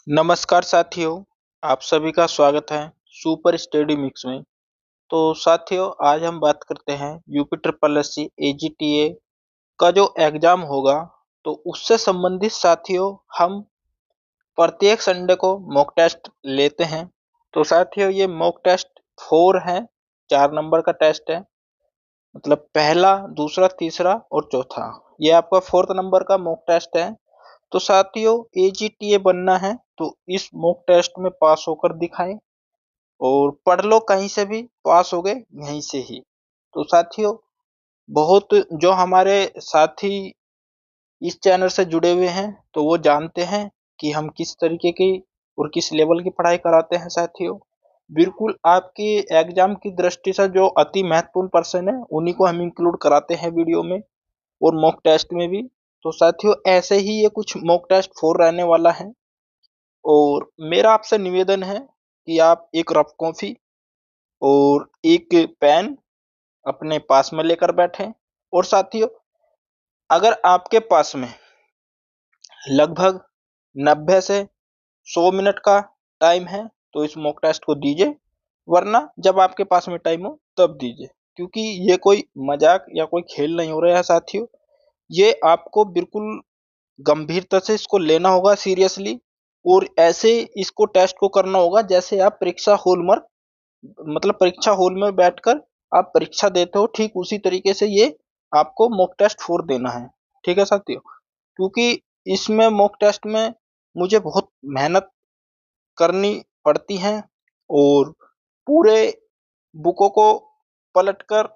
नमस्कार साथियों, आप सभी का स्वागत है सुपर स्टडी मिक्स में। तो साथियों, आज हम बात करते हैं UP triple S C AGTA का जो एग्जाम होगा, तो उससे संबंधित साथियों हम प्रत्येक संडे को मॉक टेस्ट लेते हैं। तो साथियों, ये मॉक टेस्ट 4 है, 4 नंबर का टेस्ट है। मतलब पहला, दूसरा, तीसरा और चौथा, ये आपका 4th नंबर का मॉक टेस्ट है। तो साथियों, AGTA बनना है तो इस मॉक टेस्ट में पास होकर दिखाएं, और पढ़ लो कहीं से भी, पास हो गए यहीं से ही। तो साथियों, बहुत जो हमारे साथी इस चैनल से जुड़े हुए हैं तो वो जानते हैं कि हम किस तरीके की और किस लेवल की पढ़ाई कराते हैं साथियों। बिल्कुल आपकी एग्जाम की दृष्टि से जो अति महत्वपूर्ण पर्सन है उन्हीं को हम इंक्लूड कराते हैं वीडियो में और मॉक टेस्ट में भी। तो साथियों, ऐसे ही ये कुछ मॉक टेस्ट 4 रहने वाला है, और मेरा आपसे निवेदन है कि आप एक रफ कॉपी और एक पेन अपने पास में लेकर बैठें। और साथियों, अगर आपके पास में लगभग 90 से 100 मिनट का टाइम है तो इस मॉक टेस्ट को दीजिए, वरना जब आपके पास में टाइम हो तब दीजिए, क्योंकि ये कोई मजाक या कोई खेल नहीं हो रहा है साथियों। ये आपको बिल्कुल गंभीरता से इसको लेना होगा, सीरियसली, और ऐसे इसको टेस्ट को करना होगा जैसे आप परीक्षा हॉल में, मतलब परीक्षा हॉल में बैठकर आप परीक्षा देते हो, ठीक उसी तरीके से ये आपको मॉक टेस्ट 4 देना है। ठीक है साथियों, क्योंकि इसमें मॉक टेस्ट में मुझे बहुत मेहनत करनी पड़ती है, और पूरे बुकों को पलटकर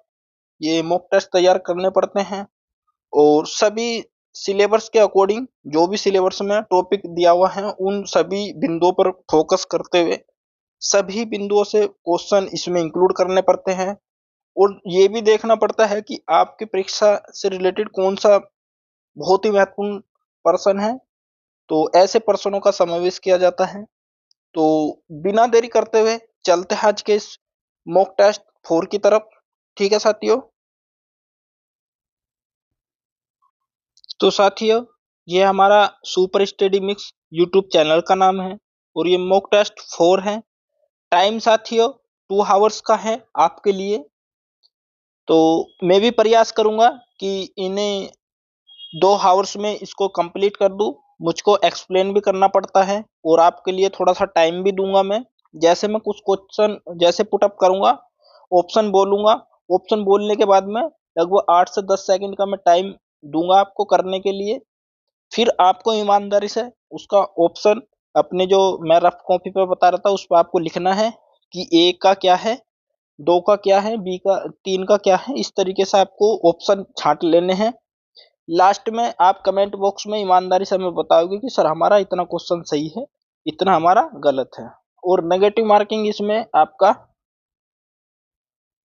ये मॉक टेस्ट तैयार करने पड़ते हैं, और सभी सिलेबस के अकॉर्डिंग जो भी सिलेबस में टॉपिक दिया हुआ है उन सभी बिंदुओं पर फोकस करते हुए सभी बिंदुओं से क्वेश्चन इसमें इंक्लूड करने पड़ते हैं। और ये भी देखना पड़ता है कि आपकी परीक्षा से रिलेटेड कौन सा बहुत ही महत्वपूर्ण पर्सन है, तो ऐसे पर्सनों का समावेश किया जाता है। तो बिना देरी करते हुए चलते हैं आज के इस मॉक टेस्ट 4 की तरफ। ठीक है साथियों। तो साथियों, ये हमारा super study mix YouTube channel का नाम है, और ये मॉक टेस्ट 4 है। टाइम साथियों 2 आवर्स का है आपके लिए। तो मैं भी प्रयास करूंगा कि इन्हें 2 आवर्स में इसको कंप्लीट कर दूं। मुझको एक्सप्लेन भी करना पड़ता है, और आपके लिए थोड़ा सा टाइम भी दूंगा मैं। जैसे मैं कुछ क्वेश्चन जैसे पुटअप करूंगा, ऑप्शन बोलूंगा, ऑप्शन बोलने के बाद में लगभग 8 से 10 सेकंड का मैं टाइम दूंगा आपको करने के लिए। फिर आपको ईमानदारी से उसका ऑप्शन अपने जो मैं रफ कॉपी पे बता रहा था उस पर आपको लिखना है कि ए का क्या है, 2 का क्या है, बी का, 3 का क्या है। इस तरीके से आपको ऑप्शन छांट लेने हैं। लास्ट में आप कमेंट बॉक्स में ईमानदारी से हमें बताओगे कि सर हमारा इतना क्वेश्चन सही है, इतना हमारा गलत है। और नेगेटिव मार्किंग इसमें आपका,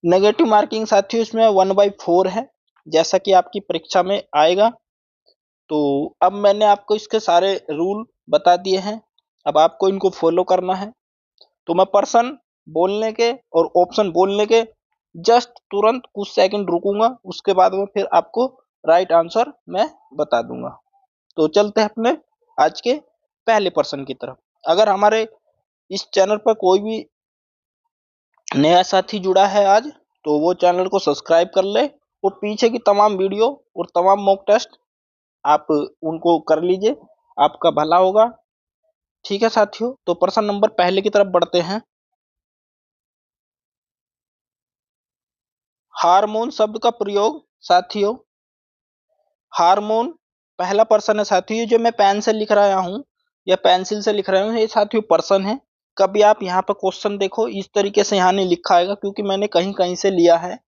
नेगेटिव मार्किंग साथियों इसमें 1/4 है, जैसा कि आपकी परीक्षा में आएगा। तो अब मैंने आपको इसके सारे रूल बता दिए हैं, अब आपको इनको फॉलो करना है। तो मैं पर्सन बोलने के और ऑप्शन बोलने के जस्ट तुरंत कुछ सेकंड रुकूंगा, उसके बाद में फिर आपको राइट आंसर मैं बता दूंगा। तो चलते हैं अपने आज के पहले पर्सन की तरफ। अगर हमारे इस चैनल पर कोई भी नया साथी जुड़ा है आज, तो वो चैनल को सब्सक्राइब कर ले, और पीछे की तमाम वीडियो और तमाम मॉक टेस्ट आप उनको कर लीजिए, आपका भला होगा। ठीक है साथियों, तो पर्सन नंबर पहले की तरफ बढ़ते हैं। हार्मोन शब्द का प्रयोग साथियों, हार्मोन पहला पर्सन है साथियों, जो मैं पेन से लिख रहा हूँ या पेंसिल से लिख रहा हूँ, ये साथियों पर्सन है। कभी आप यहाँ पर क्वेश्चन देखो, इस तरीके से यहाँ नहीं लिखा आएगा, क्योंकि मैंने कहीं कहीं से लिया है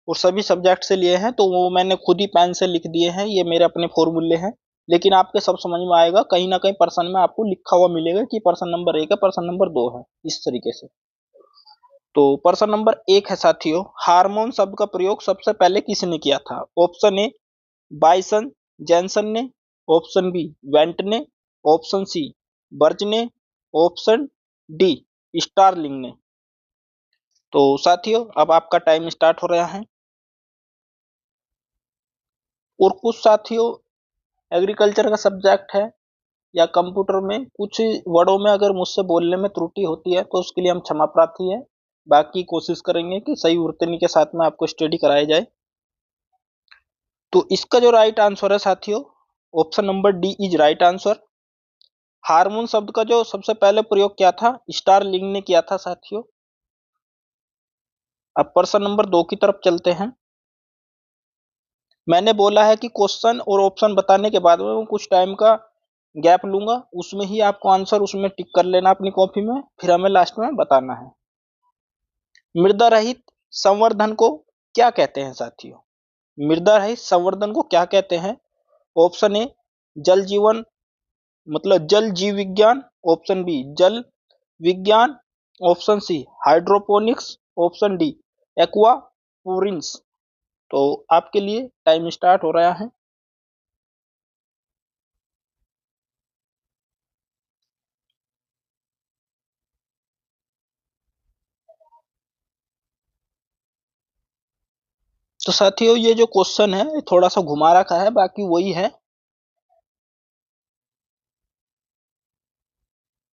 और सभी सब्जेक्ट से लिए हैं, तो वो मैंने खुद ही पेन से लिख दिए हैं, ये मेरे अपने फॉर्मूले हैं। लेकिन आपके सब समझ में आएगा, कहीं ना कहीं पर्सन में आपको लिखा हुआ मिलेगा कि पर्सन नंबर 1 है, पर्सन नंबर 2 है, इस तरीके से। तो पर्सन नंबर 1 है साथियों, हार्मोन शब्द का प्रयोग सबसे पहले किसने किया था? ऑप्शन ए बाइसन जैनसन ने, ऑप्शन बी वेंट ने, ऑप्शन सी बर्ज ने, ऑप्शन डी स्टारलिंग ने। तो साथियों, अब आपका टाइम स्टार्ट हो रहा है। और कुछ साथियों एग्रीकल्चर का सब्जेक्ट है, या कंप्यूटर में कुछ वर्डों में अगर मुझसे बोलने में त्रुटि होती है तो उसके लिए हम क्षमा प्रार्थी हैं। बाकी कोशिश करेंगे कि सही वर्तनी के साथ में आपको स्टडी कराया जाए। तो इसका जो राइट आंसर है साथियों, option number D is right answer. Hormone शब्द का जो सबसे पहले प्रयोग किया था, स्टारलिंग ने किया था साथियों। अब प्रश्न नंबर 2 की तरफ चलते हैं। मैंने बोला है कि क्वेश्चन और ऑप्शन बताने के बाद में मैं कुछ टाइम का गैप लूंगा, उसमें ही आपको आंसर उसमें टिक कर लेना अपनी कॉपी में, फिर हमें लास्ट में बताना है। मृदा रहित संवर्धन को क्या कहते हैं साथियों? मृदा रहित संवर्धन को क्या कहते हैं? ऑप्शन ए जल जीवन मतलब जल जीव विज्ञान, ऑप्शन बी जल विज्ञान, option C hydroponics, option D aquaporins. तो आपके लिए टाइम स्टार्ट हो रहा है। तो साथियों ये जो क्वेश्चन है थोड़ा सा घुमा रखा है, बाकी वही है।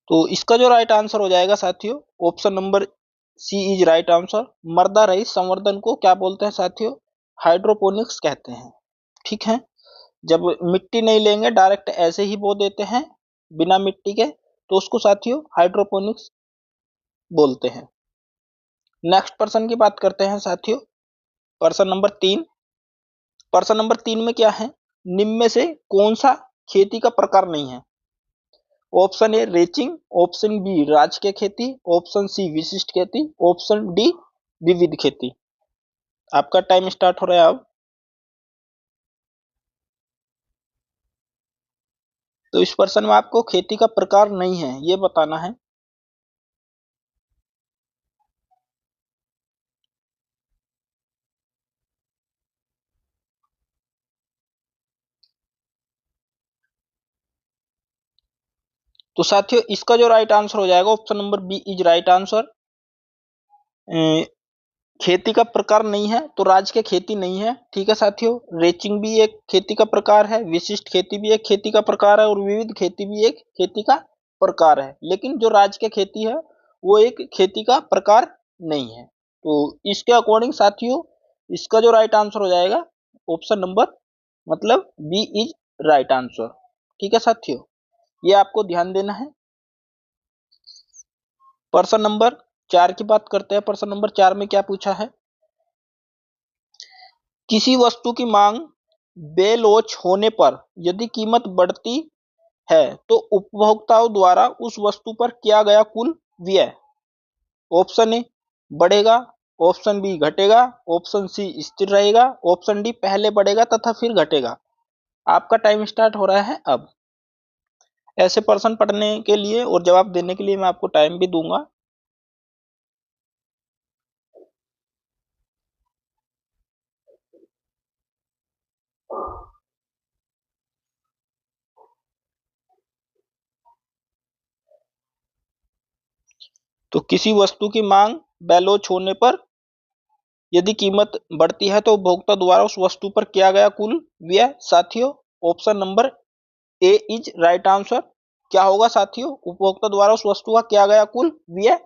तो इसका जो राइट आंसर हो जाएगा साथियों, option number C is right answer. मृदा रहित संवर्धन को क्या बोलते हैं साथियों? हाइड्रोपोनिक्स कहते हैं। ठीक है, जब मिट्टी नहीं लेंगे डायरेक्ट ऐसे ही बो देते हैं बिना मिट्टी के, तो उसको साथियों हाइड्रोपोनिक्स बोलते हैं। नेक्स्ट पर्सन की बात करते हैं साथियों, पर्सन नंबर 3। पर्सन नंबर 3 में क्या है? निम्न में से कौन सा खेती का प्रकार नहीं है? ऑप्शन ए रेचिंग, ऑप्शन बी राजकीय खेती, ऑप्शन सी विशिष्ट खेती, ऑप्शन डी विविध खेती। आपका टाइम स्टार्ट हो रहा है अब। तो इस पर्सन में आपको खेती का प्रकार नहीं है ये बताना है। तो साथियों इसका जो राइट आंसर हो जाएगा, option number B is right answer. खेती का प्रकार नहीं है तो राजकीय खेती नहीं है। ठीक है साथियों, रेचिंग भी एक खेती का प्रकार है, विशिष्ट खेती भी एक खेती का प्रकार है, और विविध खेती भी एक खेती का प्रकार है। लेकिन जो राजकीय खेती है वो एक खेती का प्रकार नहीं है। तो इसके अकॉर्डिंग साथियों इसका जो राइट आंसर हो जाएगा, ऑप्शन नंबर मतलब बी इज राइट आंसर। ठीक है साथियों, ये आपको ध्यान देना है। प्रश्न नंबर 4 की बात करते हैं। प्रश्न नंबर 4 में क्या पूछा है? किसी वस्तु की मांग बेलोच होने पर यदि कीमत बढ़ती है तो उपभोक्ताओं द्वारा उस वस्तु पर किया गया कुल व्यय। ऑप्शन ए बढ़ेगा, ऑप्शन बी घटेगा, ऑप्शन सी स्थिर रहेगा, ऑप्शन डी पहले बढ़ेगा तथा फिर घटेगा। आपका टाइम स्टार्ट हो रहा है अब। ऐसे प्रश्न पढ़ने के लिए और जवाब देने के लिए मैं आपको टाइम भी दूंगा। तो किसी वस्तु की मांग बेलोच होने पर यदि कीमत बढ़ती है तो उपभोक्ता द्वारा उस वस्तु पर किया गया कुल व्यय। साथियों option number A is right answer. क्या होगा साथियों? उपभोक्ता द्वारा उस वस्तु का किया गया कुल व्यय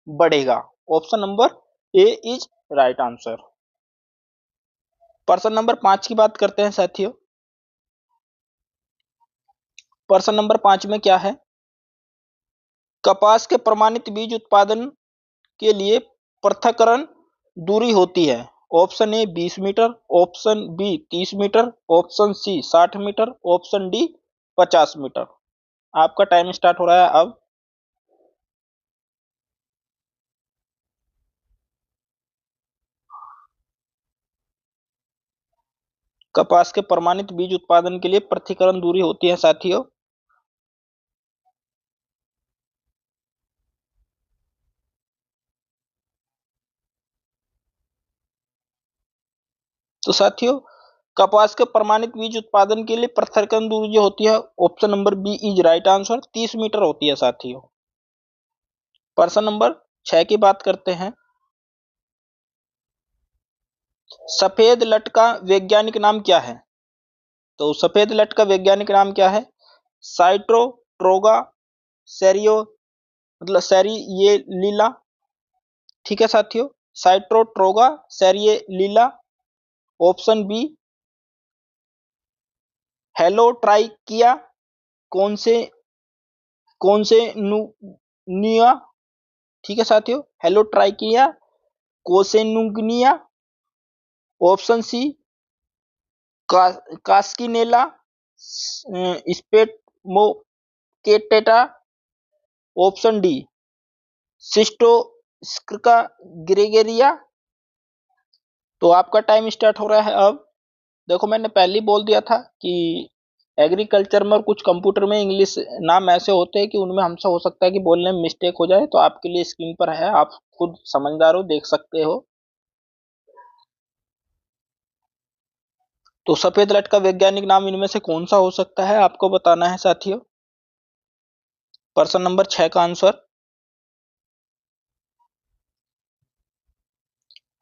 बढ़ेगा। Option number A is right answer. प्रश्न नंबर 5 की बात करते हैं साथियों। प्रश्न नंबर 5 में क्या है? कपास के प्रमाणित बीज उत्पादन के लिए पृथक्करण दूरी होती है। Option A 20 metre, option B 30 metre, option C 60 metre, option D 50 metre. आपका टाइम स्टार्ट हो रहा है अब। कपास के प्रमाणित बीज उत्पादन के लिए पृथक्करण दूरी होती है साथियों। तो साथियों कपास के प्रमाणित बीज उत्पादन के लिए पृथक्करण दूरी जो होती है, option number B is right answer, 30 metre होती है साथियों। प्रश्न नंबर 6 की बात करते हैं। सफेद लट का वैज्ञानिक नाम क्या है? तो सफेद लट का वैज्ञानिक नाम क्या है? साइट्रो ट्रोगा सेरियो मतलब सेरी ये लीला, ठीक है साथियों, साइट्रोट्रोगा सेरिये लीला। ऑप्शन बी हेलोट्राइकिया कॉन्सेनुनिया, ठीक है साथियों, हेलोट्राइकिया कोसेनुगनिया। ऑप्शन सी कास्किनेला स्पेटमोकेटेटा। ऑप्शन डी सिस्टोस्क्रिका ग्रेगेरिया। तो आपका टाइम स्टार्ट हो रहा है अब। देखो मैंने पहले ही बोल दिया था कि एग्रीकल्चर में और कुछ कंप्यूटर में इंग्लिश नाम ऐसे होते हैं कि उनमें हमसे हो सकता है कि बोलने में मिस्टेक हो जाए, तो आपके लिए स्क्रीन पर है, आप खुद समझदार हो, देख सकते हो। तो सफेद लट का वैज्ञानिक नाम इनमें से कौन सा हो सकता है, आपको बताना है साथियों। प्रश्न नंबर 6 का आंसर।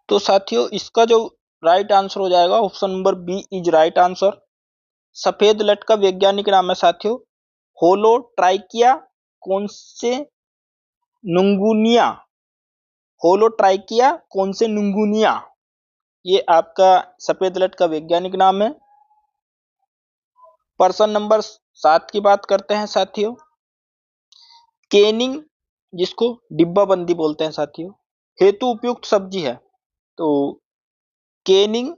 तो साथियों इसका जो राइट आंसर हो जाएगा option number B is right answer. सफेद लट का वैज्ञानिक नाम है साथियों होलोट्राइकिया कॉन्सेनुंगुनिया। होलोट्राइकिया कॉन्सेनुंगुनिया, ये आपका सफेद लट का वैज्ञानिक नाम है। प्रश्न नंबर 7 की बात करते हैं साथियों। केनिंग, जिसको डिब्बा बंदी बोलते हैं साथियों, हेतु उपयुक्त सब्जी है। तो केनिंग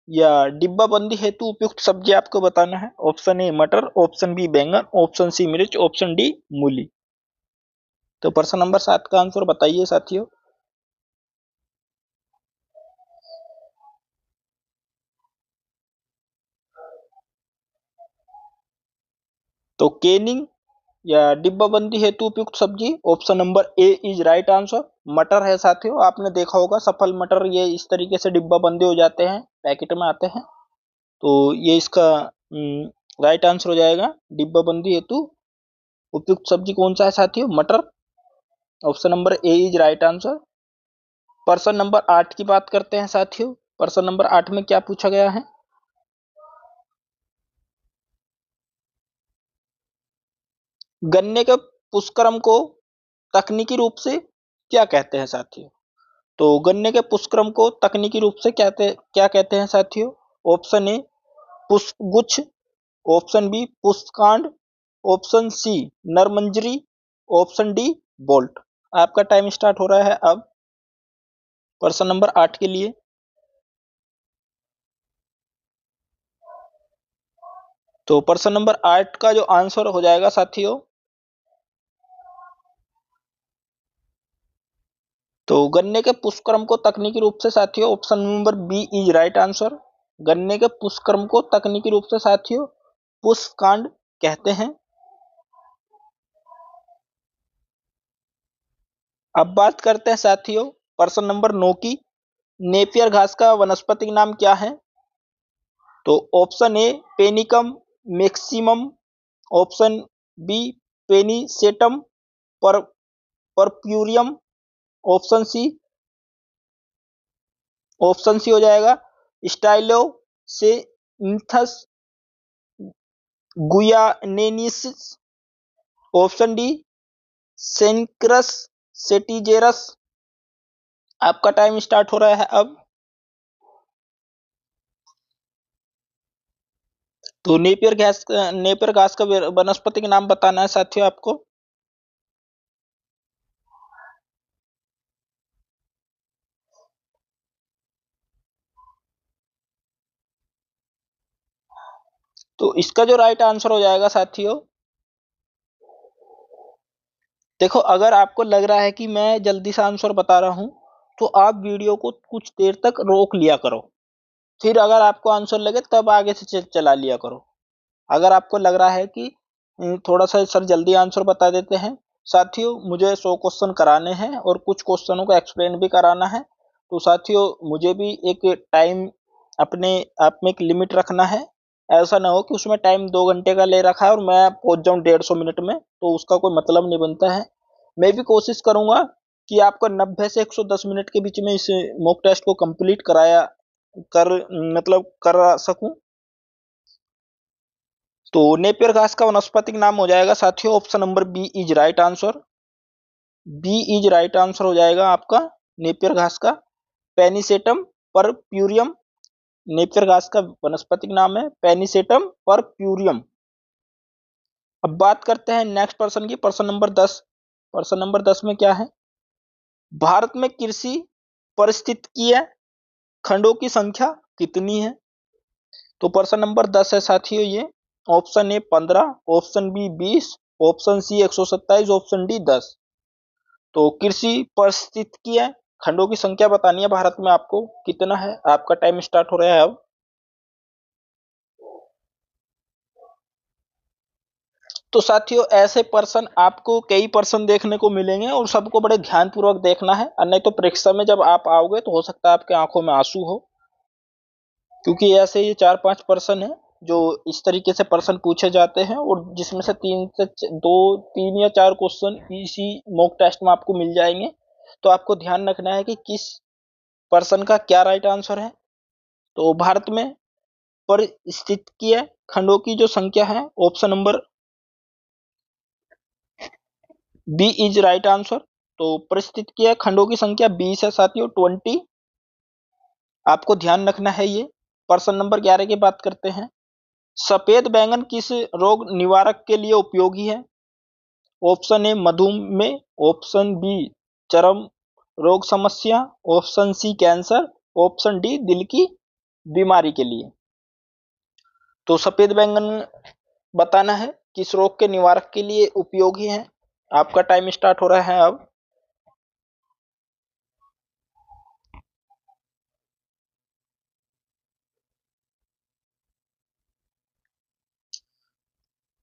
या डिब्बा बंदी हेतु उपयुक्त सब्जी आपको बताना है। ऑप्शन ए मटर, ऑप्शन बी बैंगन, ऑप्शन सी मिर्च, ऑप्शन डी मूली। तो प्रश्न नंबर 7 का आंसर बताइए साथियों। तो केनिंग या डिब्बाबंदी हेतु उपयुक्त सब्जी option number A is right answer, मटर है साथियों। आपने देखा होगा सफल मटर ये इस तरीके से डिब्बाबंदी हो जाते हैं, पैकेट में आते हैं। तो ये इसका राइट आंसर हो जाएगा। डिब्बाबंदी हेतु उपयुक्त सब्जी कौन सा है साथियों, मटर। Option number A is right answer. प्रश्न नंबर 8 की बात करते हैं साथियों। प्रश्न नंबर 8 में क्या पूछा गया है। गन्ने के पुष्करम को तकनीकी रूप से क्या कहते हैं साथियों। तो गन्ने के पुष्करम को तकनीकी रूप से क्या कहते हैं साथियों। ऑप्शन ए पुष्पगुच्छ, ऑप्शन बी पुष्पकांड, ऑप्शन सी नरमंजरी, ऑप्शन डी बोल्ट। आपका टाइम स्टार्ट हो रहा है अब प्रश्न नंबर 8 के लिए। तो प्रश्न नंबर 8 का जो आंसर हो जाएगा साथियों, तो गन्ने के पुष्कर्म को तकनीकी रूप से साथियों option number B is right answer. गन्ने के पुष्कर्म को तकनीकी रूप से साथियों पुष्पकांड कहते हैं। अब बात करते हैं साथियों प्रश्न नंबर 9 की। नेपियर घास का वनस्पतिक नाम क्या है। तो option A panicum maximum, option B pennisetum पर परप्यूरियम, ऑप्शन सी हो जाएगा स्टाइलोसेंथस गुयानेनिसिस, ऑप्शन डी सेंक्रस सेटिजेरस। आपका टाइम स्टार्ट हो रहा है अब। तो नेपियर घास का वनस्पति का नाम बताना है साथियों आपको। तो इसका जो राइट आंसर हो जाएगा साथियों, देखो अगर आपको लग रहा है कि मैं जल्दी से आंसर बता रहा हूं तो आप वीडियो को कुछ देर तक रोक लिया करो, फिर अगर आपको आंसर लगे तब आगे से चला लिया करो। अगर आपको लग रहा है कि थोड़ा सा सर जल्दी आंसर बता देते हैं। साथियों मुझे 100 क्वेश्चन कराने हैं और कुछ क्वेश्चनों को एक्सप्लेन भी कराना है। तो साथियों मुझे भी एक टाइम अपने आप में एक लिमिट रखना है। ऐसा ना हो कि उसमें टाइम 2 घंटे का ले रखा है और मैं पहुंच जाऊं 150 मिनट में, तो उसका कोई मतलब नहीं बनता है। मैं भी कोशिश करूंगा कि आपको 90 से 110 मिनट के बीच में इस मॉक टेस्ट को कंप्लीट कर सकूं। तो नेपियर घास का वनस्पतिक नाम हो जाएगा साथियों option number B is right answer. B is right answer हो जाएगा आपका नेपियर घास का पेनिसेटम परप्यूरियम। नेपियर घास का वनस्पतिक नाम है पेनिसेटम परप्यूरियम। अब बात करते हैं नेक्स्ट पर्सन की, पर्सन नंबर 10। पर्सन नंबर 10 में क्या है, भारत में कृषि पारिस्थितिकीय खंडों की संख्या कितनी है। तो पर्सन नंबर 10 है साथियों ये, option A 15, option B 20, option C 127, option D 10। तो कृषि पारिस्थितिकीय खंडों की संख्या बतानी है भारत में आपको कितना है। आपका टाइम स्टार्ट हो रहा है अब। तो साथियों ऐसे पर्सन आपको कई पर्सन देखने को मिलेंगे और सबको बड़े ध्यानपूर्वक देखना है, और नहीं तो परीक्षा में जब आप आओगे तो हो सकता है आपके आंखों में आंसू हो, क्योंकि ऐसे ये 4-5 पर्सन है जो इस तरीके से पर्सन पूछे जाते हैं और जिसमें से 3 या 4 क्वेश्चन इसी मॉक टेस्ट में आपको मिल जाएंगे। तो आपको ध्यान रखना है कि किस पर्सन का क्या राइट आंसर है। तो भारत में पारिस्थितिकीय खंडों की जो संख्या है option number B is right answer. तो पारिस्थितिकीय खंडों की संख्या 20 है साथियों, 20। आपको ध्यान रखना है ये। पर्सन नंबर 11 की बात करते हैं, सफेद बैंगन किस रोग निवारक के लिए उपयोगी है। ऑप्शन ए मधुमेह, ऑप्शन बी चर्म रोग समस्या, option C cancer, option D दिल की बीमारी के लिए। तो सफेद बैंगन बताना है किस रोग के निवारक के लिए उपयोगी है। आपका टाइम स्टार्ट हो रहा है अब।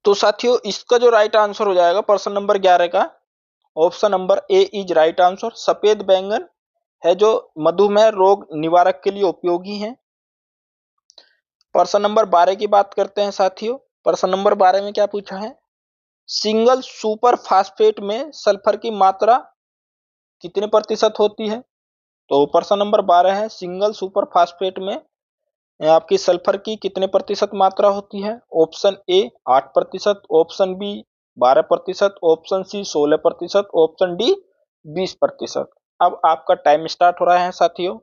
तो साथियों इसका जो राइट आंसर हो जाएगा पर्सन नंबर 11 का, option number A is right answer. सफेद बैंगन है जो मधुमेह रोग निवारक के लिए उपयोगी है। पर्सन नंबर 12 की बात करते हैं साथियों। पर्सन नंबर 12 में क्या पूछा है, सिंगल सुपर फास्फेट में सल्फर की मात्रा कितने प्रतिशत होती है। तो पर्सन नंबर 12 है, सिंगल सुपर फास्फेट में आपकी सल्फर की कितने प्रतिशत मात्रा होती है। Option A 8%, option B 12%, option C 16%, option D 20%। अब आपका टाइम स्टार्ट हो रहा है साथियों।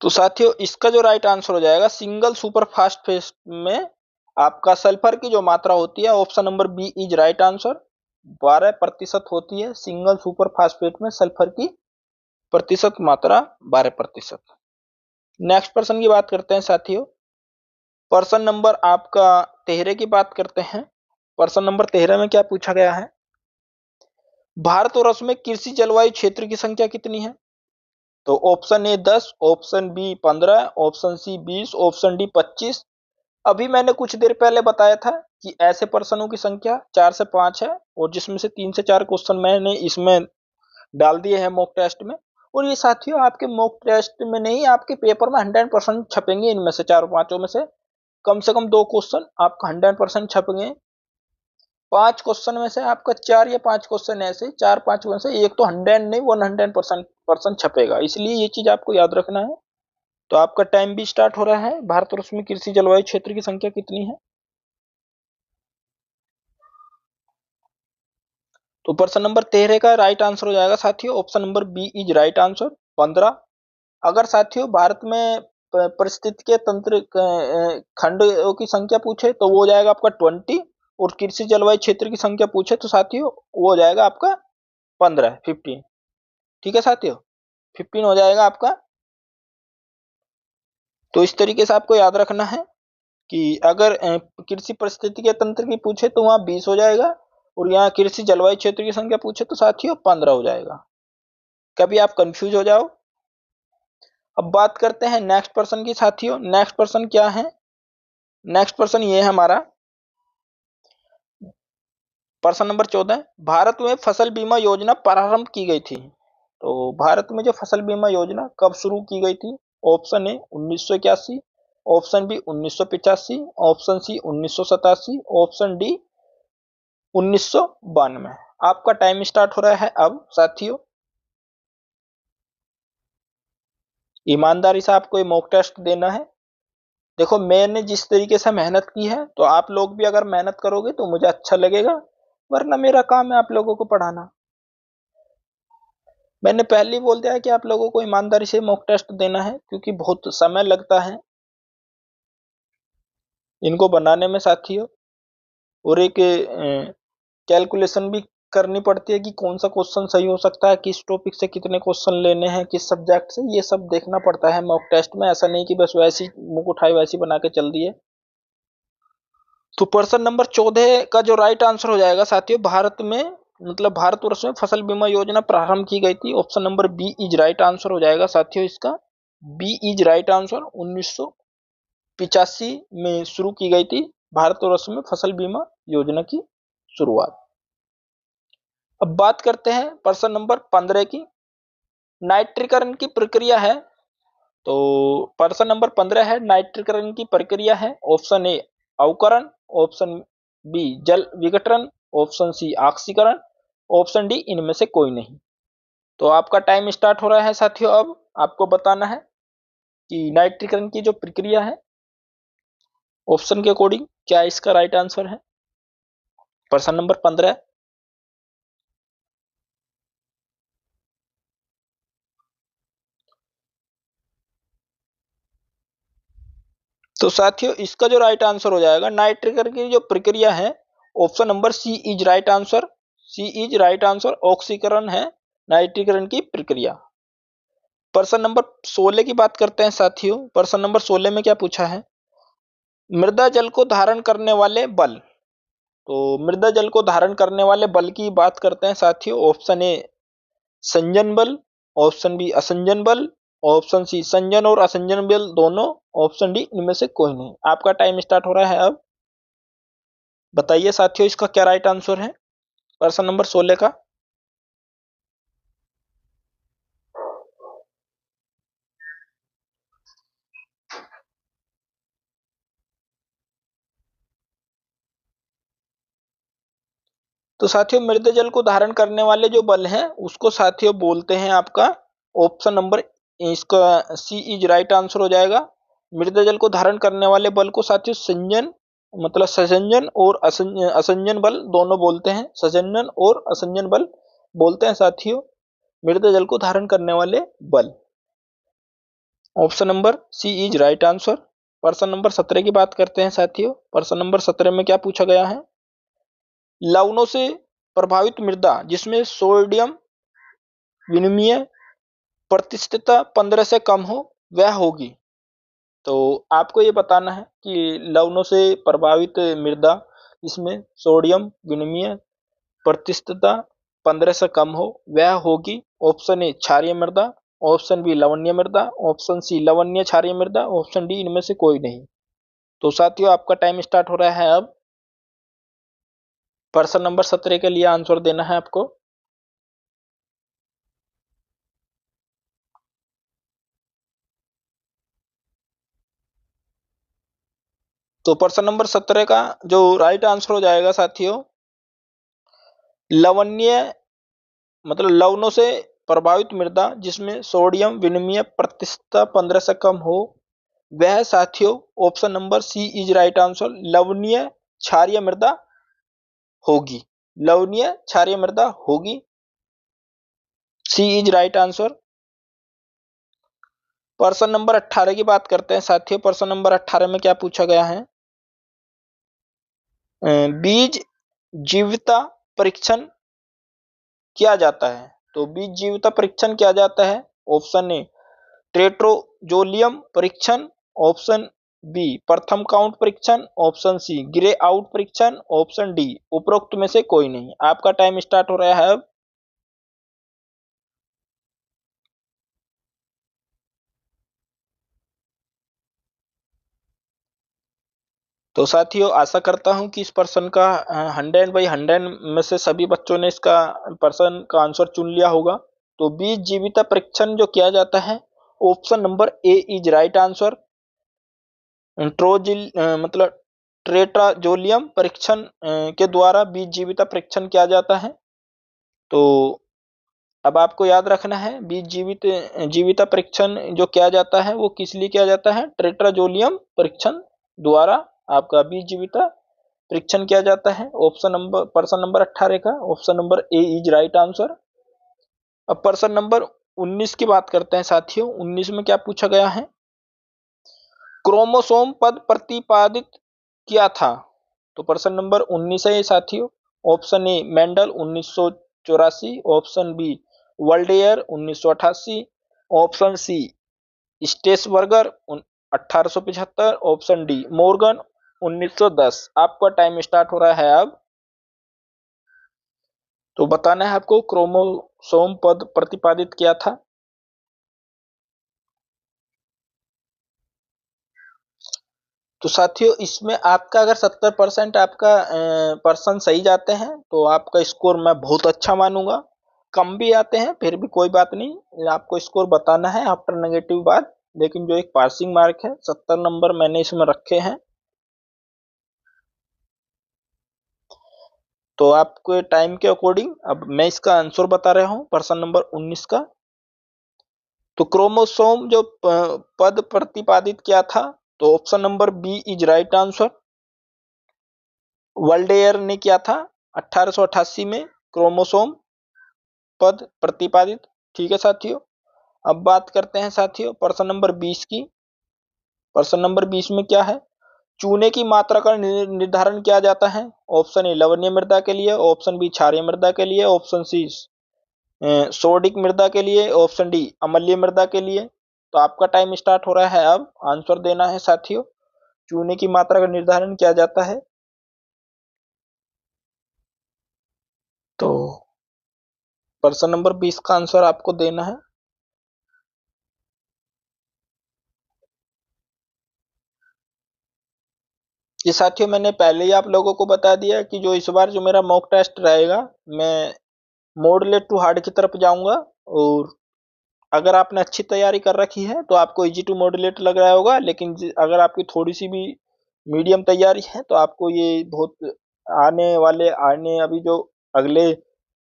तो साथियों इसका जो राइट आंसर हो जाएगा सिंगल सुपर फास्फेट में आपका सल्फर की जो मात्रा होती है option number B is right answer. 12% होती है सिंगल सुपर फास्फेट में सल्फर की प्रतिशत मात्रा 12%। नेक्स्ट पर्सन की बात करते हैं साथियों। पर्सन नंबर आपका 13 की बात करते हैं। पर्सन नंबर 13 में क्या पूछा गया है, भारतवर्ष में कृषि जलवायु क्षेत्र की संख्या कितनी है। तो option A 10, option B 15, option C 20, option D 25। अभी मैंने कुछ देर पहले बताया था कि ऐसे पर्सनों की संख्या 4 से 5 है और जिसमें से 3 से 4 क्वेश्चन मैंने इसमें डाल दिए हैं मॉक टेस्ट में। और ये साथियों आपके मॉक टेस्ट में नहीं, आपके पेपर में 100% छपेंगे। इनमें से 4-5 में से कम 2 क्वेश्चन आपका 100% छपेंगे। 5 क्वेश्चन में से आपका 4 या 5 क्वेश्चन ऐसे 4-5 में से एक तो 100 नहीं 100% छपेगा, इसलिए ये चीज आपको याद रखना है। तो आपका टाइम भी स्टार्ट हो रहा है। भारतवर्ष में कृषि जलवायु क्षेत्र की संख्या कितनी है। तो प्रश्न नंबर 13 का राइट आंसर हो जाएगा साथियों option number B is right answer 15। अगर साथियों भारत में परिस्थिति के तंत्र खंडों की संख्या पूछे तो वो हो जाएगा आपका 20, और कृषि जलवायु क्षेत्र की संख्या पूछे तो साथियों वो हो जाएगा आपका 15। ठीक है साथियों, 15 हो जाएगा आपका। तो इस तरीके से आपको याद रखना है कि अगर कृषि परिस्थिति के तंत्र की पूछे तो वहां 20 हो जाएगा, और यहाँ कृषि जलवायु क्षेत्र की संख्या पूछे तो साथियों 15 हो जाएगा। कभी आप कंफ्यूज हो जाओ। अब बात करते हैं नेक्स्ट पर्सन की साथियों। नेक्स्ट पर्सन क्या है, नेक्स्ट पर्सन ये है हमारा पर्सन नंबर 14। भारत में फसल बीमा योजना प्रारंभ की गई थी। तो भारत में जो फसल बीमा योजना कब शुरू की गई थी। Option A 1981, option B 1985, option C 1987, option D 1992। आपका टाइम स्टार्ट हो रहा है अब साथियों। ईमानदारी से आपको ये मॉक टेस्ट देना है। देखो मैंने जिस तरीके से मेहनत की है तो आप लोग भी अगर मेहनत करोगे तो मुझे अच्छा लगेगा, वरना मेरा काम है आप लोगों को पढ़ाना। मैंने पहले ही बोल दिया है कि आप लोगों को ईमानदारी से मॉक टेस्ट देना है, क्योंकि बहुत समय लगता है इनको बनाने में साथियों, और एक कैलकुलेशन भी करनी पड़ती है कि कौन सा क्वेश्चन सही हो सकता है, किस टॉपिक से कितने क्वेश्चन लेने हैं, किस सब्जेक्ट से, ये सब देखना पड़ता है मॉक टेस्ट में। ऐसा नहीं कि बस वैसे ही मुंह उठाए वैसे ही बना के चल दिए। तो प्रश्न नंबर 14 का जो राइट आंसर हो जाएगा साथियों, भारत में मतलब भारतवर्ष में फसल बीमा योजना प्रारंभ की गई थी। Option number B is right answer हो जाएगा साथियों इसका। B is right answer. 1985 में शुरू की गई थी भारतवर्ष में फसल बीमा योजना की शुरुआत। अब बात करते हैं प्रश्न नंबर 15 की। नाइट्रीकरण की प्रक्रिया है, तो प्रश्न नंबर 15 है नाइट्रीकरण की प्रक्रिया है। ऑप्शन ए अवकरण, ऑप्शन बी जल विघटन, ऑप्शन सी ऑक्सीकरण, ऑप्शन डी इनमें से कोई नहीं। तो आपका टाइम स्टार्ट हो रहा है साथियों। अब आपको बताना है कि नाइट्रीकरण की जो प्रक्रिया है ऑप्शन के अकॉर्डिंग क्या इसका राइट आंसर है। प्रश्न नंबर 15। तो साथियों इसका जो राइट आंसर हो जाएगा नाइट्रीकरण की जो प्रक्रिया है, option number C is right answer. C is right answer. ऑक्सीकरण है नाइट्रीकरण की प्रक्रिया। प्रश्न नंबर 16 की बात करते हैं साथियों। प्रश्न नंबर 16 में क्या पूछा है, मृदा जल को धारण करने वाले बल। तो मृदा जल को धारण करने वाले बल की बात करते हैं साथियों। ऑप्शन ए संजन बल, ऑप्शन बी असंजन बल, ऑप्शन सी संजन और असंजन बल दोनों, ऑप्शन डी इनमें से कोई नहीं। आपका टाइम स्टार्ट हो रहा है अब। बताइए साथियों इसका क्या राइट आंसर है प्रश्न नंबर 16 का। तो साथियों मृदा जल को धारण करने वाले जो बल हैं उसको साथियों बोलते हैं आपका ऑप्शन नंबर, इसका सी इज राइट आंसर हो जाएगा। मृदा जल को धारण करने वाले बल को साथियों संजन मतलब सजंजन और असंजन बल दोनों बोलते हैं। सजंजन और असंजन बल बोलते हैं साथियों मृदा जल को धारण करने वाले बल। Option number C is right answer. प्रश्न नंबर 17 की बात करते हैं साथियों। प्रश्न नंबर 17 में क्या पूछा गया है, लवणों से प्रभावित मृदा जिसमें सोडियम विनिमय प्रतिशतता 15 से कम हो वह होगी। तो आपको ये बताना है कि लवणों से प्रभावित मृदा जिसमें सोडियम विनिमय प्रतिशतता 15 से कम हो वह होगी। ऑप्शन ए क्षारीय मृदा, ऑप्शन बी लवणीय मृदा, ऑप्शन सी लवणीय क्षारीय मृदा, ऑप्शन डी इनमें से कोई नहीं। तो साथियों आपका टाइम स्टार्ट हो रहा है अब। प्रश्न नंबर 17 के लिए आंसर देना है आपको। तो प्रश्न नंबर 17 का जो राइट आंसर हो जाएगा साथियों, लवणीय मतलब लवणों से प्रभावित मृदा जिसमें सोडियम विनिमय प्रतिशतता 15 से कम हो वह साथियों option number C is right answer लवणीय क्षारीय मृदा होगी। लवणीय क्षारीय मृदा होगी, सी इज राइट आंसर। प्रश्न नंबर 18 की बात करते हैं साथियों। प्रश्न नंबर 18 में क्या पूछा गया है, बीज जीवता परीक्षण किया जाता है। तो बीज जीवता परीक्षण किया जाता है। ऑप्शन ए ट्रेट्रोजोलियम परीक्षण, ऑप्शन बी प्रथम काउंट परीक्षण, ऑप्शन सी ग्रे आउट परीक्षण, ऑप्शन डी उपरोक्त में से कोई नहीं। आपका टाइम स्टार्ट हो रहा है अब। तो साथियों आशा करता हूं कि इस प्रश्न का 100/100 में से सभी बच्चों ने इसका प्रश्न का आंसर चुन लिया होगा। तो बीज जीविता परीक्षण जो किया जाता है option number A is right answer. ट्रोजिल मतलब ट्रेट्राजोलियम परीक्षण के द्वारा बीज जीविता परीक्षण किया जाता है। तो अब आपको याद रखना है बीज जीविता परीक्षण जो किया जाता है वो किस लिए किया जाता है? टेट्राजोलियम परीक्षण द्वारा आपका बीज जीविता परीक्षण किया जाता है। प्रश्न नंबर 18 का option number A is right answer. अब प्रश्न नंबर 19 की बात करते हैं साथियों। 19 में क्या पूछा गया है? क्रोमोसोम पद प्रतिपादित किया था। तो प्रश्न नंबर 19 है ये साथियों। Option A Mendel 1984, option B Waldeyer 1988, option C Strasburger 1875, option D Morgan 1910। आपका टाइम स्टार्ट हो रहा है अब। तो बताना है आपको क्रोमोसोम पद प्रतिपादित किया था। तो साथियों इसमें आपका अगर 70% आपका पर्सन सही जाते हैं तो आपका स्कोर मैं बहुत अच्छा मानूंगा। कम भी आते हैं फिर भी कोई बात नहीं, आपको स्कोर बताना है आफ्टर नेगेटिव बात। लेकिन जो एक पासिंग मार्क है 70 नंबर मैंने इसमें रखे हैं। तो आपके टाइम के अकॉर्डिंग अब मैं इसका आंसर बता रहा हूं प्रश्न नंबर 19 का। तो क्रोमोसोम जो पद प्रतिपादित किया था तो option number B is right answer. Waldeyer ने किया था 1888 में क्रोमोसोम पद प्रतिपादित। ठीक है साथियों। अब बात करते हैं साथियों प्रश्न नंबर 20 की। प्रश्न नंबर 20 में क्या है? चूने की मात्रा का निर्धारण किया जाता है। ऑप्शन ए लवणीय मृदा के लिए, ऑप्शन बी क्षारीय मृदा के लिए, ऑप्शन सी सोडिक मृदा के लिए, ऑप्शन डी अम्लीय मृदा के लिए। तो आपका टाइम स्टार्ट हो रहा है अब आंसर देना है साथियों। चूने की मात्रा का निर्धारण किया जाता है। तो प्रश्न नंबर 20 का आंसर आपको देना है। ये साथियों मैंने पहले ही आप लोगों को बता दिया कि जो इस बार जो मेरा मॉक टेस्ट रहेगा मैं मॉडरेट टू हार्ड की तरफ जाऊंगा। और अगर आपने अच्छी तैयारी कर रखी है तो आपको इजी टू मॉडरेट लग रहा होगा, लेकिन अगर आपकी थोड़ी सी भी मीडियम तैयारी है तो आपको ये बहुत आने अभी जो अगले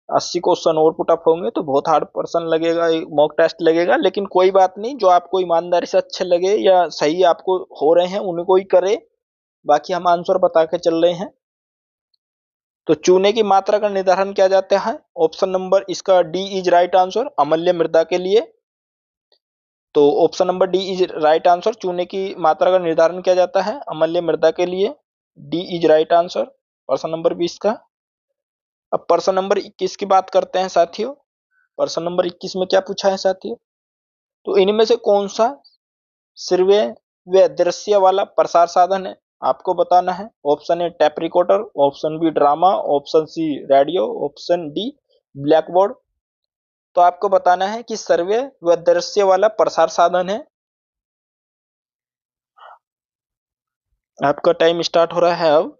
80 क्वेश्चन और पुटअप होंगे तो बहुत हार्ड पर्सन लगेगा, मॉक टेस्ट लगेगा। लेकिन कोई बात नहीं, जो आपको ईमानदारी से अच्छे लगे या सही आपको हो रहे हैं उनको ही करे। बाकी हम आंसर बता के चल रहे हैं। तो चूने की मात्रा का निर्धारण किया जाता है। ऑप्शन नंबर इसका डी इज राइट आंसर अम्लीय मृदा के लिए। तो option number D is right answer. चूने की मात्रा का निर्धारण किया जाता है अम्लीय मृदा के लिए। डी इज राइट आंसर प्रश्न नंबर 20 का। अब प्रश्न नंबर 21 की बात करते हैं साथियों। प्रश्न नंबर 21 में क्या पूछा है साथियों? तो इनमें से कौन सा श्रव्य व दृश्य वाला प्रसार साधन है? आपको बताना है। Option A tape recorder, option B drama, option C radio, option D black board. तो आपको बताना है कि श्रव्य व दृश्य वाला प्रसार साधन है। आपका टाइम स्टार्ट हो रहा है अब।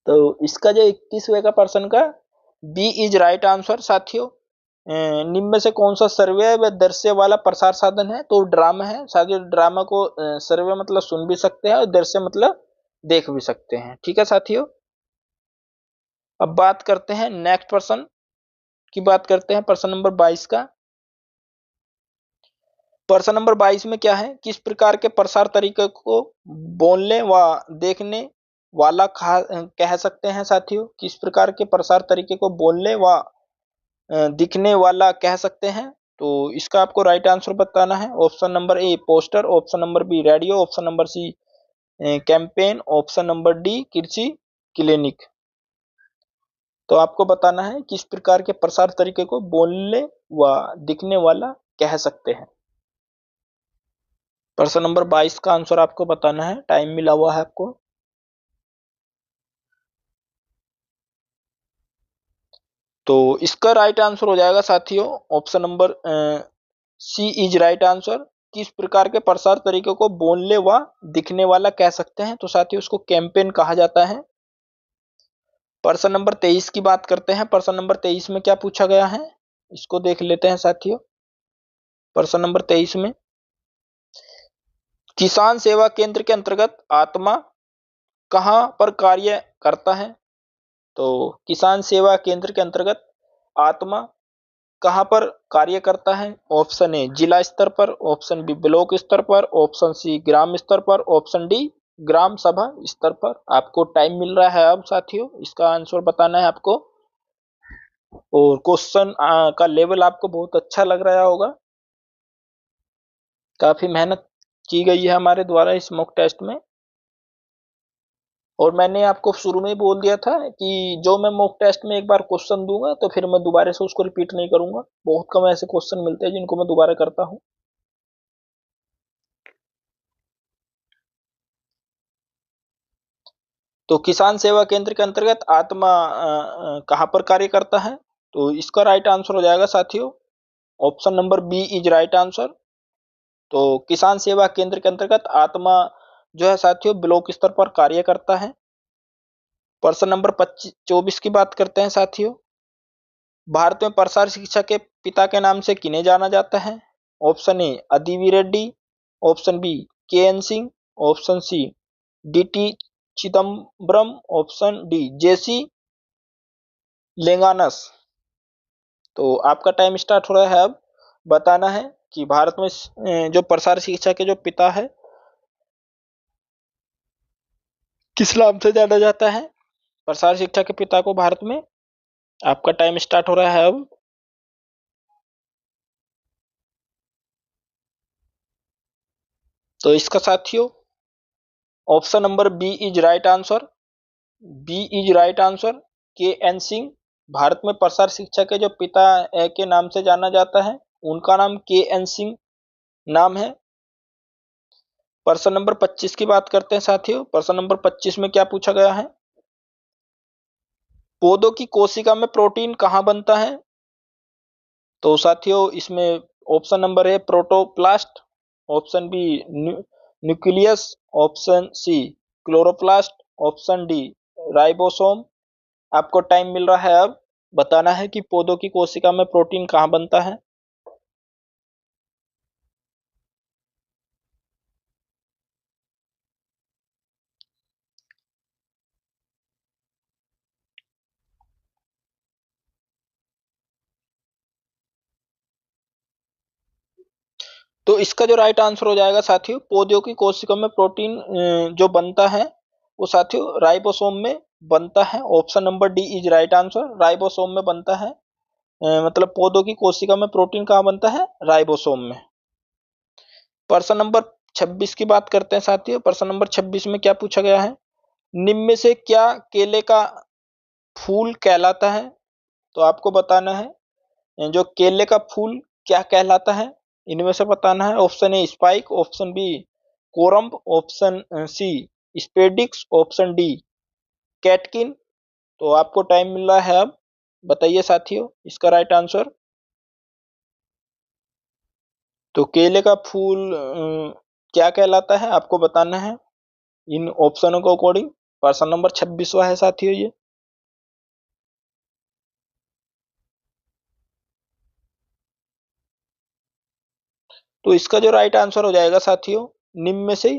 तो इसका जो 21वें का प्रश्न का बी इज राइट आंसर साथियों। निम्न में से कौन सा सर्वे व दृश्य वाला प्रसार साधन है? तो ड्रामा है साथियों। ड्रामा को सर्वे मतलब सुन भी सकते हैं और दृश्य मतलब देख भी सकते हैं। ठीक है साथियों। अब बात करते हैं नेक्स्ट प्रश्न की। बात करते हैं प्रश्न नंबर 22 का। प्रश्न नंबर 22 में क्या है? किस प्रकार के प्रसार तरीके को बोलने व देखने वाला कह सकते हैं साथियों? किस प्रकार के प्रसार तरीके को बोलने व दिखने वाला कह सकते हैं? तो इसका आपको राइट आंसर बताना है। Option number A poster, option number B radio, option number C campaign, option number D कृषि क्लिनिक। तो आपको बताना है किस प्रकार के प्रसार तरीके को बोलने व दिखने वाला कह सकते हैं। प्रश्न नंबर 22 का आंसर आपको बताना है। टाइम मिला हुआ है आपको। तो इसका राइट आंसर हो जाएगा साथियों option number C is right answer. किस प्रकार के प्रसार तरीके को बोलने व दिखने वाला कह सकते हैं? तो साथियों उसको कैंपेन कहा जाता है। प्रश्न नंबर 23 की बात करते हैं। प्रश्न नंबर 23 में क्या पूछा गया है इसको देख लेते हैं साथियों। प्रश्न नंबर 23 में किसान सेवा केंद्र के अंतर्गत आत्मा कहाँ पर कार्य करता है? तो किसान सेवा केंद्र के अंतर्गत आत्मा कहाँ पर कार्य करता है? ऑप्शन ए जिला स्तर पर, ऑप्शन बी ब्लॉक स्तर पर, ऑप्शन सी ग्राम स्तर पर, ऑप्शन डी ग्राम सभा स्तर पर। आपको टाइम मिल रहा है अब साथियों, इसका आंसर बताना है आपको। और क्वेश्चन का लेवल आपको बहुत अच्छा लग रहा होगा, काफी मेहनत की गई है हमारे द्वारा इस मॉक टेस्ट में। और मैंने आपको शुरू में ही बोल दिया था कि जो मैं मॉक टेस्ट में एक बार क्वेश्चन दूंगा तो फिर मैं दोबारा से उसको रिपीट नहीं करूंगा। बहुत कम ऐसे क्वेश्चन मिलते हैं जिनको मैं दोबारा करता हूं। तो किसान सेवा केंद्र के अंतर्गत आत्मा कहाँ पर कार्य करता है? तो इसका राइट आंसर हो जाएगा साथियों, option number B is right answer. तो किसान सेवा केंद्र के अंतर्गत आत्मा जो है साथियों ब्लॉक स्तर पर कार्य करता है। प्रश्न नंबर 24 की बात करते हैं साथियों। भारत में प्रसार शिक्षा के पिता के नाम से किन्हें जाना जाता है? Option A Aditi Reddy, option B K N Singh, option C D T Chidambaram, option D J C लेंगानस। तो आपका टाइम स्टार्ट हो रहा है अब। बताना है कि भारत में जो प्रसार शिक्षा के जो पिता है किस नाम से जाना जाता है? प्रसार शिक्षा के पिता को भारत में। आपका टाइम स्टार्ट हो रहा है अब। तो इसका साथियों option number B is right answer. B is right answer. K N Singh Bharat में प्रसार शिक्षा के जो पिता के नाम से जाना जाता है, उनका नाम के एन सिंह नाम है। प्रश्न नंबर 25 की बात करते हैं साथियों। प्रश्न नंबर 25 में क्या पूछा गया है? पौधों की कोशिका में प्रोटीन कहाँ बनता है? तो साथियों इसमें option number A protoplast, option B nucleus, option C chloroplast, option D ribosome. आपको टाइम मिल रहा है अब। बताना है कि पौधों की कोशिका में प्रोटीन कहाँ बनता है। तो इसका जो राइट आंसर हो जाएगा साथियों, पौधों की कोशिका में प्रोटीन जो बनता है वो साथियों राइबोसोम में बनता है। Option number D is right answer, ribosome में बनता है। मतलब पौधों की कोशिका में प्रोटीन कहाँ बनता है? राइबोसोम में। प्रश्न नंबर 26 की बात करते हैं साथियों। प्रश्न नंबर 26 में क्या पूछा गया है? निम्न में से क्या केले का फूल कहलाता है? तो आपको बताना है जो केले का फूल क्या कहलाता है, इनमें से बताना है। Option A spike, option B corymb, option C spadix, option D catkin. तो आपको टाइम मिल रहा है अब। बताइए साथियों इसका राइट आंसर। तो केले का फूल क्या कहलाता है आपको बताना है इन ऑप्शनों के अकॉर्डिंग। प्रश्न नंबर 26वां है साथियों ये। तो इसका जो राइट आंसर हो जाएगा साथियों, निम्न में से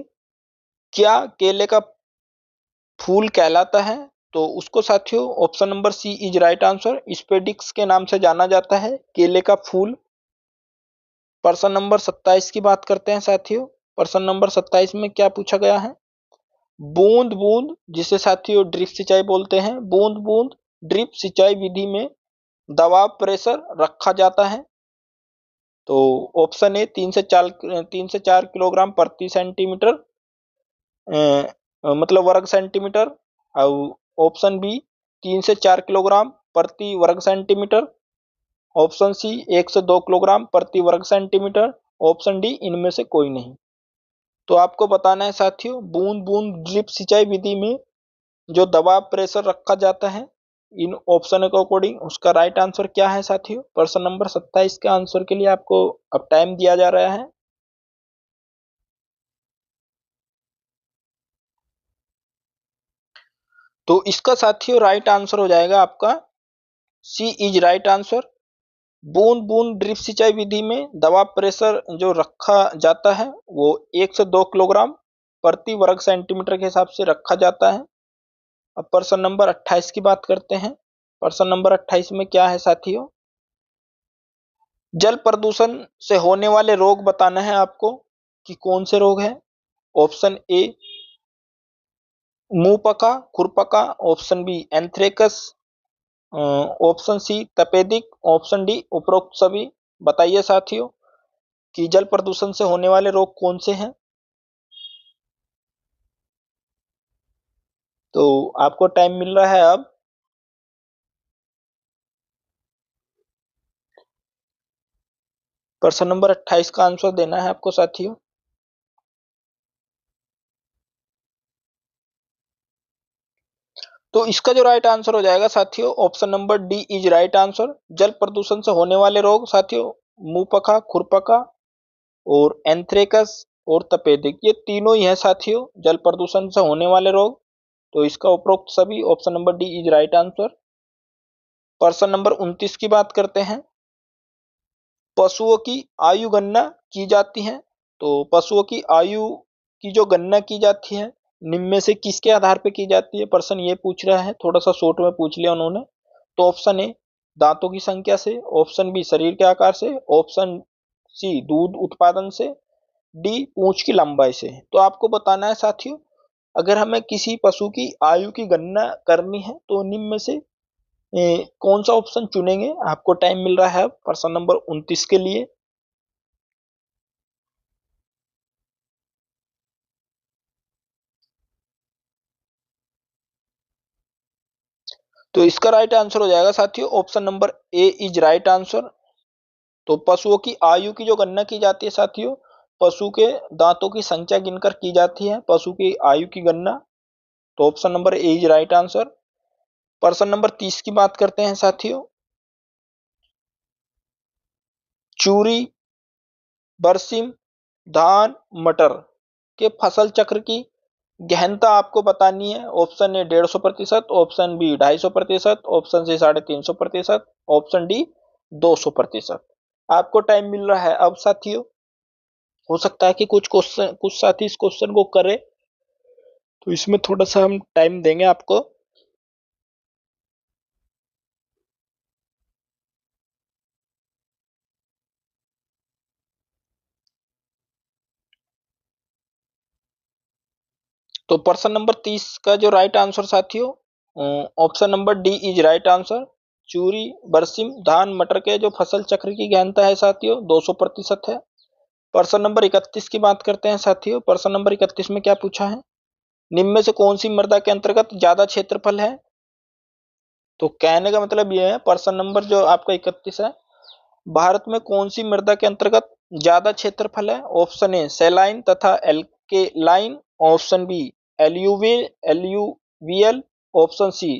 क्या केले का फूल कहलाता है? तो उसको साथियों option number C is right answer, spadix के नाम से जाना जाता है केले का फूल। प्रश्न नंबर 27 की बात करते हैं साथियों। प्रश्न नंबर 27 में क्या पूछा गया है? बूंद बूंद जिसे साथियों ड्रिप सिंचाई बोलते हैं, बूंद बूंद ड्रिप सिंचाई विधि में दबाव प्रेशर रखा जाता है। तो ऑप्शन ए 3 से 4 किलोग्राम प्रति सेंटीमीटर, मतलब वर्ग सेंटीमीटर। और ऑप्शन बी 3 से 4 किलोग्राम प्रति वर्ग सेंटीमीटर, ऑप्शन सी 1 से 2 किलोग्राम प्रति वर्ग सेंटीमीटर, ऑप्शन डी इनमें से कोई नहीं। तो आपको बताना है साथियों बूंद बूंद ड्रिप सिंचाई विधि में जो दबाव प्रेशर रखा जाता है इन ऑप्शन के अकॉर्डिंग उसका राइट आंसर क्या है साथियों। प्रश्न नंबर 27 के आंसर के लिए आपको अब टाइम दिया जा रहा है। तो इसका साथियों राइट आंसर हो जाएगा आपका सी इज राइट आंसर। बूंद बूंद ड्रिप सिंचाई विधि में दवा प्रेशर जो रखा जाता है वो 1 से 2 किलोग्राम प्रति वर्ग सेंटीमीटर के हिसाब से रखा जाता है। अब प्रश्न नंबर 28 की बात करते हैं। प्रश्न नंबर 28 में क्या है साथियों, जल प्रदूषण से होने वाले रोग बताना है आपको कि कौन से रोग हैं। ऑप्शन ए मुंह पका खुरपका, option B anthrax, option C तपेदिक, ऑप्शन डी उपरोक्त सभी। बताइए साथियों कि जल प्रदूषण से होने वाले रोग कौन से हैं। तो आपको टाइम मिल रहा है अब। प्रश्न नंबर 28 का आंसर देना है आपको साथियों। तो इसका जो राइट आंसर हो जाएगा साथियों, option number D is right answer. जल प्रदूषण से होने वाले रोग साथियों मुंह पका खुरपका और एंथ्रेकस और तपेदिक, ये तीनों ही है साथियों जल प्रदूषण से होने वाले रोग। तो इसका उपरोक्त सभी, option number D is right answer. प्रश्न नंबर 29 की बात करते हैं। पशुओं की आयु गणना की जाती है। तो पशुओं की आयु की जो गणना की जाती है निम्न में से किसके आधार पर की जाती है, प्रश्न ये पूछ रहा है, थोड़ा सा शॉर्ट में पूछ लिया उन्होंने। तो ऑप्शन ए दांतों की संख्या से, ऑप्शन बी शरीर के आकार से, ऑप्शन सी दूध उत्पादन से, डी पूंछ की लंबाई से। तो आपको बताना है साथियों, अगर हमें किसी पशु की आयु की गणना करनी है तो निम्न में से कौन सा ऑप्शन चुनेंगे। आपको टाइम मिल रहा है प्रश्न नंबर 29 के लिए। तो इसका राइट आंसर हो जाएगा साथियों, option number A is right answer. तो पशुओं की आयु की जो गणना की जाती है साथियों, पशु के दांतों की संख्या गिनकर की जाती है पशु की आयु की गणना। तो option number A is right answer. प्रश्न नंबर 30 की बात करते हैं साथियों। चूरी, बरसिम, धान, मटर के फसल चक्र की गहनता आपको बतानी है। Option A 150%, option B 250%, option C 350%, option D 200%। आपको टाइम मिल रहा है अब साथियों। हो सकता है कि कुछ साथी इस क्वेश्चन को करें, तो इसमें थोड़ा सा हम टाइम देंगे आपको। तो प्रश्न नंबर 30 का जो राइट आंसर साथियों, option number D is right answer. चूरी, बरसिम, धान, मटर के जो फसल चक्र की गहनता है साथियों 200% है। प्रश्न नंबर 31 की बात करते हैं साथियों। प्रश्न नंबर 31 में क्या पूछा है, निम्न में से कौन सी मृदा के अंतर्गत ज्यादा क्षेत्रफल है। तो कहने का मतलब यह है, प्रश्न नंबर जो आपका 31 है, भारत में कौन सी मृदा के अंतर्गत ज्यादा क्षेत्रफल है। ऑप्शन ए सेलाइन तथा एल्केलाइन, ऑप्शन बी एलयूवी एलयूवीएल, ऑप्शन सी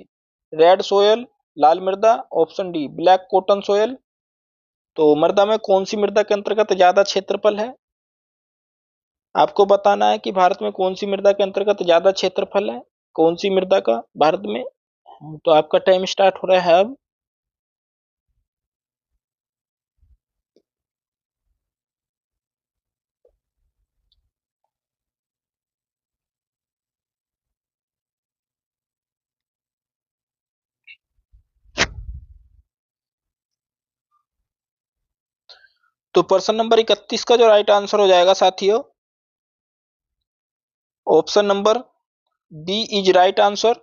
रेड सोयल लाल मृदा, option D black cotton soil. तो मृदा में कौन सी मृदा के अंतर्गत ज्यादा क्षेत्रफल है, आपको बताना है कि भारत में कौन सी मृदा के अंतर्गत ज्यादा क्षेत्रफल है, कौन सी मृदा का भारत में। तो आपका टाइम स्टार्ट हो रहा है अब। तो प्रश्न नंबर 31 का जो राइट आंसर हो जाएगा साथियों, option number B is right answer.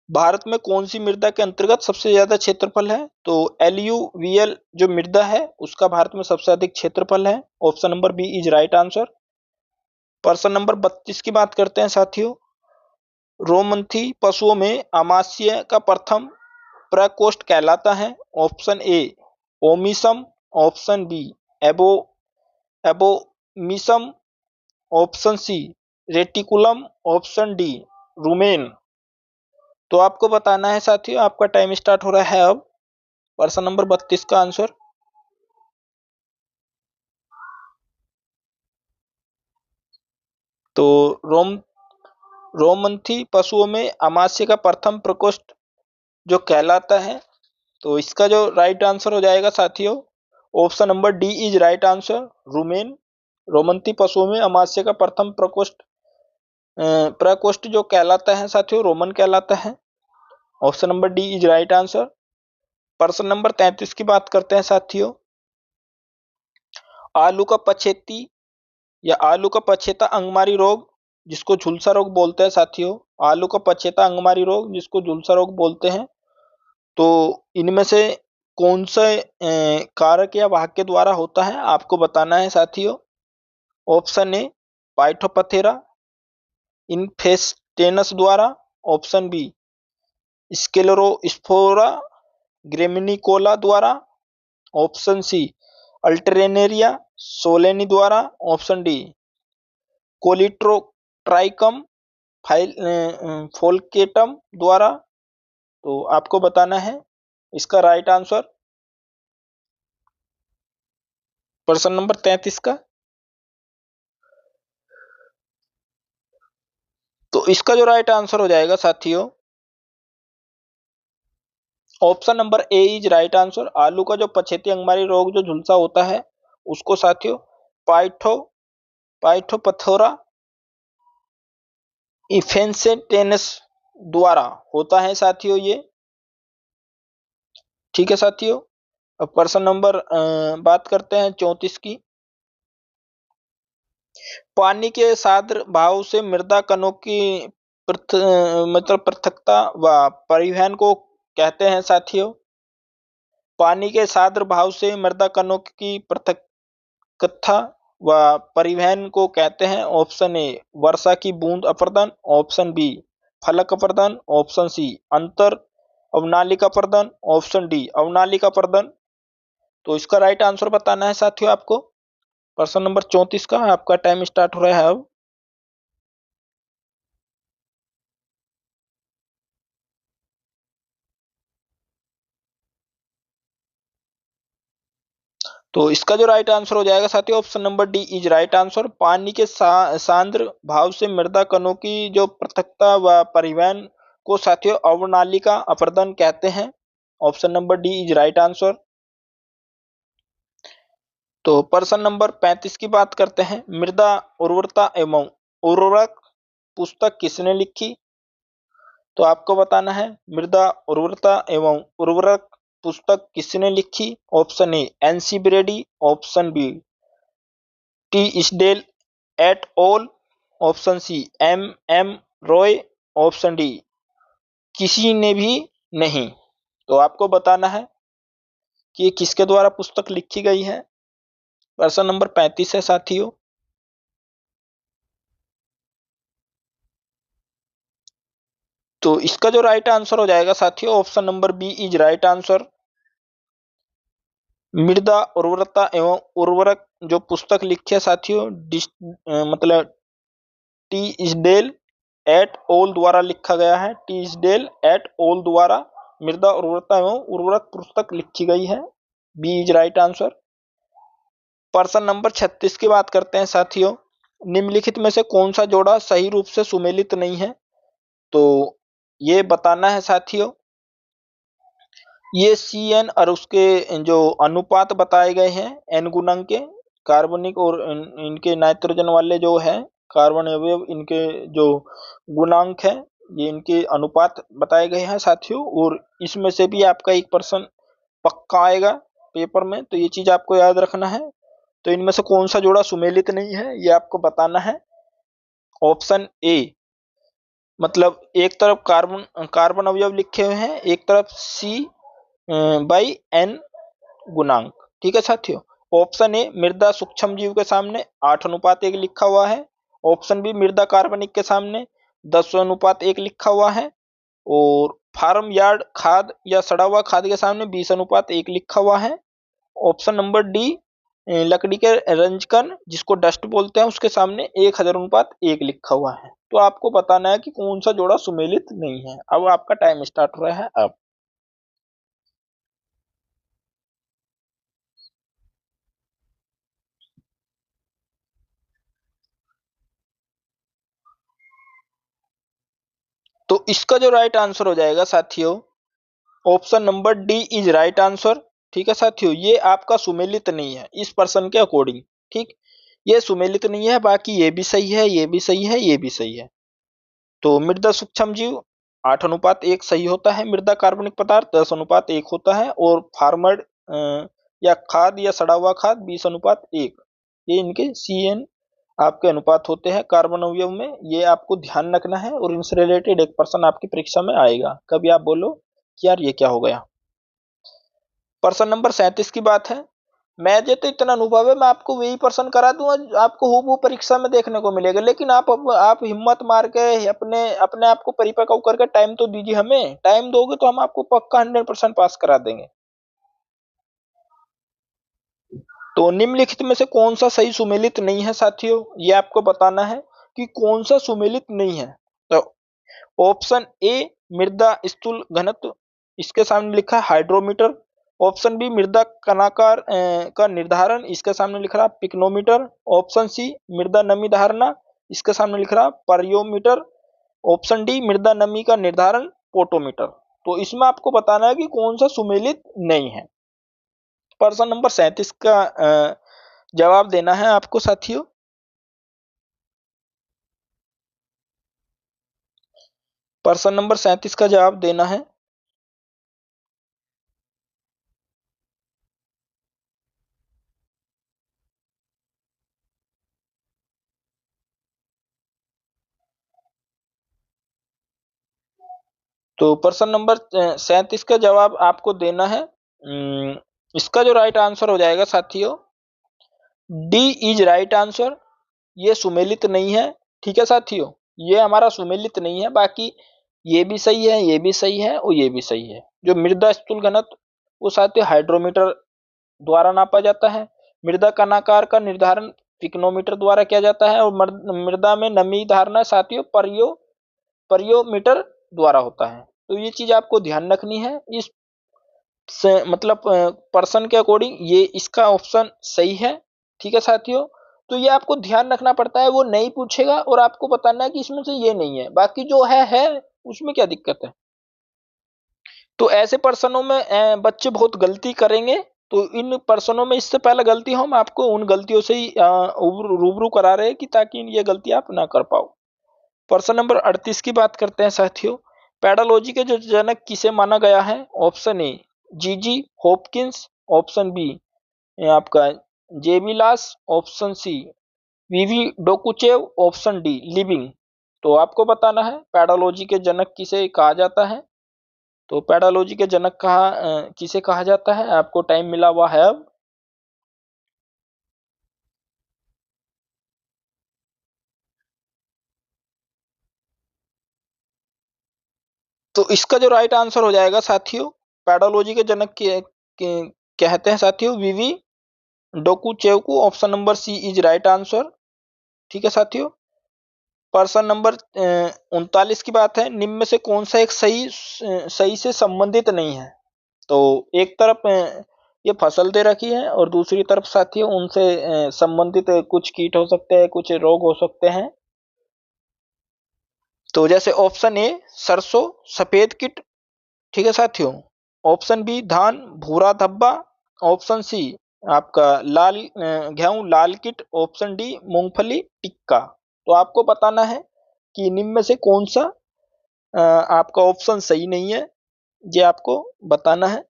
Bharat में कौन सी मृदा के अंतर्गत सबसे ज्यादा क्षेत्रफल है। तो एलयूवीएल जो मृदा है उसका भारत में सबसे अधिक क्षेत्रफल है। Option number B is right answer. प्रश्न नंबर 32 की बात करते हैं साथियों। रोमंथी पशुओं में आमाशय का प्रथम प्रकोष्ठ कहलाता है। Option A omasum, option B एबो abomasum, option C reticulum, option D rumen. तो आपको बताना है साथियों, आपका टाइम स्टार्ट हो रहा है अब। प्रश्न नंबर 32 का आंसर। तो रोम रोमंथी पशुओं में आमाशय का प्रथम प्रकोष्ठ जो कहलाता है, तो इसका जो राइट आंसर हो जाएगा साथियों, option number D is right answer. Rumen रोमंती पशुओं में अमाशय का प्रथम प्रकोष्ठ जो कहलाता है साथियों, रोमन कहलाता है। Option number D is right answer. प्रश्न नंबर 33 की बात करते हैं साथियों। आलू का पछेती या आलू का पछेता अंगमारी रोग जिसको झुलसा रोग बोलते हैं साथियों, आलू का पछेता अंगमारी रोग जिसको झुलसा रोग बोलते हैं, तो इनमें से कौन से कारक या वाहक के द्वारा होता है आपको बताना है साथियों। ऑप्शन ए पाइथोपथेरा इन्फेस्टेनस द्वारा, ऑप्शन बी स्क्लेरोस्पोरा ग्रेमिनिकोला द्वारा, ऑप्शन सी अल्टरनेरिया सोलेनी द्वारा, ऑप्शन डी कोलिट्रोट्राइकम फोल्केटम द्वारा। तो आपको बताना है इसका राइट आंसर प्रश्न नंबर 33 का। तो इसका जो राइट आंसर हो जाएगा साथियों, option number A is right answer. आलू का जो पछेती अंगमारी रोग जो झुलसा होता है उसको साथियों पाइथो पाइथोपथोरा इन्फेस्टेनस द्वारा होता है साथियों ये। ठीक है साथियों, अब प्रश्न नंबर बात करते हैं 34 की। पानी के साद्र भाव से मृदा कणों की मतलब पृथकता व परिवहन को कहते हैं साथियों। पानी के साद्र भाव से मृदा कणों की पृथकता व परिवहन को कहते हैं। ऑप्शन ए वर्षा की बूंद अपर्दन, ऑप्शन बी फलक अपर्दन, ऑप्शन सी अंतर अवनालिका अपर्दन, ऑप्शन डी अवनालिका अपर्दन। तो इसका राइट आंसर बताना है साथियों आपको। प्रश्न नंबर 34 का आपका टाइम स्टार्ट हो रहा है अब। तो इसका जो राइट आंसर हो जाएगा साथियों, option number D is right answer. पानी के सांद्र भाव से मृदा कणों की जो पृथकता व परिवहन को साथियों अवनालिका अपर्दन कहते हैं। Option number D is right answer. तो प्रश्न नंबर 35 की बात करते हैं। मृदा उर्वरता एवं उर्वरक पुस्तक किसने लिखी? तो आपको बताना है मृदा उर्वरता एवं उर्वरक पुस्तक किसने लिखी। Option A N C Brady, option B Tisdale et al, option C M Roy, option D किसी ने भी नहीं। तो आपको बताना है कि ये किसके द्वारा पुस्तक लिखी गई है। प्रश्न नंबर 35 है साथियों। तो इसका जो राइट आंसर हो जाएगा साथियों, option number B is right answer. मृदा उर्वरता एवं उर्वरक जो पुस्तक लिखी है साथियों मतलब टी इसडेल एट ओल द्वारा लिखा गया है। टी इसडेल एट ओल द्वारा मृदा उर्वरता एवं उर्वरक पुस्तक लिखी गई है। B is right answer. प्रश्न नंबर 36 की बात करते हैं साथियों। निम्नलिखित में से कौन सा जोड़ा सही रूप से सुमेलित नहीं है? तो ये बताना है साथियों। ये सी एन और उसके जो अनुपात बताए गए हैं एन गुणक के, कार्बनिक और इनके नाइट्रोजन वाले जो है कार्बन अवयव, इनके जो गुणांक है ये इनके अनुपात बताए गए हैं साथियों। और इसमें से भी आपका एक प्रश्न पक्का आएगा पेपर में, तो ये चीज आपको याद रखना है। तो इनमें से कौन सा जोड़ा सुमेलित नहीं है ये आपको बताना है। ऑप्शन ए मतलब एक तरफ कार्बन कार्बन अवयव लिखे हुए हैं, एक तरफ सी बाई एन गुणांक। ठीक है साथियों। ऑप्शन ए मृदा सूक्ष्म जीव के सामने 8:1 लिखा हुआ है। ऑप्शन बी मृदा कार्बनिक के सामने 10:1 लिखा हुआ है। और फार्म यार्ड खाद या सड़ा हुआ खाद के सामने 20:1 लिखा हुआ है। ऑप्शन नंबर डी लकड़ी के रंजकन जिसको डस्ट बोलते हैं उसके सामने 1000:1 लिखा हुआ है। तो आपको बताना है कि कौन सा जोड़ा सुमेलित नहीं है। अब आपका टाइम स्टार्ट हो रहा है अब। तो इसका जो राइट आंसर हो जाएगा साथियों, option number D is right answer. ठीक है साथियों, ये आपका सुमेलित नहीं है इस पर्सन के अकॉर्डिंग। ठीक, ये सुमेलित नहीं है, बाकी ये भी सही है, ये भी सही है, ये भी सही है। तो मृदा सूक्ष्म जीव 8:1 सही होता है, मृदा कार्बनिक पदार्थ 10:1 होता है, और फार्मर या खाद या सड़ा हुआ खाद 20:1। ये इनके CN आपके अनुपात होते हैं कार्बन अवयव में। ये आपको ध्यान रखना है, और इनसे रिलेटेड एक प्रश्न आपकी परीक्षा में आएगा, कभी आप बोलो कि यार ये क्या हो गया। प्रश्न नंबर 37 की बात है। मैं जे तो इतना अनुभव है, मैं आपको वही प्रश्न करा दूंगा जो आपको हूबहू परीक्षा में देखने को मिलेगा, लेकिन आप हिम्मत मार के अपने अपने आप को परिपक्व करके टाइम तो दीजिए, हमें टाइम दोगे तो हम आपको पक्का 100% पास करा देंगे। तो निम्नलिखित में से कौन सा सही सुमेलित नहीं है साथियों, ये आपको बताना है कि कौन सा सुमेलित नहीं है। तो ऑप्शन ए मृदा स्थूल घनत्व, इसके सामने लिखा है हाइड्रोमीटर। ऑप्शन बी मृदा कणाकार का निर्धारण, इसके सामने लिख रहा है पिक्नोमीटर। ऑप्शन सी मृदा नमी धारणा, इसके सामने लिख रहा है परियोमीटर। ऑप्शन डी मृदा नमी का निर्धारण पोटोमीटर। तो इसमें आपको बताना है कि कौन सा सुमेलित नहीं है। प्रश्न नंबर 37 का जवाब देना है आपको साथियों। प्रश्न नंबर 37 का जवाब देना है। तो प्रश्न नंबर 37 का जवाब आपको देना है। इसका जो राइट आंसर हो जाएगा साथियों, डी इज राइट आंसर। ये सुमेलित नहीं है। ठीक है साथियों, ये हमारा सुमेलित नहीं है, बाकी ये भी सही है, ये भी सही है, और ये भी सही है। जो मृदा स्थूल घनत्व वो साथियों हाइड्रोमीटर द्वारा नापा जाता है। मृदा कणाकार का निर्धारण पिक्नोमीटर द्वारा किया जाता है, और मृदा में नमी धारणा साथियों परियोमीटर द्वारा होता है। तो ये चीज आपको ध्यान रखनी है। इस से मतलब पर्सन के अकॉर्डिंग ये इसका ऑप्शन सही है। ठीक है साथियों, तो ये आपको ध्यान रखना पड़ता है, वो नहीं पूछेगा और आपको बताना है कि इसमें से ये नहीं है, बाकी जो है उसमें क्या दिक्कत है। तो ऐसे पर्सनों में बच्चे बहुत गलती करेंगे। तो इन पर्सनों में इससे पहले गलती हो, हम आपको उन गलतियों से ही रूबरू करा रहे हैं कि ताकि ये गलती आप ना कर पाओ। प्रश्न नंबर 38 की बात करते हैं साथियों। पैडोलॉजी के जो जनक किसे माना गया है। ऑप्शन ए जीजी हॉपकिंस। ऑप्शन बी आपका जेबिलास। Option C V V Dokuchaev. Option D लिविंग। तो आपको बताना है पैडोलॉजी के जनक किसे कहा जाता है। तो पैडोलॉजी के जनक किसे कहा जाता है, आपको टाइम मिला हुआ है अब। तो इसका जो राइट आंसर हो जाएगा साथियों, पैडोलॉजी के जनक कहते हैं साथियों वीवी डोकुचेव को। Option number C is right answer. ठीक है साथियों, प्रश्न नंबर 39 की बात है। निम्न में से कौन सा एक सही से संबंधित नहीं है। तो एक तरफ ये फसल दे रखी है, और दूसरी तरफ साथियों उनसे संबंधित कुछ कीट हो सकते हैं, कुछ रोग हो सकते हैं। तो जैसे ऑप्शन ए सरसों सफेद कीट। ठीक है साथियों। ऑप्शन बी धान भूरा धब्बा। ऑप्शन सी आपका गेहूं लाल कीट। ऑप्शन डी मूंगफली टिक्का। तो आपको बताना है कि निम्न में से कौन सा आपका ऑप्शन सही नहीं है, ये आपको बताना है।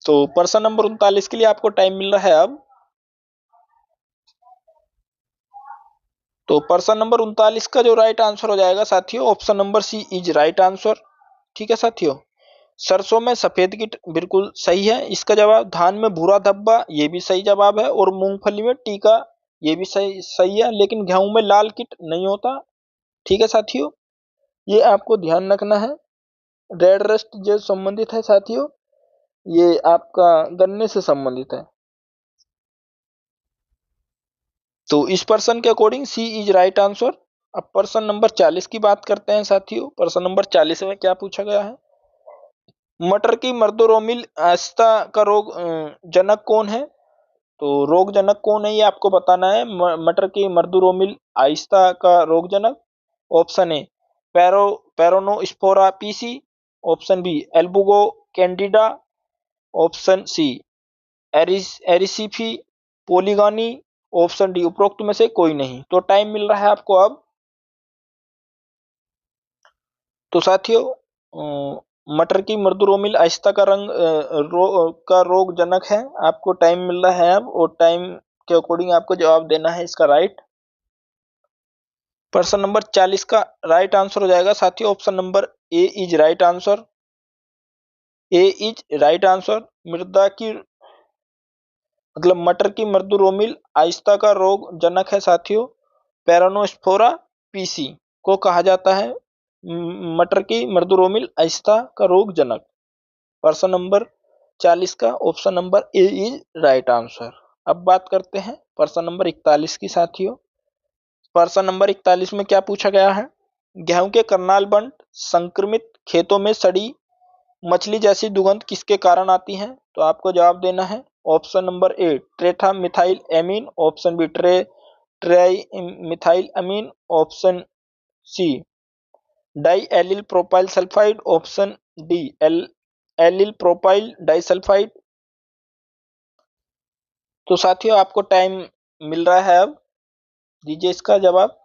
तो प्रश्न नंबर 39 के लिए आपको टाइम मिल रहा है अब। तो प्रश्न नंबर 39 का जो राइट आंसर हो जाएगा साथियों, option number C is right answer. ठीक है साथियों, सरसों में सफेद कीट बिल्कुल सही है इसका जवाब। धान में भूरा धब्बा ये भी सही जवाब है, और मूंगफली में टीका ये भी सही सही है, लेकिन गेहूं में लाल कीट नहीं होता। ठीक है साथियों, ये आपको ध्यान रखना है। रेड रस्ट जो संबंधित है साथियों, ये आपका गन्ने से संबंधित है। तो इस पर्सन के according C is right answer. अब प्रश्न नंबर 40 की बात करते हैं साथियों। प्रश्न नंबर 40 में क्या पूछा गया है। मटर की मर्दोरोमिल अस्थमा का रोग जनक कौन है। तो रोग जनक कौन है ये आपको बताना है। मटर की मर्दोरोमिल आइस्ता का रोग जनक। ऑप्शन ए पेरोनोस्पोरा पीसी। ऑप्शन बी एल्बुगो कैंडिडा, ऑप्शन सी एरिसिफी पोलीगानी, ऑप्शन डी उपरोक्त में से कोई नहीं। तो टाइम मिल रहा है आपको अब। तो साथियों मटर की मर्दुरोमिल आहिस्ता का रंग का रोग जनक है। आपको टाइम मिल रहा है अब, और टाइम के अकॉर्डिंग आपको जवाब देना है इसका राइट। प्रश्न नंबर 40 का राइट आंसर हो जाएगा साथियों option number A is right answer. A is right answer. मृदा की मतलब मटर की मर्दुरोमिल आहिस्ता का रोग जनक है साथियों, पेरानोस्फोरा पीसी को कहा जाता है मटर की मर्दुरोमिल आहिस्ता का रोग जनक। प्रश्न नंबर 40 का option number A is right answer. अब बात करते हैं प्रश्न नंबर 41 की साथियों। प्रश्न नंबर 41 में क्या पूछा गया है? गेहूं के करनाल बंट संक्रमित खेतों में सड़ी मछली जैसी दुर्गंध किसके कारण आती है? तो आपको जवाब देना है ऑप्शन नंबर ए ट्रेथा methyl amine, option B tri methyl amine, option C di allyl propyl sulphide, option D allyl propyl disulphide. तो साथियों आपको टाइम मिल रहा है अब, दीजिए इसका जवाब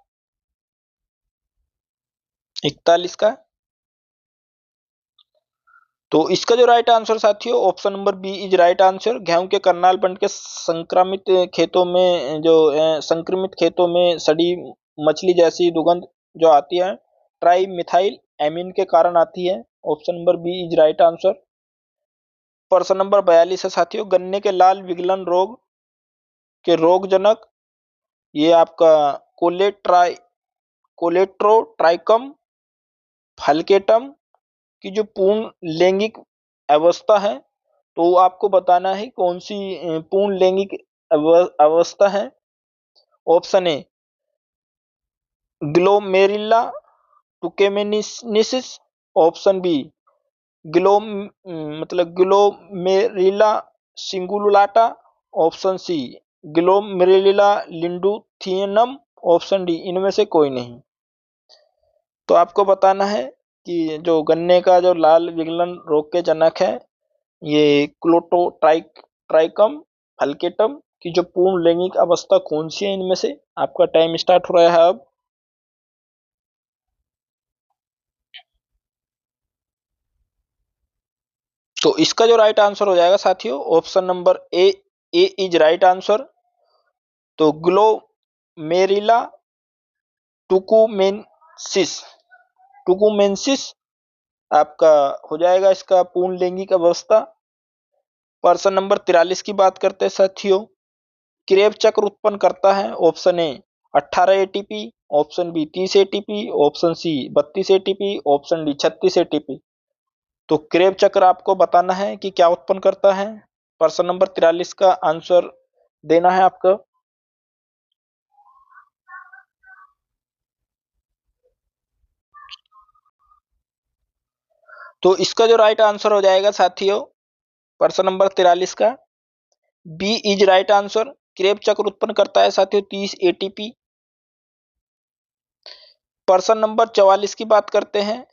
41 का। तो इसका जो राइट आंसर साथियों option number B is right answer. गेहूं के करनाल बंट के संक्रमित खेतों में जो संक्रमित खेतों में सड़ी मछली जैसी दुर्गंध जो आती है ट्राई मिथाइल एमीन के कारण आती है। Option number B is right answer. प्रश्न नंबर 42 है साथियों गन्ने के लाल विगलन रोग के रोगजनक ये आपका कोलेट्रोट्राइकम फल्केटम की जो पूर्ण लैंगिक अवस्था है, तो आपको बताना है कौन सी पूर्ण लैंगिक अवस्था है। ऑप्शन ए ग्लोमेरुला टुकेमेनिसिस, ऑप्शन बी ग्लोम ग्लोमेरुला सिंगुलाटा, ऑप्शन सी ग्लोमेरुला लिंडुथियनम, ऑप्शन डी इनमें से कोई नहीं। तो आपको बताना है कि जो गन्ने का जो लाल विगलन रोग के जनक है ये ट्राइकम फल्केटम की जो पूर्ण लैंगिक अवस्था कौन सी है इनमें से? आपका टाइम स्टार्ट हो रहा है अब। तो इसका जो राइट आंसर हो जाएगा साथियों option number A is right answer. तो ग्लोमेरुला टुकुमेंसिस टुकुमेंसिस आपका हो जाएगा इसका पूर्ण लैंगिक अवस्था। प्रश्न नंबर 43 की बात करते हैं साथियों। क्रेब चक्र उत्पन्न करता है option A 18 ATP, option B 30 ATP, option C 32 ATP, option D 36 ATP. तो क्रेब चक्र आपको बताना है कि क्या उत्पन्न करता है। प्रश्न नंबर 43 का आंसर देना है आपको। तो इसका जो राइट आंसर हो जाएगा साथियों प्रश्न नंबर 43 का B is right answer. Krebs चक्र उत्पन्न करता है साथियों 30 एटीपी। प्रश्न नंबर 44 की बात करते हैं।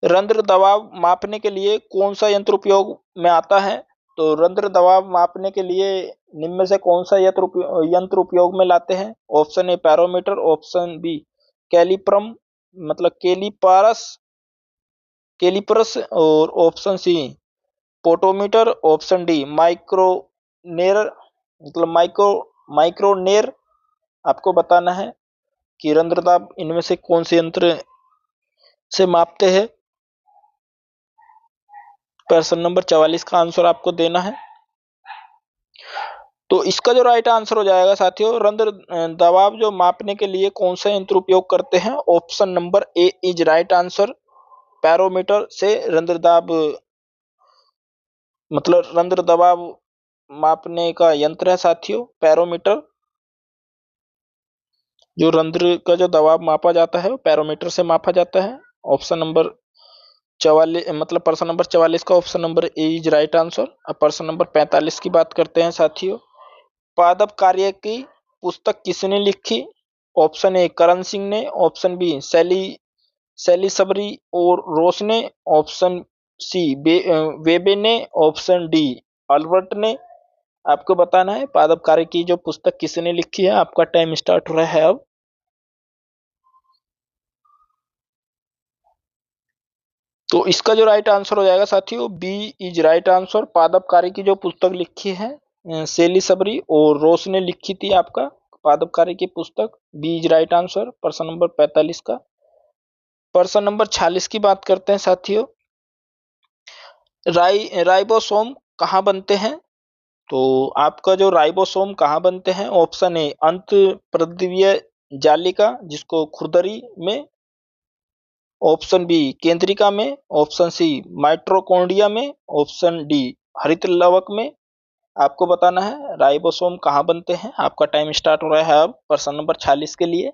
रंध्र दबाव मापने के लिए कौन सा यंत्र उपयोग में आता है? तो रंध्र दबाव मापने के लिए निम्न में से कौन सा यंत्र उपयोग में लाते हैं? ऑप्शन ए पैरोमीटर, ऑप्शन बी कैलिप्रम कैलिपर्स, और option C potometer, option D माइक्रोनेर माइक्रोनेर। आपको बताना है कि रंध्र दाब इनमें से कौन से यंत्र से मापते हैं। प्रश्न नंबर 44 का आंसर आपको देना है। तो इसका जो राइट आंसर हो जाएगा साथियों रंध्र दबाव जो मापने के लिए कौन सा यंत्र उपयोग करते हैं? Option number A is right answer. Pyrometer से रंध्र दाब रंध्र दबाव मापने का यंत्र है साथियों पैरोमीटर। जो रंध्र का जो दबाव मापा जाता है वो पैरोमीटर से मापा जाता है। ऑप्शन नंबर 44 प्रश्न नंबर 44 का option number A is right answer. अब प्रश्न नंबर 45 की बात करते हैं साथियों। पादप कार्य की पुस्तक किसने लिखी? ऑप्शन ए करण सिंह ने, ऑप्शन बी सेलिसबरी और रोस ने, ऑप्शन सी वेबे ने, ऑप्शन डी अल्बर्ट ने। आपको बताना है पादप कार्य की जो पुस्तक किसने लिखी है। आपका टाइम स्टार्ट हो रहा है अब। तो इसका जो राइट आंसर हो जाएगा साथियों, बी इज राइट आंसर। पादप कार्य की जो पुस्तक लिखी है सेली सबरी और रोस ने लिखी थी आपका पादप कार्य की पुस्तक। बी इज राइट आंसर प्रश्न नंबर 45 का। प्रश्न नंबर 46 की बात करते हैं साथियों। राइबोसोम कहाँ बनते हैं? तो आपका जो राइबोसोम कहाँ बनते हैं, ऑप्शन ए अंत प्रद्रव्य जालिका जिसको खुरदरी में, ऑप्शन बी केंद्रिका में, ऑप्शन सी माइटोकॉन्ड्रिया में, ऑप्शन डी हरित लवक में। आपको बताना है राइबोसोम कहाँ बनते हैं। आपका टाइम स्टार्ट हो रहा है अब प्रश्न नंबर 46 के लिए।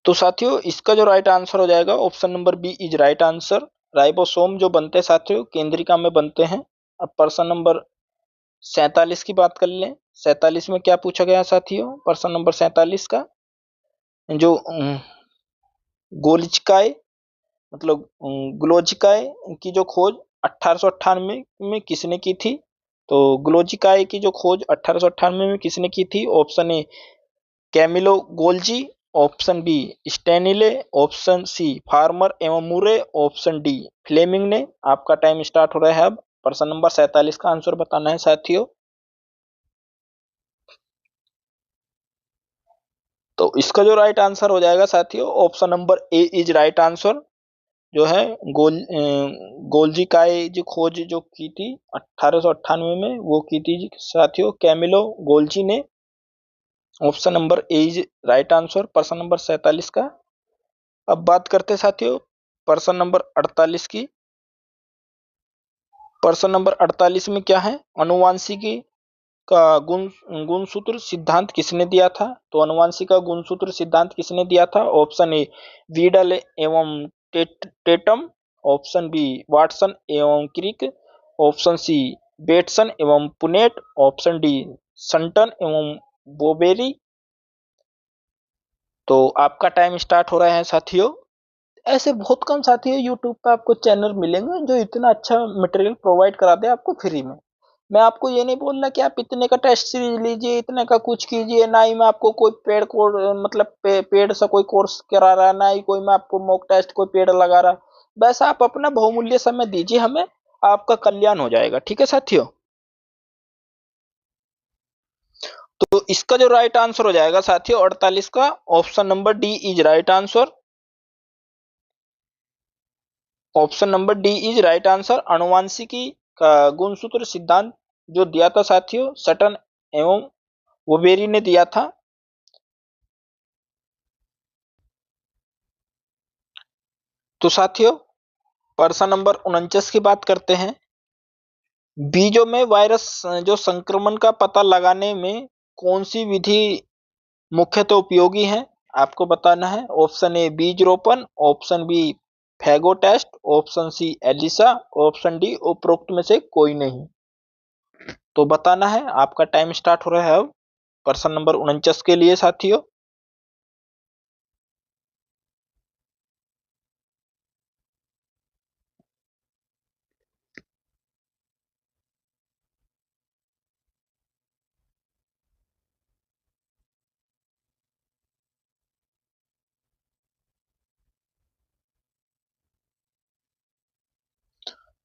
तो साथियों इसका जो राइट आंसर हो जाएगा option number B is right answer. Ribosome जो बनते हैं साथियों केंद्रिका में बनते हैं। अब प्रश्न नंबर 47 की बात कर लें। 47 में क्या पूछा गया साथियों? प्रश्न नंबर 47 का जो गोलिचकाय मतलब ग्लोजिकाय की जो खोज 1898 में किसने की थी? तो ग्लोजिकाय की जो खोज 1898 में किसने की थी? Option A Camillo Golgi, option B Stanley, option C Farmer एवं मुरे, ऑप्शन डी फ्लेमिंग ने। आपका टाइम स्टार्ट हो रहा है अब प्रश्न नंबर 47 का आंसर बताना है साथियों। तो इसका जो राइट आंसर हो जाएगा साथियों option number A is right answer. जो है गोल्जी काय जो खोज जो की थी 1898 में वो की थी साथियों कैमिलो गोल्जी ने। Option number A is right answer प्रश्न नंबर 47 का। अब बात करते हैं साथियों प्रश्न नंबर 48 की। प्रश्न नंबर 48 में क्या है? अनुवांशिकी का गुणसूत्र सिद्धांत किसने दिया था? तो अनुवांशिक का गुणसूत्र सिद्धांत किसने दिया था? ऑप्शन ए वीडल एवं टेटम, ऑप्शन बी वाटसन एवं क्रिक, ऑप्शन सी बेटसन एवं पुनेट, ऑप्शन डी संटन एवं बोबेरी। तो आपका टाइम स्टार्ट हो रहा है साथियों। ऐसे बहुत कम साथी है यूट्यूब पे आपको चैनल मिलेंगे जो इतना अच्छा मटेरियल प्रोवाइड करा दे आपको फ्री में। मैं आपको ये नहीं बोल रहा कि आप इतने का टेस्ट सीरीज लीजिए, इतने का कुछ कीजिए, ना ही मैं आपको कोई पेड कोड मतलब पेड से कोई कोर्स करा रहा, ना ही कोई मैं आपको मॉक टेस्ट कोई पेड लगा रहा। बस आप अपना बहुमूल्य समय दीजिए हमें, आपका कल्याण हो जाएगा। ठीक है साथियों। तो इसका जो राइट आंसर हो जाएगा साथियों 48 का, option number D is right answer. Option number D is right answer. आनुवंशिकी का गुणसूत्र सिद्धांत जो दिया था साथियों सटन एवं वोबेरी ने दिया था। तो साथियों प्रश्न नंबर 49 की बात करते हैं। बीजों में वायरस जो संक्रमण का पता लगाने में कौन सी विधि मुख्यतः उपयोगी है? आपको बताना है। ऑप्शन ए बीज रोपण, ऑप्शन बी फैगो test, option C ELISA, option D उपरोक्त में से कोई नहीं। तो बताना है। आपका टाइम स्टार्ट हो रहा है अब प्रश्न नंबर 49 के लिए साथियों।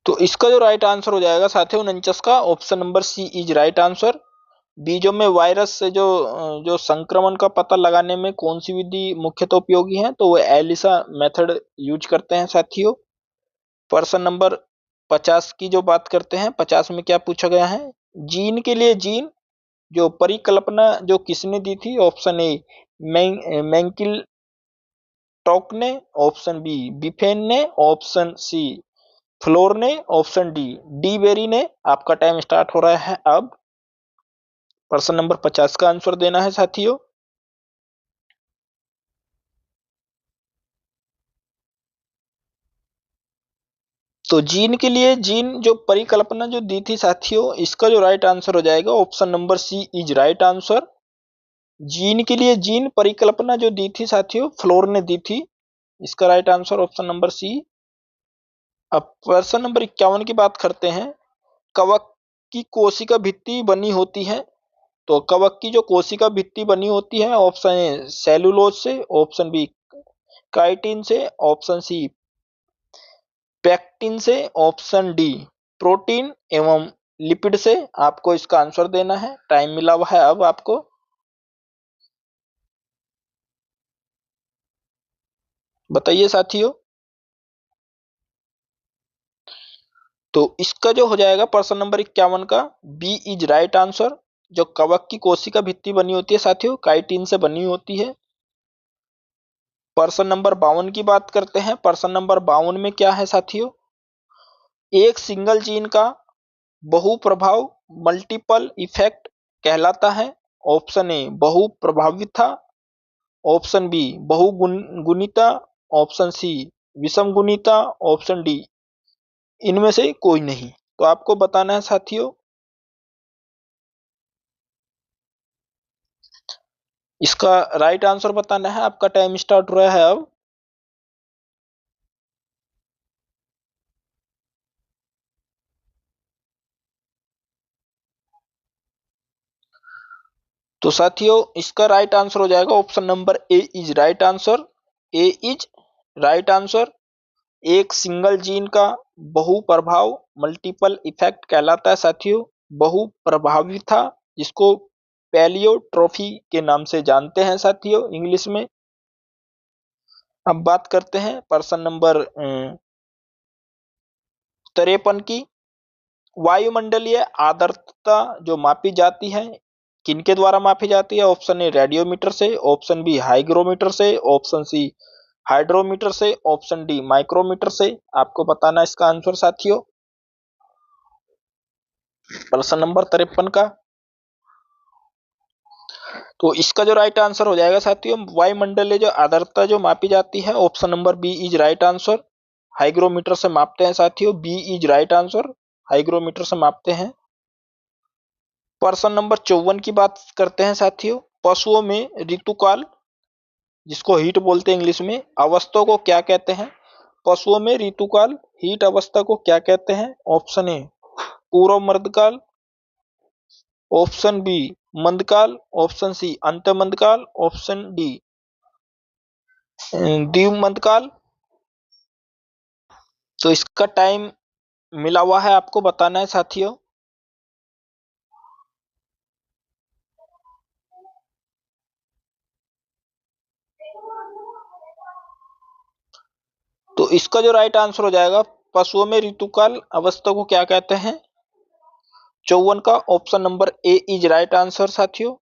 तो इसका जो राइट आंसर हो जाएगा साथियों 49 का, option number C is right answer. बीजों में वायरस से जो संक्रमण का पता लगाने में कौन सी विधि मुख्यतः उपयोगी है? तो वो एलिसा मेथड यूज करते हैं साथियों। प्रश्न नंबर 50 की जो बात करते हैं, 50 में क्या पूछा गया है? जीन के लिए जीन जो परिकल्पना जो किसने दी थी? ऑप्शन ए मैंकिल टॉक ने, ऑप्शन बी बिफेन ने, ऑप्शन सी फ्लोर ने, ऑप्शन डी डी बेरी ने। आपका टाइम स्टार्ट हो रहा है अब प्रश्न नंबर 50 का आंसर देना है साथियों। तो जीन के लिए जीन जो परिकल्पना जो दी थी साथियों, इसका जो राइट आंसर हो जाएगा option number C is right answer. Gene के लिए जीन परिकल्पना जो दी थी साथियों, फ्लोर ने दी थी। इसका right answer option number C. अब प्रश्न नंबर 51 की बात करते हैं। कवक की कोशिका भित्ति बनी होती है। तो कवक की जो कोशिका भित्ति बनी होती है, ऑप्शन ए सेलुलोज से, ऑप्शन बी काइटिन से, ऑप्शन सी पेक्टिन से, ऑप्शन डी प्रोटीन एवं लिपिड से। आपको इसका आंसर देना है, टाइम मिला हुआ है अब आपको। बताइए साथियों। तो इसका जो हो जाएगा प्रश्न नंबर 51 का बी इज राइट आंसर। जो कवक की कोशिका भित्ति बनी होती है साथियों, काइटिन से बनी होती है। प्रश्न नंबर 52 की बात करते हैं। प्रश्न नंबर 52 में क्या है साथियों? एक सिंगल जीन का बहुप्रभाव मल्टीपल इफेक्ट कहलाता है। ऑप्शन ए बहुप्रभाविता, ऑप्शन बी बहुगुणिता, ऑप्शन सी विषम गुणिता, ऑप्शन डी इनमें से कोई नहीं। तो आपको बताना है साथियों। इसका राइट आंसर बताना है। आपका टाइम स्टार्ट हो रहा है अब। तो साथियों इसका राइट आंसर हो जाएगा option number A is right answer. A is right answer. एक सिंगल जीन का बहुप्रभाव मल्टीपल इफेक्ट कहलाता है साथियों। बहुप्रभाविता, जिसको पैलियोट्रोफी के नाम से जानते हैं साथियों इंग्लिश में। अब बात करते हैं प्रश्न नंबर 53 की। वायुमंडलीय आर्द्रता जो मापी जाती है, किनके द्वारा मापी जाती है? ऑप्शन ए रेडियोमीटर से, ऑप्शन बी हाइग्रोमीटर से, ऑप्शन सी हाइड्रोमीटर से, ऑप्शन डी माइक्रोमीटर से। आपको बताना इसका आंसर साथियों। प्रश्न नंबर 53 का। तो इसका जो राइट आंसर हो जाएगा साथियों, वायुमंडलीय जो आर्द्रता जो मापी जाती है, option number B is right answer. Hygrometer से मापते हैं साथियों। B is right answer. Hygrometer से मापते हैं। प्रश्न नंबर 54 की बात करते हैं साथियों। पशुओं में ऋतुकाल, जिसको हीट बोलते हैं इंग्लिश में, अवस्था को क्या कहते हैं? पशुओं में ऋतुकाल हीट अवस्था को क्या कहते हैं? ऑप्शन ए पूर्व मर्दकाल, ऑप्शन बी मंदकाल, ऑप्शन सी अंत मंदकाल, ऑप्शन डी द्विम मंदकाल। तो इसका टाइम मिला हुआ है, आपको बताना है साथियों। तो इसका जो राइट आंसर हो जाएगा, पशुओं में ऋतुकाल अवस्था को क्या कहते हैं? 54 का option number A is right answer साथियों।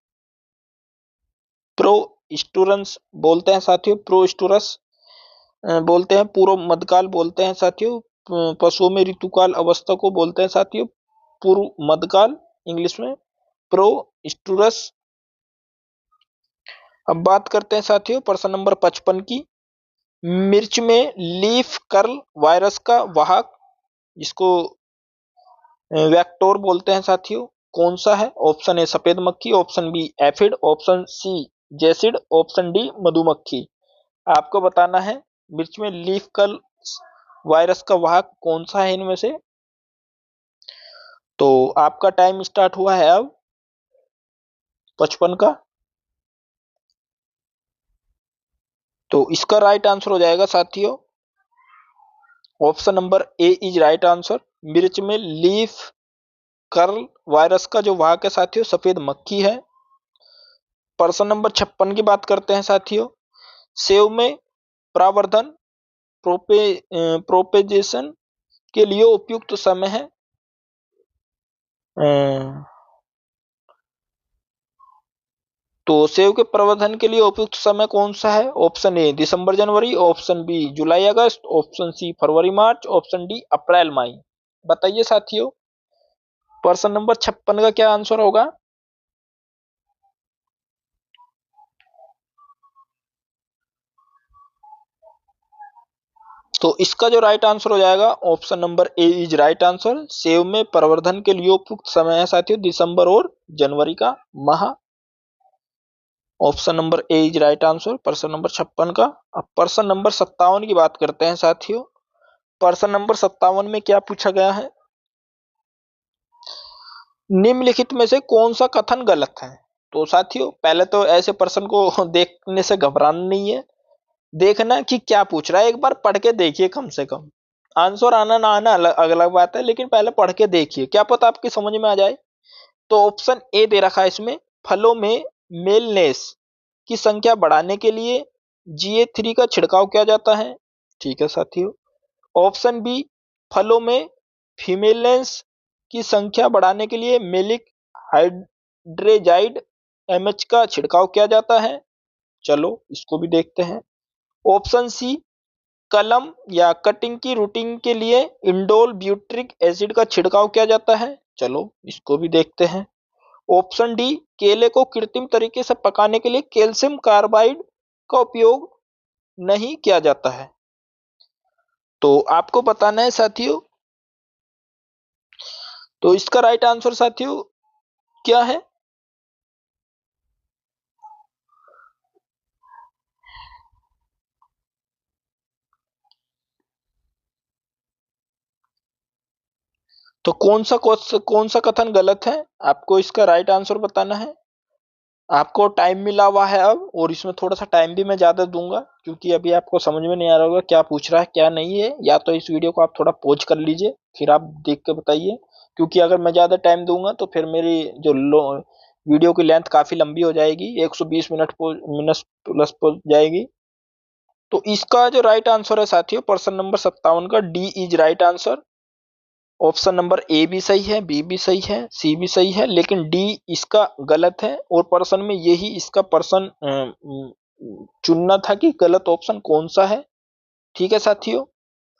प्रो स्टूरेंस बोलते हैं साथियों। प्रो स्टूरस बोलते हैं। पूर्व मध्यकाल बोलते हैं साथियों। पशुओं में ऋतुकाल अवस्था को बोलते हैं साथियों पूर्व मध्यकाल इंग्लिश में, प्रो स्टूरस। अब बात करते हैं साथियों प्रश्न नंबर 55 की। मिर्च में लीफ कर्ल वायरस का वाहक, जिसको वेक्टोर बोलते हैं साथियों, कौन सा है? ऑप्शन ए सफेद मक्खी, option B aphid, option C jassid, option D मधुमक्खी। आपको बताना है मिर्च में लीफ कर्ल वायरस का वाहक कौन सा है इनमें से। तो आपका टाइम स्टार्ट हुआ है अब 55 का। तो इसका राइट आंसर हो जाएगा साथियों option number A is right answer. मिर्च में लीफ कर्ल वायरस का जो वाहक है साथियों, सफेद मक्खी है। प्रश्न नंबर 56 की बात करते हैं साथियों। सेव में प्रावर्धन प्रोपेजेशन के लिए उपयुक्त समय है। तो सेव के प्रवर्धन के लिए उपयुक्त समय कौन सा है? ऑप्शन ए दिसंबर जनवरी, ऑप्शन बी जुलाई अगस्त, ऑप्शन सी फरवरी मार्च, ऑप्शन डी अप्रैल मई। बताइए साथियों प्रश्न नंबर 56 का क्या आंसर होगा? तो इसका जो राइट आंसर हो जाएगा option number A is right answer. Save में प्रवर्धन के लिए उपयुक्त समय है साथियों दिसंबर और जनवरी का माह। Option number A is right answer प्रश्न नंबर 56 का। अब प्रश्न नंबर 57 की बात करते हैं साथियों। प्रश्न नंबर 57 में क्या पूछा गया है, निम्नलिखित में से कौन सा कथन गलत है। तो साथियों पहले तो ऐसे प्रश्न को देखने से घबराना नहीं है, देखना कि क्या पूछ रहा है, एक बार पढ़ के देखिए, कम से कम आंसर आना ना आना अलग अलग बात है, लेकिन पहले पढ़ के देखिए, क्या पता आपकी समझ में आ जाए। तो ऑप्शन ए दे रखा है इसमें, फलों में मेलनेस की संख्या बढ़ाने के लिए GA3 का छिड़काव किया जाता है। ठीक है साथियों। ऑप्शन बी, फलों में फीमेलेंस की संख्या बढ़ाने के लिए मेलिक हाइड्रेजाइड MH का छिड़काव किया जाता है। चलो इसको भी देखते हैं। ऑप्शन सी, कलम या कटिंग की रूटिंग के लिए इंडोल ब्यूट्रिक एसिड का छिड़काव किया जाता है। चलो इसको भी देखते हैं। ऑप्शन डी, केले को कृत्रिम तरीके से पकाने के लिए कैल्शियम कार्बाइड का उपयोग नहीं किया जाता है। तो आपको बताना है साथियों, तो इसका राइट आंसर साथियों क्या है। तो कौन सा कथन गलत है, आपको इसका राइट आंसर बताना है। आपको टाइम मिला हुआ है अब, और इसमें थोड़ा सा टाइम भी मैं ज्यादा दूंगा, क्योंकि अभी आपको समझ में नहीं आ रहा होगा क्या पूछ रहा है क्या नहीं है। या तो इस वीडियो को आप थोड़ा पॉज कर लीजिए, फिर आप देख के बताइए, क्योंकि अगर मैं ज्यादा टाइम दूंगा तो फिर मेरी जो वीडियो की लेंथ काफी लंबी हो जाएगी, 120 मिनट प्लस पहुंच जाएगी। तो इसका जो राइट आंसर है साथियों, प्रश्न नंबर 57 का D is right answer. Option number ए भी सही है, बी भी सही है, सी भी सही है, लेकिन डी इसका गलत है। और प्रश्न में यही इसका प्रश्न चुनना था कि गलत ऑप्शन कौन सा है। ठीक है साथियों,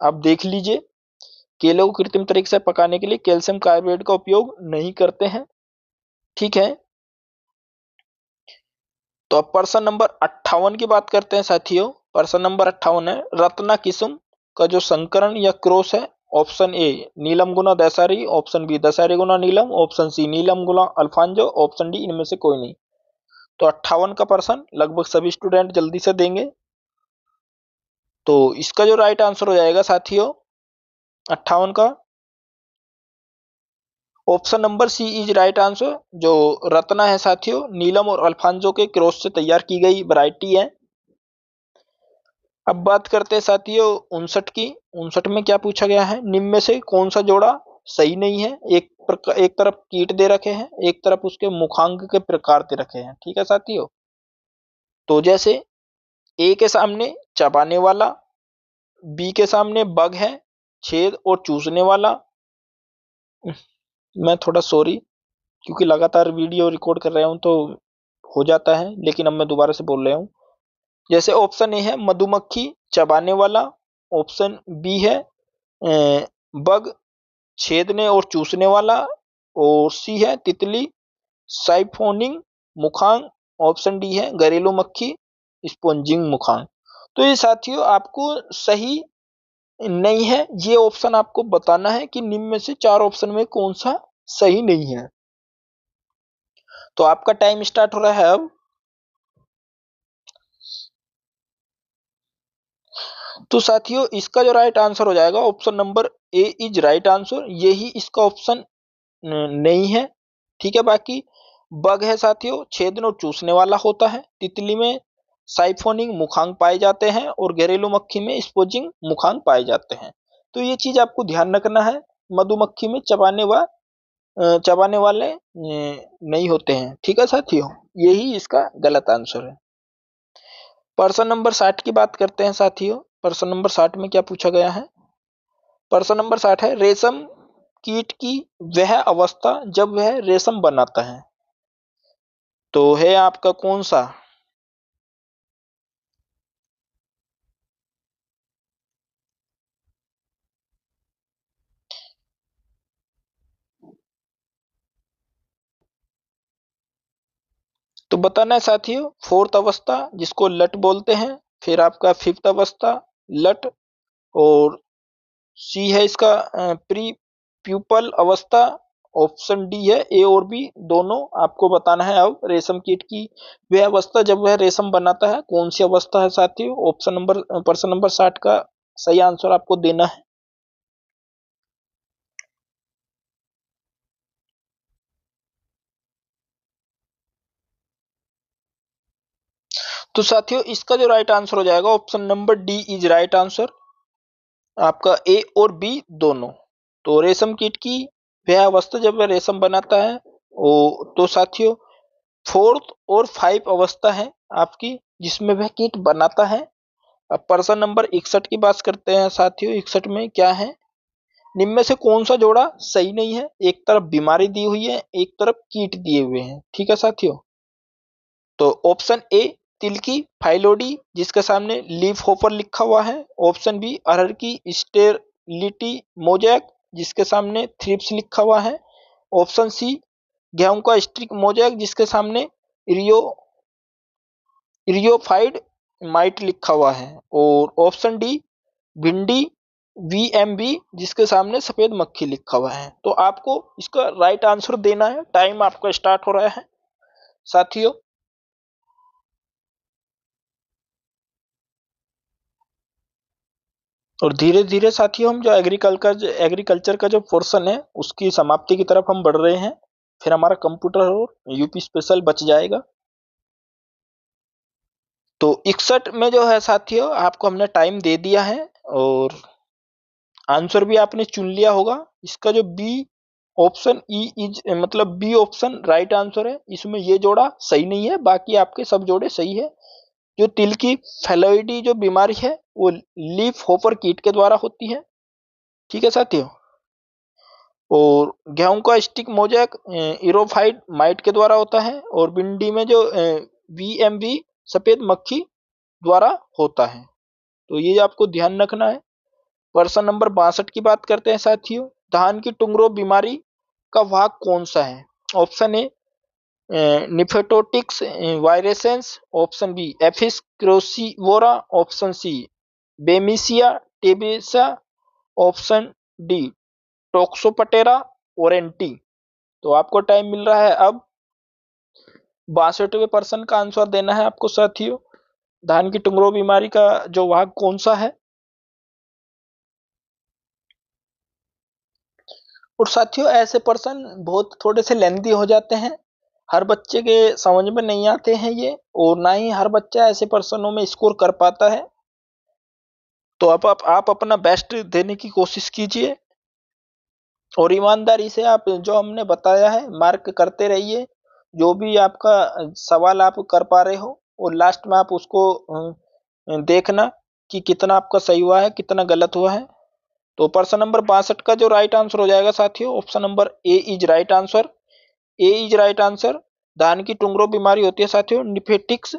आप देख लीजिए, केले को कृत्रिम तरीके से पकाने के लिए कैल्शियम कार्बाइड का उपयोग नहीं करते हैं। ठीक है, तो अब प्रश्न नंबर 58 की बात करते हैं साथियों। प्रश्न नंबर 58 है, रत्ना किस्म का जो संकरण या क्रॉस है। ऑप्शन ए, नीलम गुना दशहरी। ऑप्शन बी, दशहरी गुना नीलम। ऑप्शन सी, नीलम गुना अल्फांजो। ऑप्शन डी, इनमें से कोई नहीं। तो 58 का प्रश्न लगभग सभी स्टूडेंट जल्दी से देंगे। तो इसका जो राइट आंसर हो जाएगा साथियों 58 का, option number C is right answer. जो रत्ना है साथियों, नीलम और अल्फांजो के क्रॉस से तैयार की गई वैरायटी है। अब बात करते हैं साथियों 59 की। 59 में क्या पूछा गया है, निम्न में से कौन सा जोड़ा सही नहीं है। एक तरफ कीट दे रखे हैं, एक तरफ उसके मुखांक के प्रकार दे रखे हैं। ठीक है साथियों, तो जैसे ए के सामने चबाने वाला, बी के सामने बग है, छेद और चूसने वाला। मैं थोड़ा सॉरी, क्योंकि लगातार वीडियो रिकॉर्ड कर रहा हूं तो हो जाता है, लेकिन अब मैं दोबारा से बोल रहा हूं। जैसे ऑप्शन ए है मधुमक्खी चबाने वाला। ऑप्शन बी है बग छेदने और चूसने वाला। और सी है तितली साइफोनिंग मुखांग। ऑप्शन डी है घरेलू मक्खी स्पॉन्जिंग मुखांग। तो ये साथियों आपको सही नहीं है, ये ऑप्शन आपको बताना है कि निम्न में से चार ऑप्शन में कौन सा सही नहीं है। तो आपका टाइम स्टार्ट हो रहा है अब। तो साथियों इसका जो राइट आंसर हो जाएगा option number A is right answer, यही इसका ऑप्शन नहीं है। ठीक है, बाकी बग है साथियों, छेदन और चूसने वाला होता है। तितली में साइफोनिंग मुखांग पाए जाते हैं, और घरेलू मक्खी में स्पोजिंग मुखांग पाए जाते हैं। तो ये चीज आपको ध्यान रखना है, मधुमक्खी में चबाने वाले नहीं होते हैं। ठीक है साथियों, यही इसका गलत आंसर है। प्रश्न नंबर 60 की बात करते हैं साथियों। प्रश्न नंबर 60 में क्या पूछा गया है, प्रश्न नंबर 60 है, रेशम कीट की वह अवस्था जब वह रेशम बनाता है। तो है आपका कौन सा। तो बताना है साथियों, फोर्थ अवस्था जिसको लट बोलते हैं, फिर आपका फिफ्थ अवस्था लट, और सी है इसका प्री प्यूपल अवस्था, ऑप्शन डी है, ए और बी दोनों आपको बताना है। अब रेशम कीट की वह अवस्था जब वह रेशम बनाता है, कौन सी अवस्था है साथियों? ऑप्शन नंबर प्रश्न नंबर 60 का सही आंसर आपको देना है। तो साथियों इसका जो राइट आंसर हो जाएगा option number D is right answer, आपका ए और बी दोनों। तो रेशम कीट की वह अवस्था जब वह रेशम बनाता है, वो तो साथियों फोर्थ और फाइव अवस्था है आपकी, जिसमें वह कीट बनाता है। अब प्रश्न नंबर 61 की बात करते हैं साथियों। 61 में क्या है? निम्न में से कौन सा जोड़ा सही नहीं है? एक तरफ बीमारी दी हुई है, एक तरफ कीट दिए हुए हैं। ठीक है साथियों, तो ऑप्शन ए तिल की फाइलोडी जिसके सामने लीफ होपर लिखा हुआ है। ऑप्शन बी अरहर की स्टेरिलिटी मोजैक जिसके सामने थ्रिप्स लिखा हुआ है। ऑप्शन सी गेहूं का स्ट्रिक मोजैक जिसके सामने इरियो इरियोफाइड माइट लिखा हुआ है। और ऑप्शन डी भिंडी वीएमबी जिसके सामने सफेद मक्खी लिखा हुआ है। तो आपको इसका राइट आंसर देना है। टाइम आपका स्टार्ट हो रहा है साथियों। और धीरे धीरे साथियों हम जो एग्रीकल्चर का जो पोर्शन है उसकी समाप्ति की तरफ हम बढ़ रहे हैं। फिर हमारा कंप्यूटर और यूपी स्पेशल बच जाएगा। तो 61 में जो है साथियों आपको हमने टाइम दे दिया है और आंसर भी आपने चुन लिया होगा। इसका जो बी ऑप्शन ई इज मतलब बी ऑप्शन राइट आंसर है। इसमें ये जोड़ा सही नहीं है, बाकी आपके सब जोड़े सही है। जो तिल की फैलोइडी जो बीमारी है वो लीफ होपर कीट के द्वारा होती है। ठीक है साथियों, और गेहूं का स्टिक मोजैक इरोफाइड माइट के द्वारा होता है। और भिंडी में जो वीएमवी सफेद मक्खी द्वारा होता है। तो ये आपको ध्यान रखना है। प्रश्न नंबर 62 की बात करते हैं साथियों। धान की टुंगरो बीमारी का भाग कौन सा है? ऑप्शन ए निफेटोटिक्स वायरेसेंस, ऑप्शन बी एफिस क्रोसिवोरा, ऑप्शन सी बेमिसिया टेबेसा, ऑप्शन डी टोक्सोपटेरा ओरेंटी। तो आपको टाइम मिल रहा है अब 62वें प्रश्न का आंसर देना है आपको साथियों। धान की टुंगरो बीमारी का जो भाग कौन सा है? और साथियों ऐसे प्रश्न बहुत थोड़े से लेंदी हो जाते हैं, हर बच्चे के समझ में नहीं आते हैं ये, और ना ही हर बच्चा ऐसे प्रश्नों में स्कोर कर पाता है। तो अब आप अपना बेस्ट देने की कोशिश कीजिए और ईमानदारी से आप जो हमने बताया है मार्क करते रहिए। जो भी आपका सवाल आप कर पा रहे हो और लास्ट में आप उसको देखना कि कितना आपका सही हुआ है कितना गलत हुआ है। तो प्रश्न नंबर 62 का जो राइट आंसर हो जाएगा साथियों option number A is right answer. A is right answer. धान की टुंगरो बीमारी होती है साथियों निफेटिक्स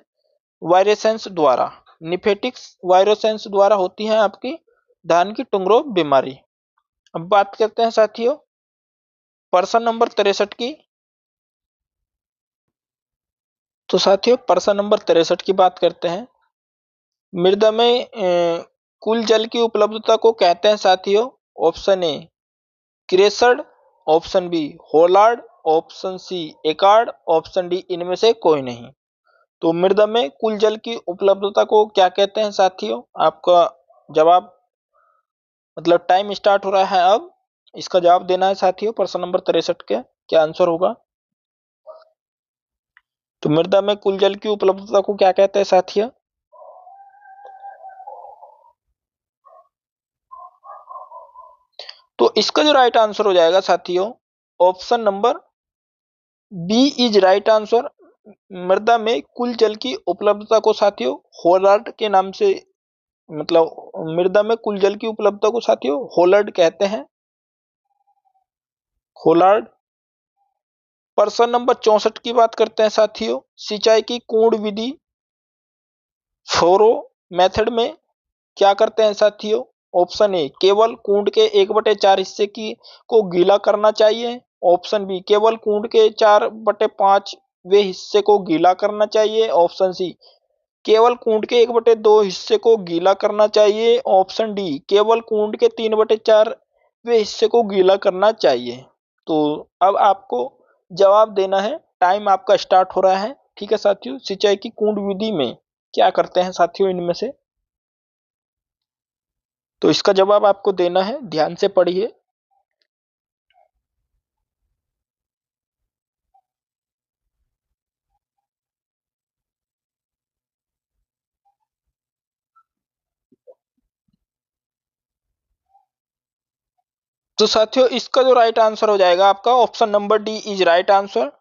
वायरेसेंस द्वारा। निफेटिक्स वायरोसेंस द्वारा होती है आपकी धान की टुंगरो बीमारी। अब बात करते हैं साथियों प्रश्न नंबर 63 की। तो साथियों प्रश्न नंबर 63 की बात करते हैं। मृदा में कुल जल की उपलब्धता को कहते हैं साथियों। Option A chresard, option B holard, option C echard, option D इनमें से कोई नहीं। तो मृदा में कुल जल की उपलब्धता को क्या कहते हैं साथियों? आपका जवाब मतलब टाइम स्टार्ट हो रहा है अब। इसका जवाब देना है साथियों प्रश्न नंबर 63 के क्या आंसर होगा। तो मृदा में कुल जल की उपलब्धता को क्या कहते हैं साथियों? तो इसका जो राइट आंसर हो जाएगा साथियों option number B is right answer. मृदा में कुल जल की उपलब्धता को साथियों होलार्ड के नाम से मतलब मृदा में कुल जल की उपलब्धता को साथियों होलार्ड कहते हैं। होलार्ड। प्रश्न नंबर 64 की बात करते हैं साथियों। सिंचाई की कूड़ विधि फोरो मेथड में क्या करते हैं साथियों? ऑप्शन ए केवल कुंड के 1/4 हिस्से की को गीला करना चाहिए। ऑप्शन बी केवल कुंड के 4/5 वे हिस्से को गीला करना चाहिए। ऑप्शन सी केवल कुंड के 1/2 हिस्से को गीला करना चाहिए। ऑप्शन डी केवल कुंड के 3/4 वे हिस्से को गीला करना चाहिए। तो अब आपको जवाब देना है। टाइम आपका स्टार्ट हो रहा है। ठीक है साथियों, सिंचाई की कुंड विधि में क्या करते हैं साथियों इनमें से? तो इसका जवाब आपको देना है, ध्यान से पढ़िए। तो साथियों इसका जो राइट आंसर हो जाएगा आपका option number D is right answer.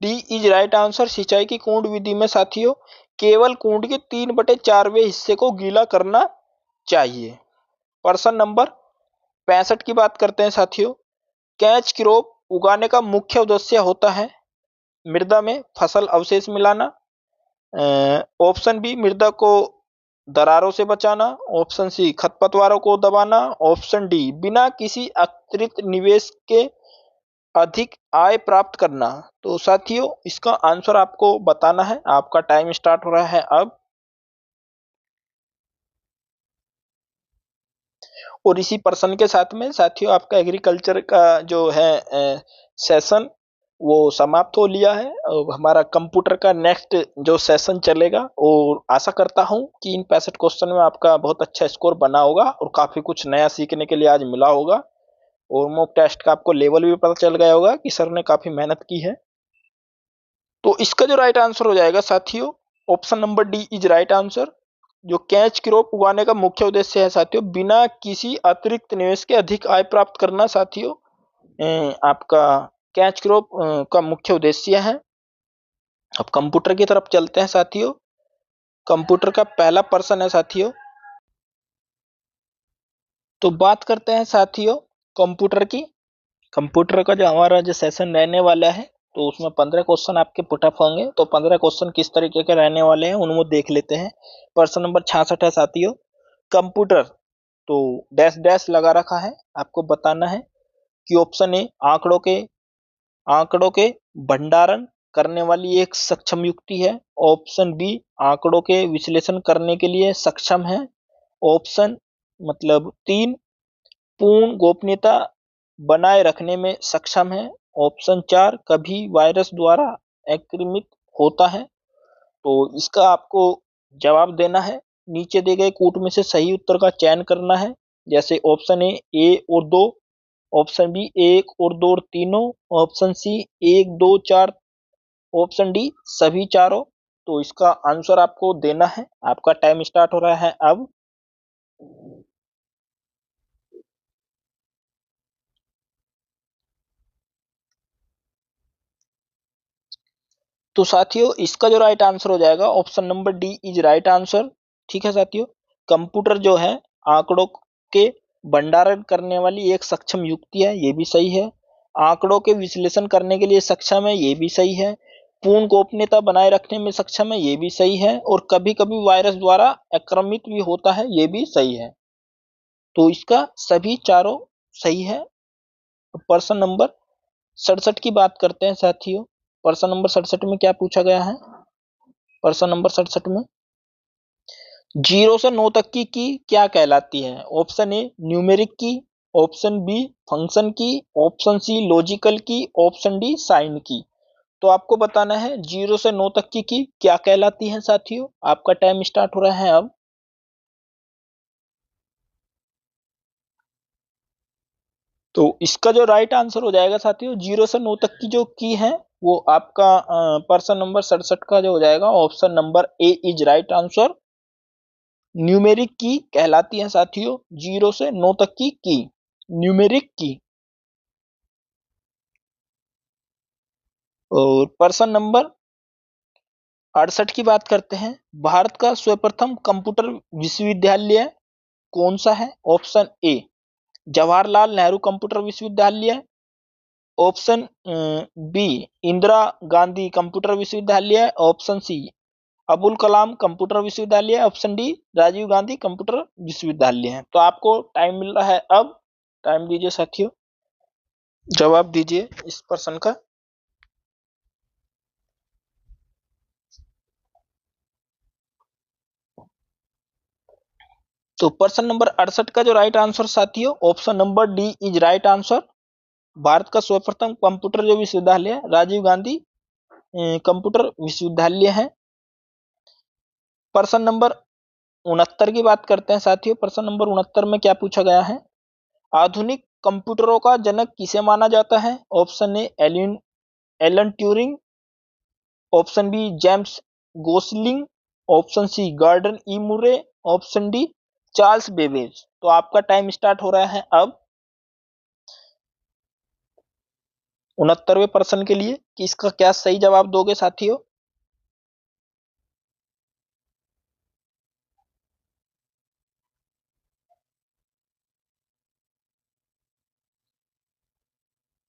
D is right answer. सिंचाई की कुंड विधि में साथियों केवल कुंड के 3/4वें हिस्से को गीला करना चाहिए। प्रश्न नंबर 65 की बात करते हैं साथियों। कैच क्रॉप उगाने का मुख्य उद्देश्य होता है मृदा में फसल अवशेष मिलाना, ऑप्शन बी मृदा को दरारों से बचाना, ऑप्शन सी खरपतवारों को दबाना, ऑप्शन डी बिना किसी अतिरिक्त निवेश के अधिक आय प्राप्त करना। तो साथियों इसका आंसर आपको बताना है। आपका टाइम स्टार्ट हो रहा है अब। और इसी प्रश्न के साथ में साथियों आपका एग्रीकल्चर का जो है सेशन वो समाप्त हो लिया है। और हमारा कंप्यूटर का नेक्स्ट जो सेशन चलेगा, और आशा करता हूं कि इन 65 क्वेश्चन में आपका बहुत अच्छा स्कोर बना होगा और काफी कुछ नया सीखने के लिए आज मिला होगा। और मॉक टेस्ट का आपको लेवल भी पता चल गया होगा कि सर ने काफी मेहनत की है। तो इसका जो राइट आंसर हो जाएगा साथियों, option number D is right answer. जो कैच क्रॉप उगाने का मुख्य उद्देश्य है साथियों बिना किसी अतिरिक्त निवेश के अधिक आय प्राप्त करना साथियों, आपका कैच क्रॉप का मुख्य उद्देश्य है। अब कंप्यूटर की तरफ चलते हैं साथियों। कंप्यूटर का पहला प्रश्न है साथियों। तो बात करते हैं साथियों कंप्यूटर की। कंप्यूटर का जो हमारा जो सेशन रहने वाला है, तो उसमें 15 क्वेश्चन आपके पुटअप होंगे। तो 15 क्वेश्चन किस तरीके के रहने वाले हैं उनको देख लेते हैं। प्रश्न नंबर 66 है साथियों। कंप्यूटर, तो डैश डैश लगा रखा है, आपको बताना है कि ऑप्शन ए आंकड़ों के भंडारण करने वाली एक सक्षम युक्ति है, ऑप्शन बी आंकड़ों के विश्लेषण करने के लिए सक्षम है, ऑप्शन मतलब 3 पूर्ण गोपनीयता बनाए रखने में सक्षम है, ऑप्शन 4 कभी वायरस द्वारा आक्रमित होता है। तो इसका आपको जवाब देना है। नीचे दिए गए कूट में से सही उत्तर का चयन करना है। जैसे ऑप्शन ए और 2, ऑप्शन बी 1 और 2 और तीनों, ऑप्शन सी 1 2 4, ऑप्शन डी सभी चारों। तो इसका आंसर आपको देना है। आपका टाइम स्टार्ट हो रहा है अब। तो साथियों इसका जो राइट आंसर हो जाएगा option number D is right answer. ठीक है साथियों, कंप्यूटर जो है आंकड़ों के भंडारण करने वाली एक सक्षम युक्ति है, ये भी सही है। आंकड़ों के विश्लेषण करने के लिए सक्षम है, ये भी सही है। पूर्ण गोपनीयता बनाए रखने में सक्षम है, ये भी सही है। और कभी कभी वायरस द्वारा आक्रमित भी होता है, ये भी सही है। तो इसका सभी चारों सही है। प्रश्न नंबर 67 की बात करते हैं साथियों। प्रश्न नंबर 67 में क्या पूछा गया है? प्रश्न नंबर 67 में 0 से 9 तक की क्या कहलाती है? ऑप्शन ए न्यूमेरिक की, ऑप्शन बी फंक्शन की, ऑप्शन सी लॉजिकल की, ऑप्शन डी साइन की। तो आपको बताना है 0 से 9 तक की क्या कहलाती है साथियों। आपका टाइम स्टार्ट हो रहा है अब। तो इसका जो राइट आंसर हो जाएगा साथियों 0 से 9 तक की जो की है वो आपका प्रश्न नंबर 67 का जो हो जाएगा option number A is right answer. Numeric की कहलाती है साथियों 0 से 9 तक की न्यूमेरिक की। और प्रश्न नंबर 68 की बात करते हैं। भारत का सर्वप्रथम कंप्यूटर विश्वविद्यालय कौन सा है? Option A Jawaharlal Nehru computer विश्वविद्यालय, option B Indira Gandhi computer विश्वविद्यालय, option C Abul Kalam computer विश्वविद्यालय, option D Rajiv Gandhi computer विश्वविद्यालय है। तो आपको टाइम मिल रहा है अब। टाइम दीजिए साथियों, जवाब दीजिए इस प्रश्न का। तो प्रश्न नंबर 68 का जो राइट आंसर साथियों option number D is right answer. Bharat का सर्वप्रथम कंप्यूटर जो विश्वविद्यालय है राजीव गांधी कंप्यूटर विश्वविद्यालय है। प्रश्न नंबर 69 की बात करते हैं साथियों। प्रश्न नंबर 69 में क्या पूछा गया है? आधुनिक कंप्यूटरों का जनक किसे माना जाता है? Option A Alan Turing, option B James Gosling, option C Gordon E Murray, option D Charles Babbage. तो आपका टाइम स्टार्ट हो रहा है अब 69वें प्रश्न के लिए कि इसका क्या सही जवाब दोगे साथियों।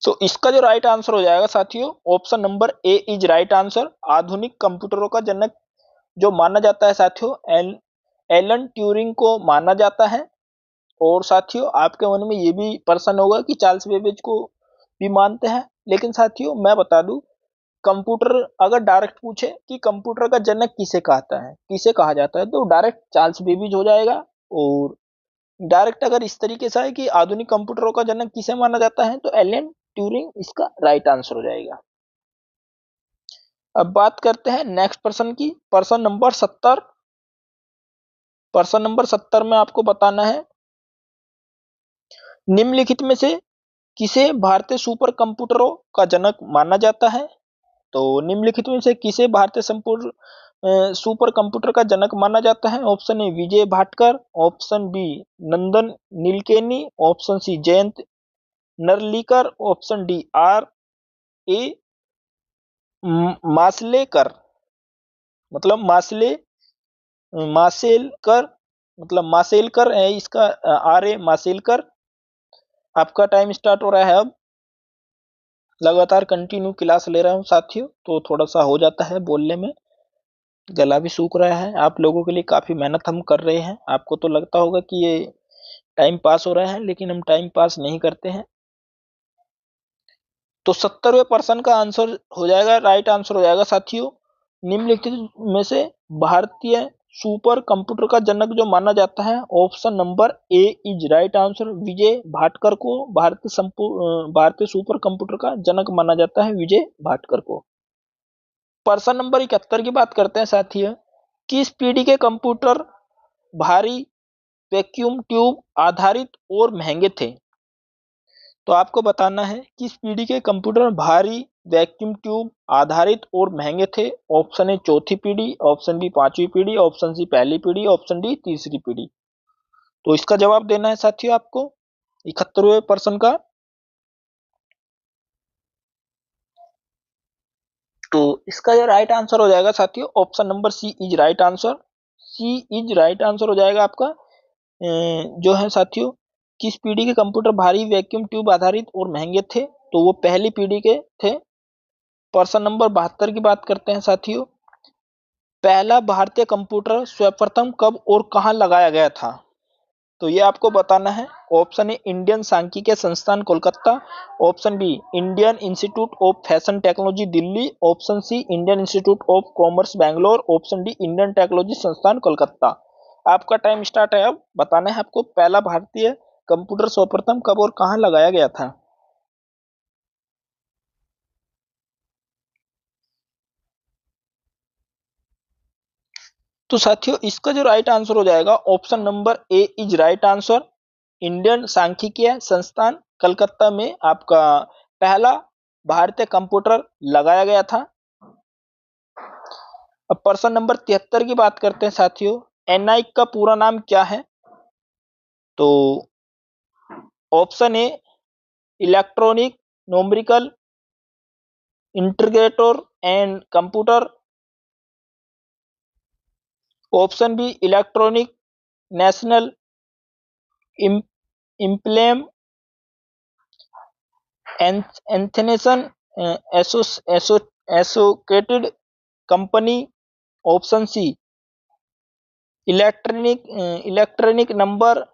तो इसका जो राइट आंसर हो जाएगा साथियों, option number A is right answer. आधुनिक कंप्यूटरों का जनक जो माना जाता है साथियों, एलन ट्यूरिंग को माना जाता है। और साथियों आपके मन में ये भी प्रश्न होगा कि चार्ल्स बेबेज को भी मानते हैं, लेकिन साथियों मैं बता दूं, कंप्यूटर अगर डायरेक्ट पूछे कि कंप्यूटर का जनक किसे कहता है, किसे कहा जाता है, तो डायरेक्ट चार्ल्स बेबेज हो जाएगा। और डायरेक्ट अगर इस तरीके से है कि आधुनिक कंप्यूटरों का जनक किसे माना जाता है, तो एलन ट्यूरिंग इसका राइट आंसर हो जाएगा। अब बात करते हैं नेक्स्ट प्रश्न की। प्रश्न नंबर 70। प्रश्न नंबर 70 में आपको बताना है निम्नलिखित में से किसे भारतीय सुपर कंप्यूटरों का जनक माना जाता है? तो निम्नलिखित में से किसे भारतीय संपूर्ण सुपर कंप्यूटर का जनक माना जाता है? Option A Vijay Bhatkar, option B Nandan Nilekani, option C Jayant Narlikar, option D R A Mashelkar, मतलब मासेलकर, मतलब मासेलकर है इसका, आर ए मासेलकर। आपका टाइम स्टार्ट हो रहा है अब। लगातार कंटिन्यू क्लास ले रहा हूँ साथियों, तो थोड़ा सा हो जाता है बोलने में, गला भी सूख रहा है। आप लोगों के लिए काफी मेहनत हम कर रहे हैं। आपको तो लगता होगा कि ये टाइम पास हो रहा है, लेकिन हम टाइम पास नहीं करते हैं। तो 70वें प्रश्न का आंसर हो जाएगा, राइट आंसर हो जाएगा साथियों, निम्नलिखित में से भारतीय सुपर कंप्यूटर का जनक जो माना जाता है, option number A is right answer. Vijay Bhatkar को भारतीय सुपर कंप्यूटर का जनक माना जाता है, विजय भाटकर को। प्रश्न नंबर 71 की बात करते हैं साथियों। किस पीढ़ी के कंप्यूटर भारी वैक्यूम ट्यूब आधारित और महंगे थे? तो आपको बताना है किस पीढ़ी के कंप्यूटर भारी वैक्यूम ट्यूब आधारित और महंगे थे। ऑप्शन ए चौथी पीढ़ी, ऑप्शन बी पांचवी पीढ़ी, ऑप्शन सी पहली पीढ़ी, ऑप्शन डी तीसरी पीढ़ी। तो इसका जवाब देना है साथियों आपको 71वें प्रश्न का। तो इसका जो राइट आंसर हो जाएगा साथियों, option number C is right answer. C is right answer हो जाएगा आपका। जो है साथियों, किस पीढ़ी के कंप्यूटर भारी वैक्यूम ट्यूब आधारित और महंगे थे, तो वो पहली पीढ़ी के थे। प्रश्न नंबर 72 की बात करते हैं साथियों। पहला भारतीय कंप्यूटर सर्वप्रथम कब और कहां लगाया गया था? तो ये आपको बताना है। ऑप्शन ए इंडियन सांख्यिकीय संस्थान Kolkata, option B Indian institute of fashion technology Delhi, option C Indian institute of commerce Bangalore, option D Indian technology संस्थान कोलकाता। आपका टाइम स्टार्ट है अब। बताना है आपको पहला भारतीय कंप्यूटर सर्वप्रथम कब और कहां लगाया गया था। तो साथियों इसका जो राइट आंसर हो जाएगा, option number A is right answer. Indian सांख्यिकीय संस्थान कलकत्ता में आपका पहला भारतीय कंप्यूटर लगाया गया था। अब प्रश्न नंबर 73 की बात करते हैं साथियों। एनआईसी का पूरा नाम क्या है? तो option A electronic numerical integrator and computer, option B electronic national इम्प्लेम एंथनेशन associated company, option C electronic number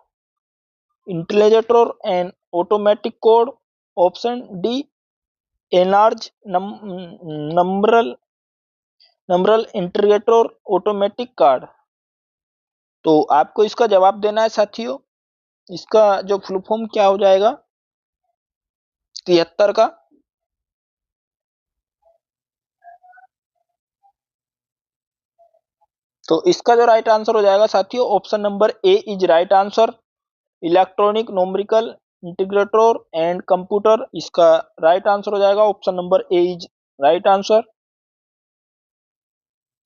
integrator and automatic code, option D enlarge numeral integrator automatic card. तो आपको इसका जवाब देना है साथियों। इसका जो फुल फॉर्म क्या हो जाएगा, 73 का। तो इसका जो राइट आंसर हो जाएगा साथियों option number A is right answer. Electronic numerical integrator and computer, इसका राइट आंसर हो जाएगा option number A is right answer.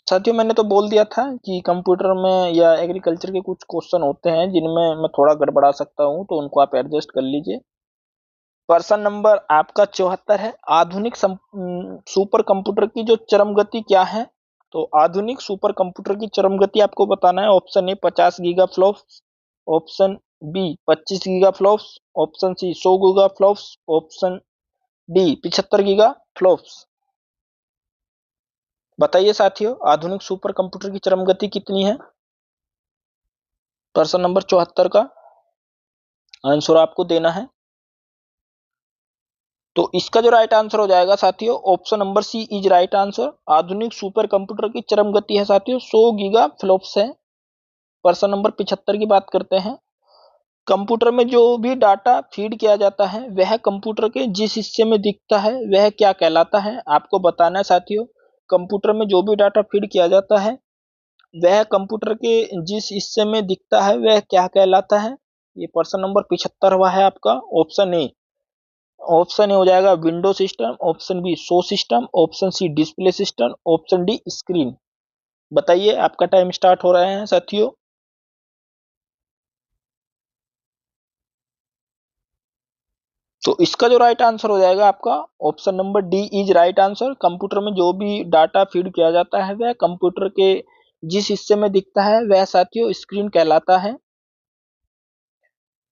साथियों मैंने तो बोल दिया था कि कंप्यूटर में या एग्रीकल्चर के कुछ क्वेश्चन होते हैं जिनमें मैं थोड़ा गड़बड़ा सकता हूं, तो उनको आप एडजस्ट कर लीजिए। प्रश्न नंबर आपका 74 है, आधुनिक सुपर कंप्यूटर की जो चरम गति क्या है। तो आधुनिक सुपर कंप्यूटर की चरम गति आपको बताना है। Option A 50 giga flops, option B 25 giga flops, option C 100 giga flops, option D 75 giga flops. बताइए साथियों आधुनिक सुपर कंप्यूटर की चरम गति कितनी है। प्रश्न नंबर 74 का आंसर आपको देना है। तो इसका जो राइट आंसर हो जाएगा साथियों option number C is right answer. आधुनिक सुपर कंप्यूटर की चरम गति है साथियों 100 गीगा फ्लॉप्स है। प्रश्न नंबर 75 की बात करते हैं। कंप्यूटर में जो भी डाटा फीड किया जाता है वह कंप्यूटर के जिस हिस्से में दिखता है वह क्या कहलाता है, आपको बताना है साथियों। कंप्यूटर में जो भी डाटा फीड किया जाता है वह कंप्यूटर के जिस हिस्से में दिखता है वह क्या कहलाता है। ये प्रश्न नंबर 75 है आपका। ऑप्शन ए, ऑप्शन ए हो जाएगा window system, option B show system, option C display system, option D screen. बताइए आपका टाइम स्टार्ट हो रहा है साथियों। तो इसका जो राइट आंसर हो जाएगा आपका option number D is right answer. Computer में जो भी डाटा फीड किया जाता है वह कंप्यूटर के जिस हिस्से में दिखता है वह साथियों स्क्रीन कहलाता है।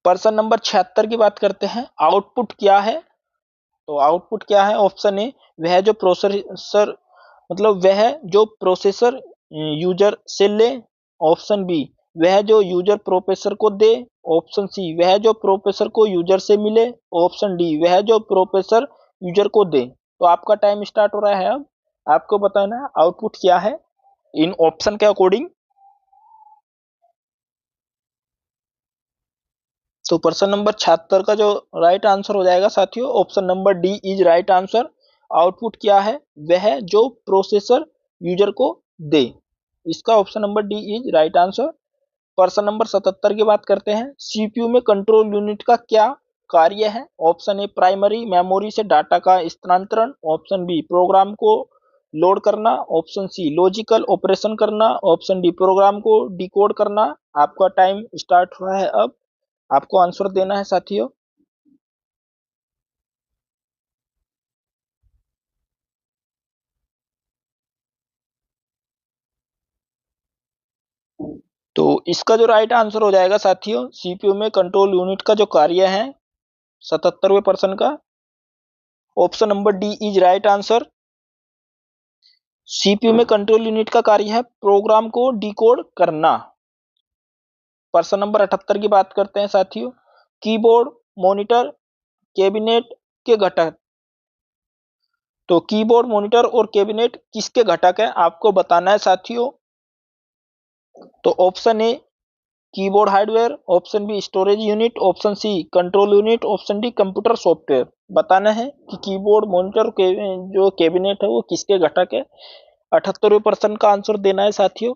प्रश्न नंबर 76 की बात करते हैं। आउटपुट क्या है। तो आउटपुट क्या है। ऑप्शन ए वह जो प्रोसेसर वह जो प्रोसेसर यूजर से ले, ऑप्शन बी वह जो यूजर प्रोसेसर को दे, ऑप्शन सी वह जो प्रोसेसर को यूजर से मिले, ऑप्शन डी वह जो प्रोसेसर यूजर को दे। तो आपका टाइम स्टार्ट हो रहा है। अब आपको बताना है आउटपुट क्या है इन ऑप्शन के अकॉर्डिंग। तो प्रश्न नंबर 76 का जो राइट आंसर हो जाएगा साथियों option number D is right answer. Output क्या है वह जो प्रोसेसर यूजर को दे, इसका option number D is right answer. प्रश्न नंबर 77 की बात करते हैं। सीपीयू में कंट्रोल यूनिट का क्या कार्य है। ऑप्शन ए प्राइमरी मेमोरी से डाटा का स्थानांतरण, ऑप्शन बी प्रोग्राम को लोड करना, ऑप्शन सी लॉजिकल ऑपरेशन करना, ऑप्शन डी प्रोग्राम को डिकोड करना। आपका टाइम स्टार्ट हुआ है। अब आपको आंसर देना है साथियों। तो इसका जो राइट आंसर हो जाएगा साथियों सीपीयू में कंट्रोल यूनिट का जो कार्य है 77वें प्रश्न का option number D is right answer. CPU में कंट्रोल यूनिट का कार्य है प्रोग्राम को डिकोड करना। प्रश्न नंबर 78 की बात करते हैं साथियों। कीबोर्ड मॉनिटर कैबिनेट के घटक। तो कीबोर्ड मॉनिटर और कैबिनेट किसके घटक है आपको बताना है साथियों। तो option A keyboard hardware, option B storage unit, option C control unit, option D computer software. बताना है कि कीबोर्ड मॉनिटर के जो कैबिनेट है वो किसके घटक है। 78वें प्रश्न का आंसर देना है साथियों।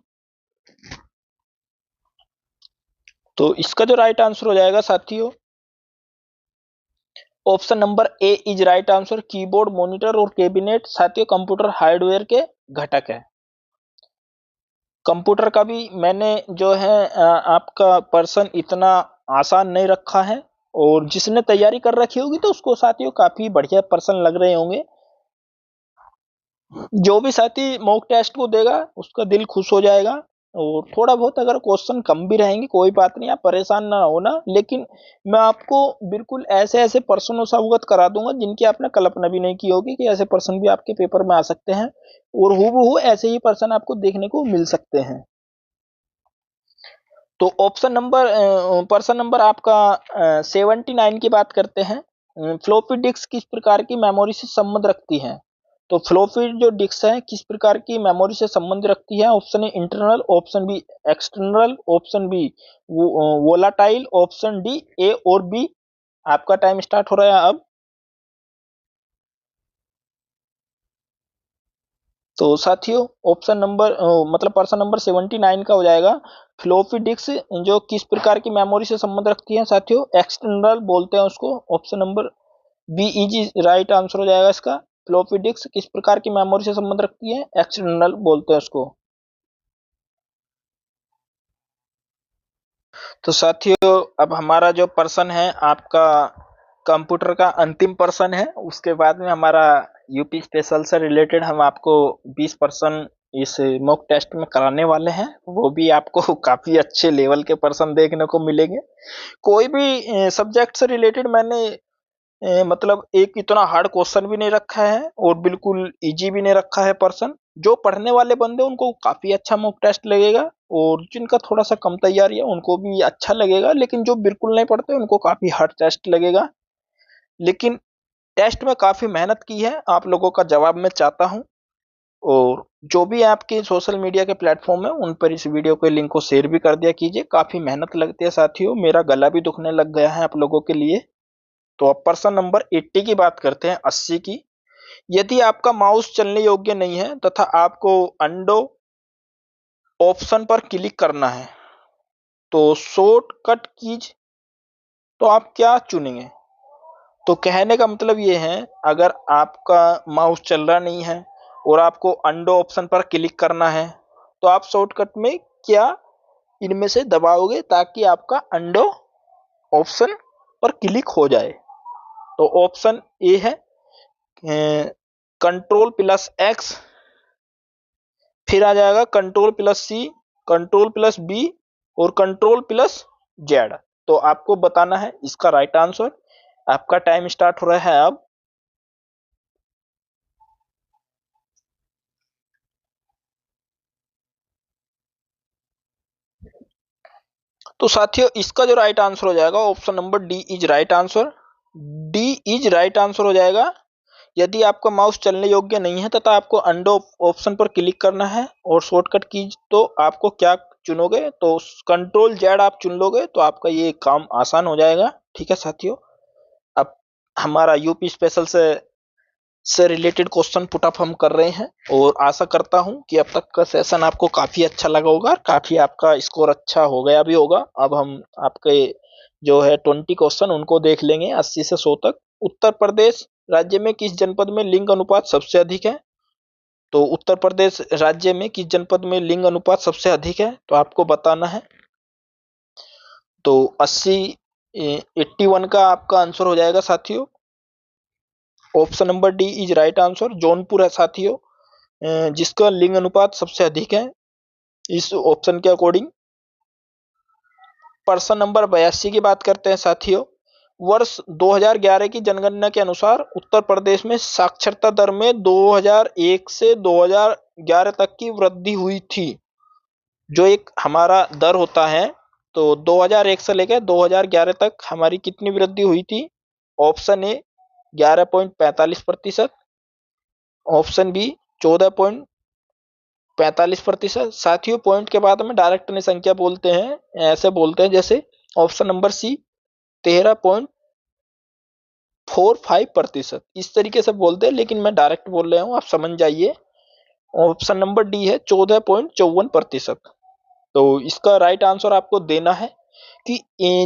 तो इसका जो राइट आंसर हो जाएगा साथियों option number A is right answer. Keyboard monitor और कैबिनेट साथियों कंप्यूटर हार्डवेयर के घटक है। कंप्यूटर का भी मैंने जो है आपका पर्सन इतना आसान नहीं रखा है, और जिसने तैयारी कर रखी होगी तो उसको साथियों काफी बढ़िया पर्सन लग रहे होंगे। जो भी साथी मॉक टेस्ट को देगा उसका दिल खुश हो जाएगा। और थोड़ा बहुत अगर क्वेश्चन कम भी रहेंगे कोई बात नहीं, आप परेशान ना होना, लेकिन मैं आपको बिल्कुल ऐसे ऐसे पर्सनों से अवगत करा दूंगा जिनकी आपने कल्पना भी नहीं की होगी कि ऐसे पर्सन भी आपके पेपर में आ सकते हैं, और हूबहू ऐसे ही पर्सन आपको देखने को मिल सकते हैं। तो ऑप्शन नंबर पर्सन नंबर आपका 79 की बात करते हैं। फ्लॉपी डिस्क किस प्रकार की मेमोरी से संबंध रखती है। तो फ्लॉपी जो डिस्क है किस प्रकार की मेमोरी से संबंध रखती है। Option A internal, option B external, option B volatile, option D A और बी। आपका टाइम स्टार्ट हो रहा है अब। तो साथियों ऑप्शन नंबर मतलब प्रश्न नंबर 79 का हो जाएगा, फ्लॉपी डिस्क जो किस प्रकार की मेमोरी से संबंध रखती है साथियों, एक्सटर्नल बोलते हैं उसको। Option number B is right answer हो जाएगा इसका। फ्लॉपी डिस्क किस प्रकार की मेमोरी से संबंध रखती है, एक्सटर्नल बोलते हैं उसको। तो साथियों अब हमारा जो प्रश्न है आपका कंप्यूटर का अंतिम प्रश्न है, उसके बाद में हमारा यूपी स्पेशल से रिलेटेड हम आपको 20% इस मॉक टेस्ट में कराने वाले हैं, वो भी आपको काफी अच्छे लेवल के प्रश्न देखने को मिलेंगे। कोई भी सब्जेक्ट से रिलेटेड मैंने मतलब एक इतना हार्ड क्वेश्चन भी नहीं रखा है और बिल्कुल इजी भी नहीं रखा है पर्सन। जो पढ़ने वाले बंदे उनको काफी अच्छा मॉक टेस्ट लगेगा, और जिनका थोड़ा सा कम तैयारी है उनको भी अच्छा लगेगा, लेकिन जो बिल्कुल नहीं पढ़ते उनको काफी हार्ड टेस्ट लगेगा। लेकिन टेस्ट में काफी मेहनत की है, आप लोगों का जवाब मैं चाहता हूँ। और जो भी आपके सोशल मीडिया के प्लेटफॉर्म है उन पर इस वीडियो के लिंक को शेयर भी कर दिया कीजिए, काफी मेहनत लगती है साथियों, मेरा गला भी दुखने लग गया है आप लोगों के लिए। तो अब प्रश्न नंबर 80 की बात करते हैं, 80 की। यदि आपका माउस चलने योग्य नहीं है तथा आपको अंडो ऑप्शन पर क्लिक करना है तो शॉर्टकट कीज तो आप क्या चुनेंगे। तो कहने का मतलब ये है, अगर आपका माउस चल रहा नहीं है और आपको अंडो ऑप्शन पर क्लिक करना है तो आप शॉर्टकट में क्या इनमें से दबाओगे ताकि आपका अंडो ऑप्शन पर क्लिक हो जाए। तो ऑप्शन ए है कंट्रोल प्लस एक्स, फिर आ जाएगा कंट्रोल प्लस सी, कंट्रोल प्लस बी और कंट्रोल प्लस जेड। तो आपको बताना है इसका राइट आंसर। आपका टाइम स्टार्ट हो रहा है अब। तो साथियों इसका जो राइट आंसर हो जाएगा option number D is right answer. D is right answer हो जाएगा। यदि आपका माउस चलने योग्य नहीं है तथा आपको अंडो ऑप्शन पर क्लिक करना है और शॉर्टकट की तो आपको क्या चुनोगे, तो कंट्रोल जेड आप चुन लोगे तो आपका ये काम आसान हो जाएगा। ठीक है साथियों, अब हमारा यूपी स्पेशल से रिलेटेड क्वेश्चन पुट अप हम कर रहे हैं, और आशा करता हूं कि अब तक का सेशन आपको काफी अच्छा लगा होगा, काफी आपका स्कोर अच्छा हो गया भी होगा। अब हम आपके जो है 20 क्वेश्चन उनको देख लेंगे 80 से 100 तक। उत्तर प्रदेश राज्य में किस जनपद में लिंग अनुपात सबसे अधिक है। तो उत्तर प्रदेश राज्य में किस जनपद में लिंग अनुपात सबसे अधिक है, तो आपको बताना है। तो 80 81 का आपका आंसर हो जाएगा साथियों। Option number D is right answer, Jaunpur है साथियों जिसका लिंग अनुपात सबसे अधिक है इस ऑप्शन के अकॉर्डिंग। प्रश्न नंबर 82 की बात करते हैं साथियों। वर्ष 2011 की जनगणना के अनुसार उत्तर प्रदेश में साक्षरता दर में 2001 से 2011 तक की वृद्धि हुई थी। जो एक हमारा दर होता है, तो 2001 से लेकर 2011 तक हमारी कितनी वृद्धि हुई थी। Option A 11.45%, option B 14.45%। साथियों पॉइंट के बाद में डायरेक्ट अपनी संख्या बोलते हैं, ऐसे बोलते हैं जैसे ऑप्शन नंबर सी 13.45%, इस तरीके से बोलते हैं, लेकिन मैं डायरेक्ट बोल रहा हूँ आप समझ जाइए। ऑप्शन नंबर डी है 14.54%। तो इसका राइट आंसर आपको देना है कि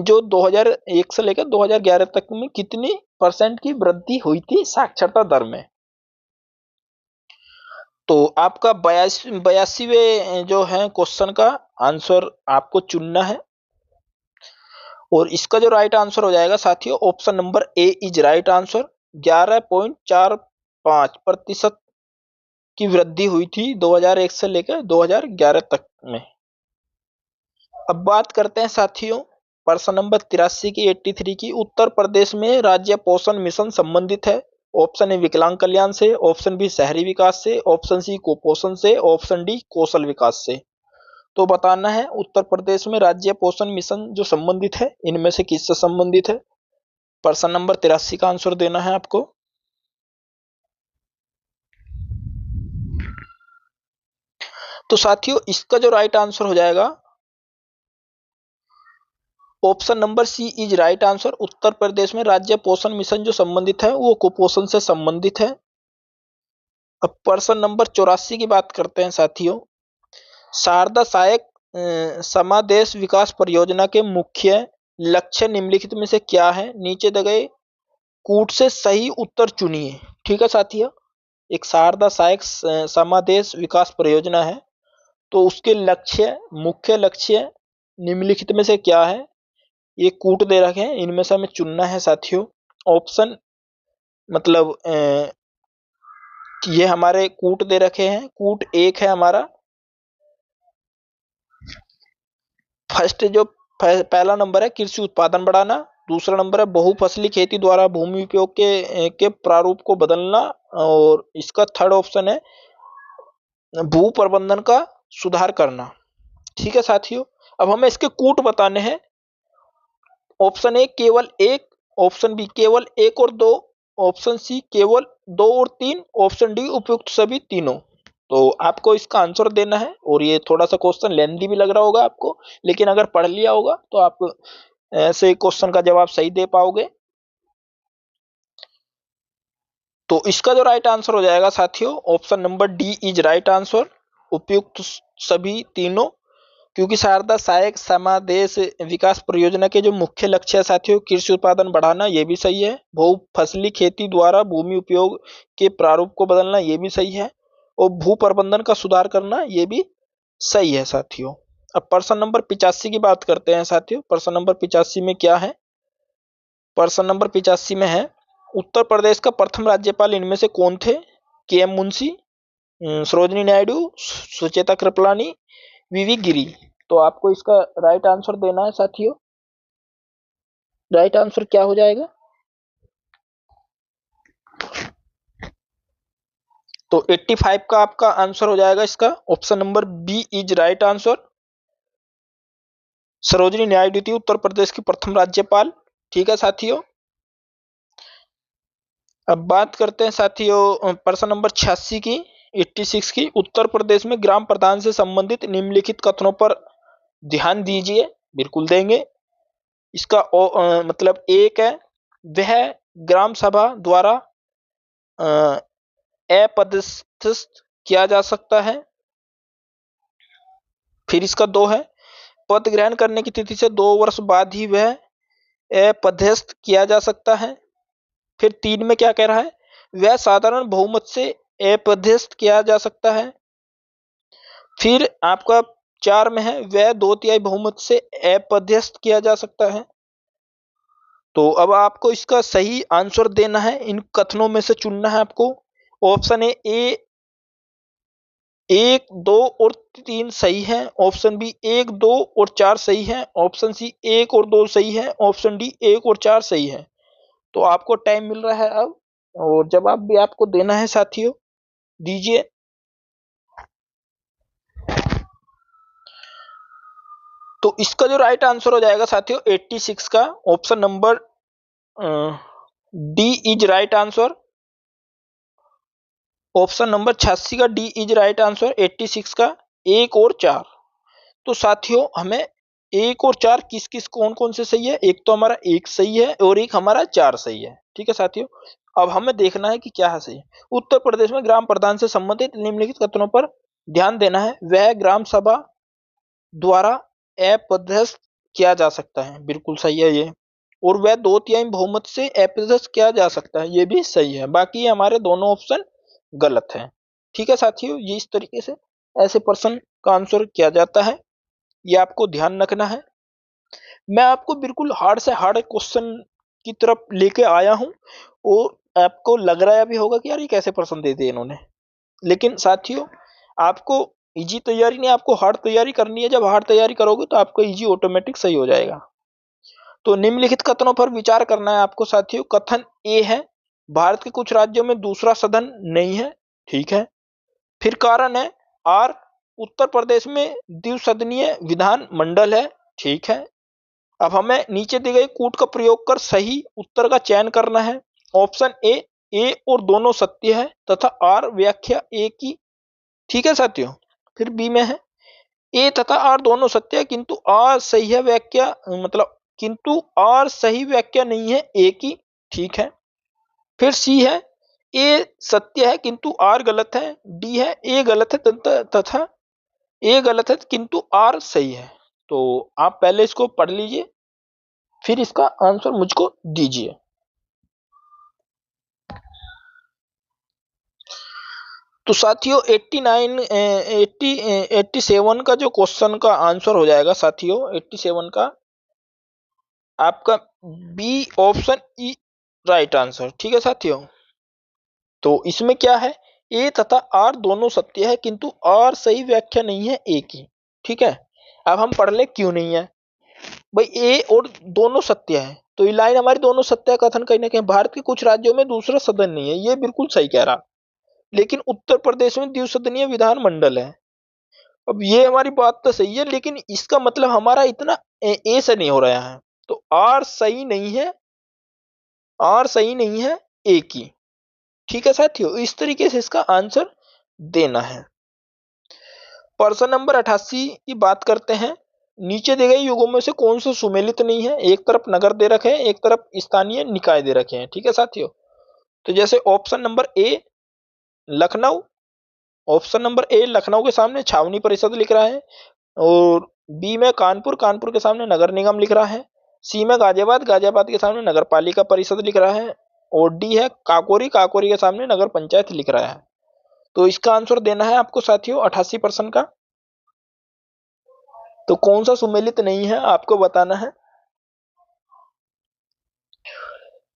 जो 2001 से लेकर 2011 तक में कितनी परसेंट की वृद्धि हुई थी साक्षरता दर में। तो आपका 82वें जो है क्वेश्चन का आंसर आपको चुनना है, और इसका जो राइट आंसर हो जाएगा साथियों option number A is right answer. 11.45% की वृद्धि हुई थी 2001 से लेकर 2011 तक में। अब बात करते हैं साथियों प्रश्न नंबर 83 की 83 की। उत्तर प्रदेश में राज्य पोषण मिशन संबंधित है। ऑप्शन ए विकलांग कल्याण से, ऑप्शन बी शहरी विकास से, ऑप्शन सी कुपोषण से, ऑप्शन डी कौशल विकास से। तो बताना है उत्तर प्रदेश में राज्य पोषण मिशन जो संबंधित है इनमें से किससे संबंधित है। प्रश्न नंबर 83 का आंसर देना है आपको। तो साथियों इसका जो राइट आंसर हो जाएगा option number C is right answer. Uttar Pradesh में राज्य पोषण मिशन जो संबंधित है वो कुपोषण से संबंधित है। अब प्रश्न नंबर 84 की बात करते हैं साथियों। शारदा सहायक समादेश विकास परियोजना के मुख्य लक्ष्य निम्नलिखित में से क्या है? नीचे दिए गए कूट से सही उत्तर चुनिए। ठीक है साथियों, एक शारदा सहायक समादेश विकास परियोजना है, तो उसके लक्ष्य, मुख्य लक्ष्य निम्नलिखित में से क्या है? ये कूट दे रखे हैं, इनमें से हमें चुनना है साथियों। ऑप्शन मतलब ये हमारे कूट दे रखे हैं। कूट एक है हमारा, फर्स्ट जो पहला नंबर है कृषि उत्पादन बढ़ाना, दूसरा नंबर है बहुफसली खेती द्वारा भूमि उपयोग के प्रारूप को बदलना, और इसका थर्ड ऑप्शन है भू प्रबंधन का सुधार करना। ठीक है साथियों, अब हमें इसके कूट बताने हैं। ऑप्शन ए केवल एक, ऑप्शन बी केवल एक और दो, ऑप्शन सी केवल दो और तीन, ऑप्शन डी उपयुक्त सभी तीनों। तो आपको इसका आंसर देना है, और ये थोड़ा सा क्वेश्चन लेंथी भी लग रहा होगा आपको, लेकिन अगर पढ़ लिया होगा तो आप ऐसे क्वेश्चन का जवाब सही दे पाओगे। तो इसका जो राइट आंसर हो जाएगा साथियों, option number D is right answer, उपयुक्त सभी तीनों। क्योंकि शारदा सहायक समादेश विकास परियोजना के जो मुख्य लक्ष्य है साथियों, कृषि उत्पादन बढ़ाना, ये भी सही है। बहुफसली खेती द्वारा भूमि उपयोग के प्रारूप को बदलना, ये भी सही है। और भू प्रबंधन का सुधार करना, ये भी सही है साथियों। अब प्रश्न नंबर 85 की बात करते हैं साथियों। प्रश्न नंबर 85 में क्या है? प्रश्न नंबर 85 में है, उत्तर प्रदेश का प्रथम राज्यपाल इनमें से कौन थे? के एम मुंशी, सरोजिनी नायडू, सुचेता कृपलानी, वीवी गिरी। तो आपको इसका राइट आंसर देना है साथियों। राइट आंसर क्या हो जाएगा? तो 85 का आपका आंसर हो जाएगा इसका option number B is right answer. Sarojini Naidu थी उत्तर प्रदेश की प्रथम राज्यपाल। ठीक है साथियों, अब बात करते हैं साथियों प्रश्न नंबर 86 की, 86 की। उत्तर प्रदेश में ग्राम प्रधान से संबंधित निम्नलिखित कथनों पर ध्यान दीजिए। बिल्कुल देंगे। इसका मतलब एक है, वह ग्राम सभा द्वारा अपदस्थ किया जा सकता है। फिर इसका दो है, पद ग्रहण करने की तिथि से 2 वर्ष बाद ही वह अपदस्थ किया जा सकता है। फिर तीन में क्या कह रहा है? वह साधारण बहुमत से अपदस्थ किया जा सकता है। फिर आपका चार में है, वह 2/3 बहुमत से अपदस्थ किया जा सकता है। तो अब आपको इसका सही आंसर देना है, इन कथनों में से चुनना है आपको। ऑप्शन ए एक, दो और तीन सही है, ऑप्शन बी एक, दो और चार सही है, ऑप्शन सी एक और दो सही है, ऑप्शन डी एक और चार सही है। तो आपको टाइम मिल रहा है अब, और जवाब भी आपको देना है साथियों। दीजिए। तो इसका जो राइट आंसर हो जाएगा साथियों 86 का option number D is right answer. Option number 86 का डी इज राइट आंसर, 86 का एक और चार। तो साथियों हमें एक और चार किस किस कौन कौन से सही है? एक तो हमारा एक सही है और एक हमारा चार सही है। ठीक है साथियों, अब हमें देखना है कि क्या है सही। उत्तर प्रदेश में ग्राम प्रधान से संबंधित निम्नलिखित कथनों पर ध्यान देना है। वह ग्राम सभा द्वारा अपदस्थ किया जा सकता है, बिल्कुल सही है ये। और वह 2/3 बहुमत से अपदस्थ किया जा सकता है, ये भी सही है। बाकी हमारे दोनों ऑप्शन गलत है। ठीक है साथियों, ये इस तरीके से ऐसे प्रश्न का आंसर किया जाता है, ये आपको ध्यान रखना है। मैं आपको बिल्कुल हार्ड से हार्ड क्वेश्चन की तरफ लेके आया हूं, और आपको लग रहा है भी होगा कि यार ये कैसे प्रश्न दे दिए इन्होंने। लेकिन साथियों आपको इजी तैयारी नहीं, आपको हार्ड तैयारी करनी है। जब हार्ड तैयारी करोगे तो आपको इजी ऑटोमेटिक सही हो जाएगा। तो निम्नलिखित कथनों पर विचार करना है आपको साथियों। कथन ए है, भारत के कुछ राज्यों में दूसरा सदन नहीं है। ठीक है। फिर कारण है आर, उत्तर प्रदेश में द्विसदनीय विधान मंडल है। ठीक है। अब हमें नीचे दी गई कूट का प्रयोग कर सही उत्तर का चयन करना है। ऑप्शन ए और दोनों सत्य है तथा आर व्याख्या ए की। ठीक है साथियों। फिर बी में है, ए तथा आर दोनों सत्य है किंतु आर सही है व्याख्या, मतलब किंतु आर सही व्याख्या नहीं है ए की। ठीक है। फिर सी है, ए सत्य है किंतु आर गलत है, डी है ए गलत है तथा ए गलत है किंतु आर सही है। तो आप पहले इसको पढ़ लीजिए, फिर इसका आंसर मुझको दीजिए। तो साथियों 87 का जो क्वेश्चन का आंसर हो जाएगा साथियों, 87 का आपका बी ऑप्शन ई राइट आंसर। ठीक है साथियों, तो इसमें क्या है, ए तथा आर दोनों सत्य है किंतु आर सही व्याख्या नहीं है ए की। ठीक है, अब हम पढ़ ले क्यों नहीं है भाई, ए और दोनों सत्य है तो ये लाइन हमारी दोनों सत्य कथन कहीं ना कहीं भारत के कुछ राज्यों में दूसरा सदन नहीं है, ये बिल्कुल सही कह रहा, लेकिन उत्तर प्रदेश में द्विसदनीय विधानमंडल है। अब ये हमारी बात तो सही है, लेकिन इसका मतलब हमारा इतना ए से नहीं हो रहा है, तो आर सही नहीं है, आर सही नहीं है ए की। ठीक है साथियों, इस तरीके से इसका आंसर देना है। प्रश्न नंबर 88 की बात करते हैं, नीचे दिए गए युगों में से कौन सा सुमेलित नहीं है। एक तरफ नगर दे रखे हैं, एक तरफ स्थानीय निकाय दे रखे हैं। ठीक है साथियों, तो जैसे ऑप्शन नंबर ए लखनऊ, ऑप्शन नंबर ए लखनऊ के सामने छावनी परिषद लिख रहा है, और बी में कानपुर, कानपुर के सामने नगर निगम लिख रहा है, सी में गाजियाबाद, गाजियाबाद के सामने नगर पालिका परिषद लिख रहा है, और डी है काकोरी, काकोरी के सामने नगर पंचायत लिख रहा है। तो इसका आंसर देना है आपको साथियों 88% का। तो कौन सा सुमेलित नहीं है आपको बताना है।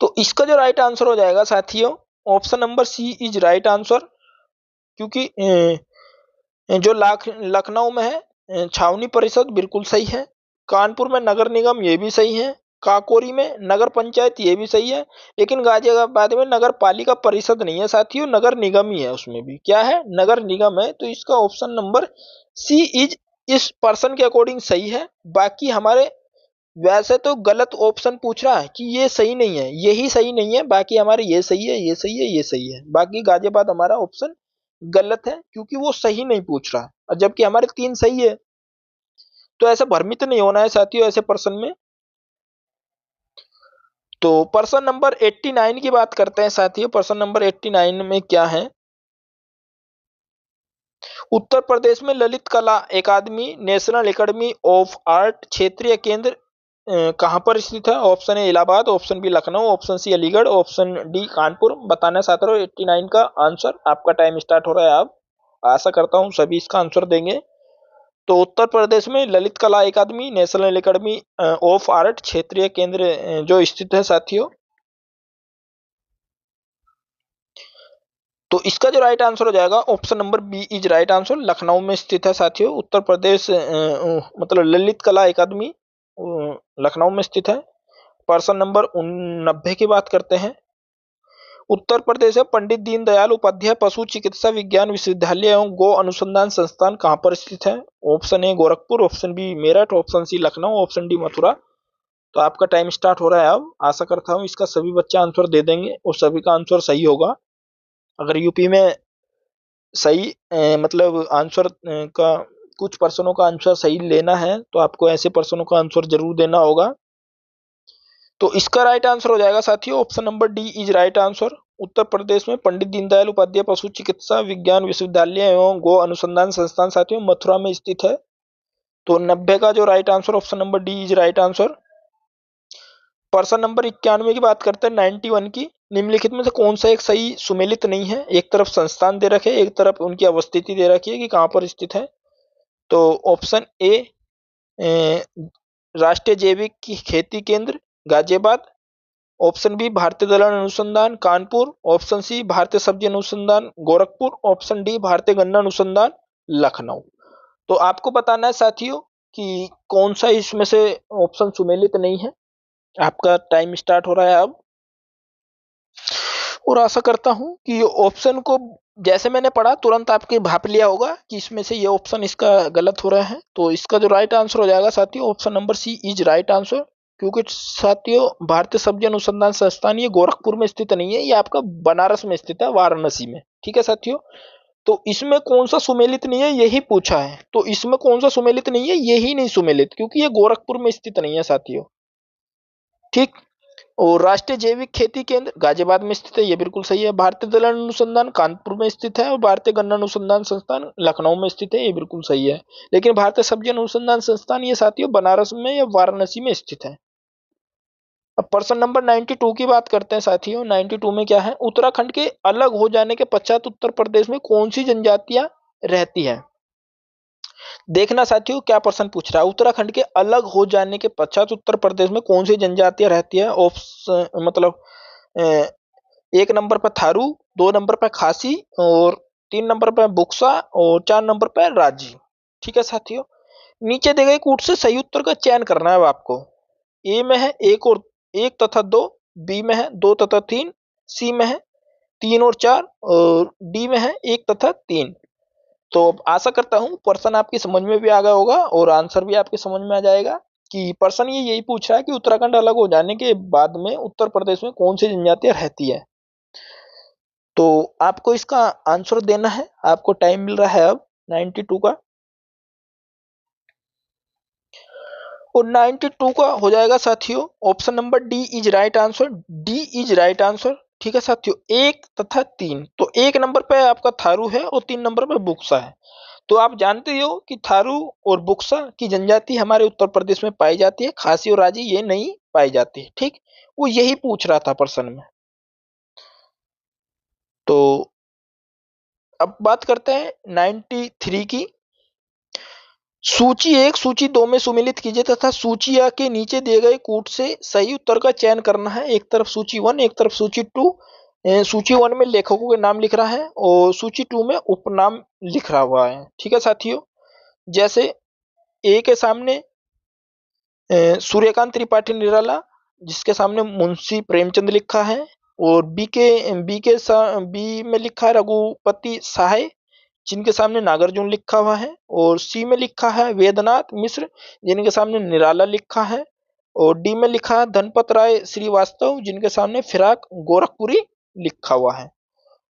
तो इसका जो राइट आंसर हो जाएगा साथियों, option number C is right answer, क्योंकि जो लखनऊ में है छावनी परिषद बिल्कुल सही है, कानपुर में नगर निगम ये भी सही है, काकोरी में नगर पंचायत ये भी सही है, लेकिन गाजियाबाद में नगर पालिका परिषद नहीं है साथियों, नगर निगम ही है, उसमें भी क्या है नगर निगम है। तो इसका ऑप्शन नंबर सी इज इस पर्सन के अकॉर्डिंग सही है। बाकी हमारे वैसे तो गलत ऑप्शन पूछ रहा है कि ये सही नहीं है, यही सही नहीं है, बाकी हमारे ये सही है, ये सही है, ये सही है, बाकी गाजियाबाद हमारा ऑप्शन गलत है क्योंकि वो सही नहीं पूछ रहा है, और जबकि हमारे 3 सही है। तो ऐसा भ्रमित नहीं होना है साथियों ऐसे प्रश्न में। तो प्रश्न नंबर 89 की बात करते हैं साथियों। प्रश्न नंबर 89 में क्या है, उत्तर प्रदेश में Lalit Kala Akademi national academy of art क्षेत्रीय केंद्र कहां पर स्थित है। Option A Allahabad, option B Lucknow, option C Aligarh, option D Kanpur. बताना साथियों 89 का आंसर। आपका टाइम स्टार्ट हो रहा है, आप आशा करता हूं सभी इसका आंसर देंगे। तो उत्तर प्रदेश में Lalit Kala Akademi national academy of art क्षेत्रीय केंद्र जो स्थित है साथियों। तो इसका जो राइट आंसर हो जाएगा option number B is right answer, Lucknow में स्थित है साथियों। उत्तर प्रदेश मतलब ललित कला अकादमी लखनऊ में स्थित है। प्रश्न नंबर 90 की बात करते हैं। उत्तर प्रदेश में पंडित दीनदयाल उपाध्याय पशु चिकित्सा विज्ञान विश्वविद्यालय एवं गो अनुसंधान संस्थान कहां पर स्थित है। Option A Gorakhpur, option B Meerut, option C Lucknow, option D Mathura. तो आपका टाइम स्टार्ट हो रहा है अब। आशा करता हूं इसका सभी बच्चे आंसर दे देंगे और सभी का आंसर सही होगा। अगर यूपी में सही मतलब आंसर का कुछ प्रश्नों का आंसर सही लेना है तो आपको ऐसे प्रश्नों का आंसर जरूर देना होगा। तो इसका राइट आंसर हो जाएगा साथियों option number D is right answer. Uttar Pradesh में पंडित दीनदयाल उपाध्याय पशु चिकित्सा विज्ञान विश्वविद्यालय एवं गो अनुसंधान संस्थान साथियों मथुरा में स्थित है। तो 90 का जो right answer option number D is right answer. प्रश्न नंबर 91 की बात करते हैं 91 की। निम्नलिखित में से कौन सा एक सही सुमेलित नहीं है। एक तरफ संस्थान दे रखे, एक तरफ उनकी अवस्थिति दे रखी है कि कहां पर स्थित है। तो ऑप्शन ए राष्ट्रीय जैविक खेती केंद्र गाजियाबाद, ऑप्शन बी भारतीय दलहन अनुसंधान कानपुर, ऑप्शन सी भारतीय सब्जी अनुसंधान गोरखपुर, ऑप्शन डी भारतीय गन्ना अनुसंधान लखनऊ। तो आपको बताना है साथियों कि कौन सा इसमें से ऑप्शन सुमेलित नहीं है। आपका टाइम स्टार्ट हो रहा है अब, और आशा करता हूं कि ऑप्शन को जैसे मैंने पढ़ा तुरंत आपके भाप लिया होगा कि इसमें से ये ऑप्शन इसका गलत हो रहा है। तो इसका जो राइट आंसर हो जाएगा साथियों option number C is right answer, क्योंकि साथियों भारतीय सब्जी अनुसंधान संस्थान ये गोरखपुर में स्थित नहीं है, ये आपका बनारस में स्थित है, वाराणसी में। ठीक है साथियों, तो इसमें कौन सा सुमेलित नहीं है यही पूछा है। तो इसमें कौन सा सुमेलित नहीं है, यही नहीं सुमेलित, क्योंकि ये गोरखपुर में स्थित नहीं है साथियों। ठीक, और राष्ट्रीय जैविक खेती केंद्र गाजियाबाद में स्थित है, ये बिल्कुल सही है। भारतीय दलहन अनुसंधान कानपुर में स्थित है और भारतीय गन्ना अनुसंधान संस्थान लखनऊ में स्थित है, ये बिल्कुल सही है। लेकिन भारतीय सब्जी अनुसंधान संस्थान ये साथियों बनारस में या वाराणसी में स्थित है। अब प्रश्न नंबर 92 की बात करते हैं साथियों। 92 में क्या है, उत्तराखंड के अलग हो जाने के पश्चात उत्तर प्रदेश में कौन सी जनजातियां रहती है। देखना साथियों क्या प्रश्न पूछ रहा है, उत्तराखंड के अलग हो जाने के पश्चात उत्तर प्रदेश में कौन सी जनजातियां रहती है। ऑप्शन मतलब एक नंबर पर थारू, दो नंबर पर खासी और तीन नंबर पर बुक्सा और चार नंबर पर राजी। ठीक है साथियों, नीचे दिए गए कूट से सही उत्तर का चयन करना है अब आपको। ए में है एक और एक तथा दो, बी में है दो तथा तीन, सी में है तीन और चार और डी में है एक तथा तीन। तो आशा करता हूं प्रश्न आपकी समझ में भी आ गया होगा और आंसर भी आपके समझ में आ जाएगा कि प्रश्न ये यही पूछ रहा है कि उत्तराखंड अलग हो जाने के बाद में उत्तर प्रदेश में कौन सी जनजातियां रहती है। तो आपको इसका आंसर देना है, आपको टाइम मिल रहा है अब 92 का, और 92 का हो जाएगा साथियों option number D is right answer. D is right answer. ठीक है साथियों, एक तथा तीन, तो एक नंबर पे आपका थारू है और तीन नंबर पे बुक्सा है। तो आप जानते हो कि थारू और बुक्सा की जनजाति हमारे उत्तर प्रदेश में पाई जाती है, खासी और राजी ये नहीं पाई जाती है। ठीक, वो यही पूछ रहा था प्रश्न में। तो अब बात करते हैं 93 की। सूची एक सूची दो में सुमेलित कीजिए तथा सूची आ के नीचे दिए गए कूट से सही उत्तर का चयन करना है। एक तरफ सूची वन, एक तरफ सूची टू। सूची वन में लेखकों के नाम लिख रहा है और सूची टू में उपनाम लिख रहा हुआ है। ठीक है साथियों, जैसे ए के सामने सूर्यकांत त्रिपाठी निराला, जिसके सामने मुंशी प्रेमचंद लिखा है, और बी में लिखा है रघुपति सहाय, जिनके सामने नागार्जुन लिखा हुआ है, और सी में लिखा है वेदनाथ मिश्र, जिनके सामने निराला लिखा है, और डी में लिखा है धनपत राय श्रीवास्तव, जिनके सामने फिराक गोरखपुरी लिखा हुआ है।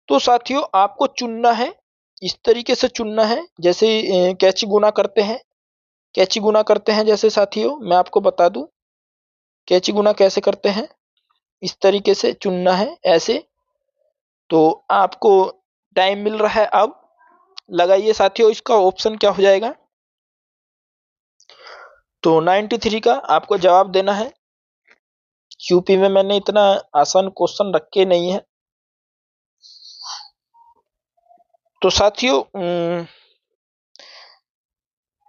तो साथियों आपको चुनना है, इस तरीके से चुनना है जैसे कैची गुना करते हैं। कैची गुना करते हैं जैसे साथियों मैं आपको बता दूं कैची गुना कैसे करते हैं, इस तरीके से चुनना है ऐसे। तो आपको टाइम मिल रहा है अब, लगाइए साथियों इसका ऑप्शन क्या हो जाएगा। तो 93 का आपको जवाब देना है। यूपी में मैंने इतना आसान क्वेश्चन रखे नहीं है। तो साथियों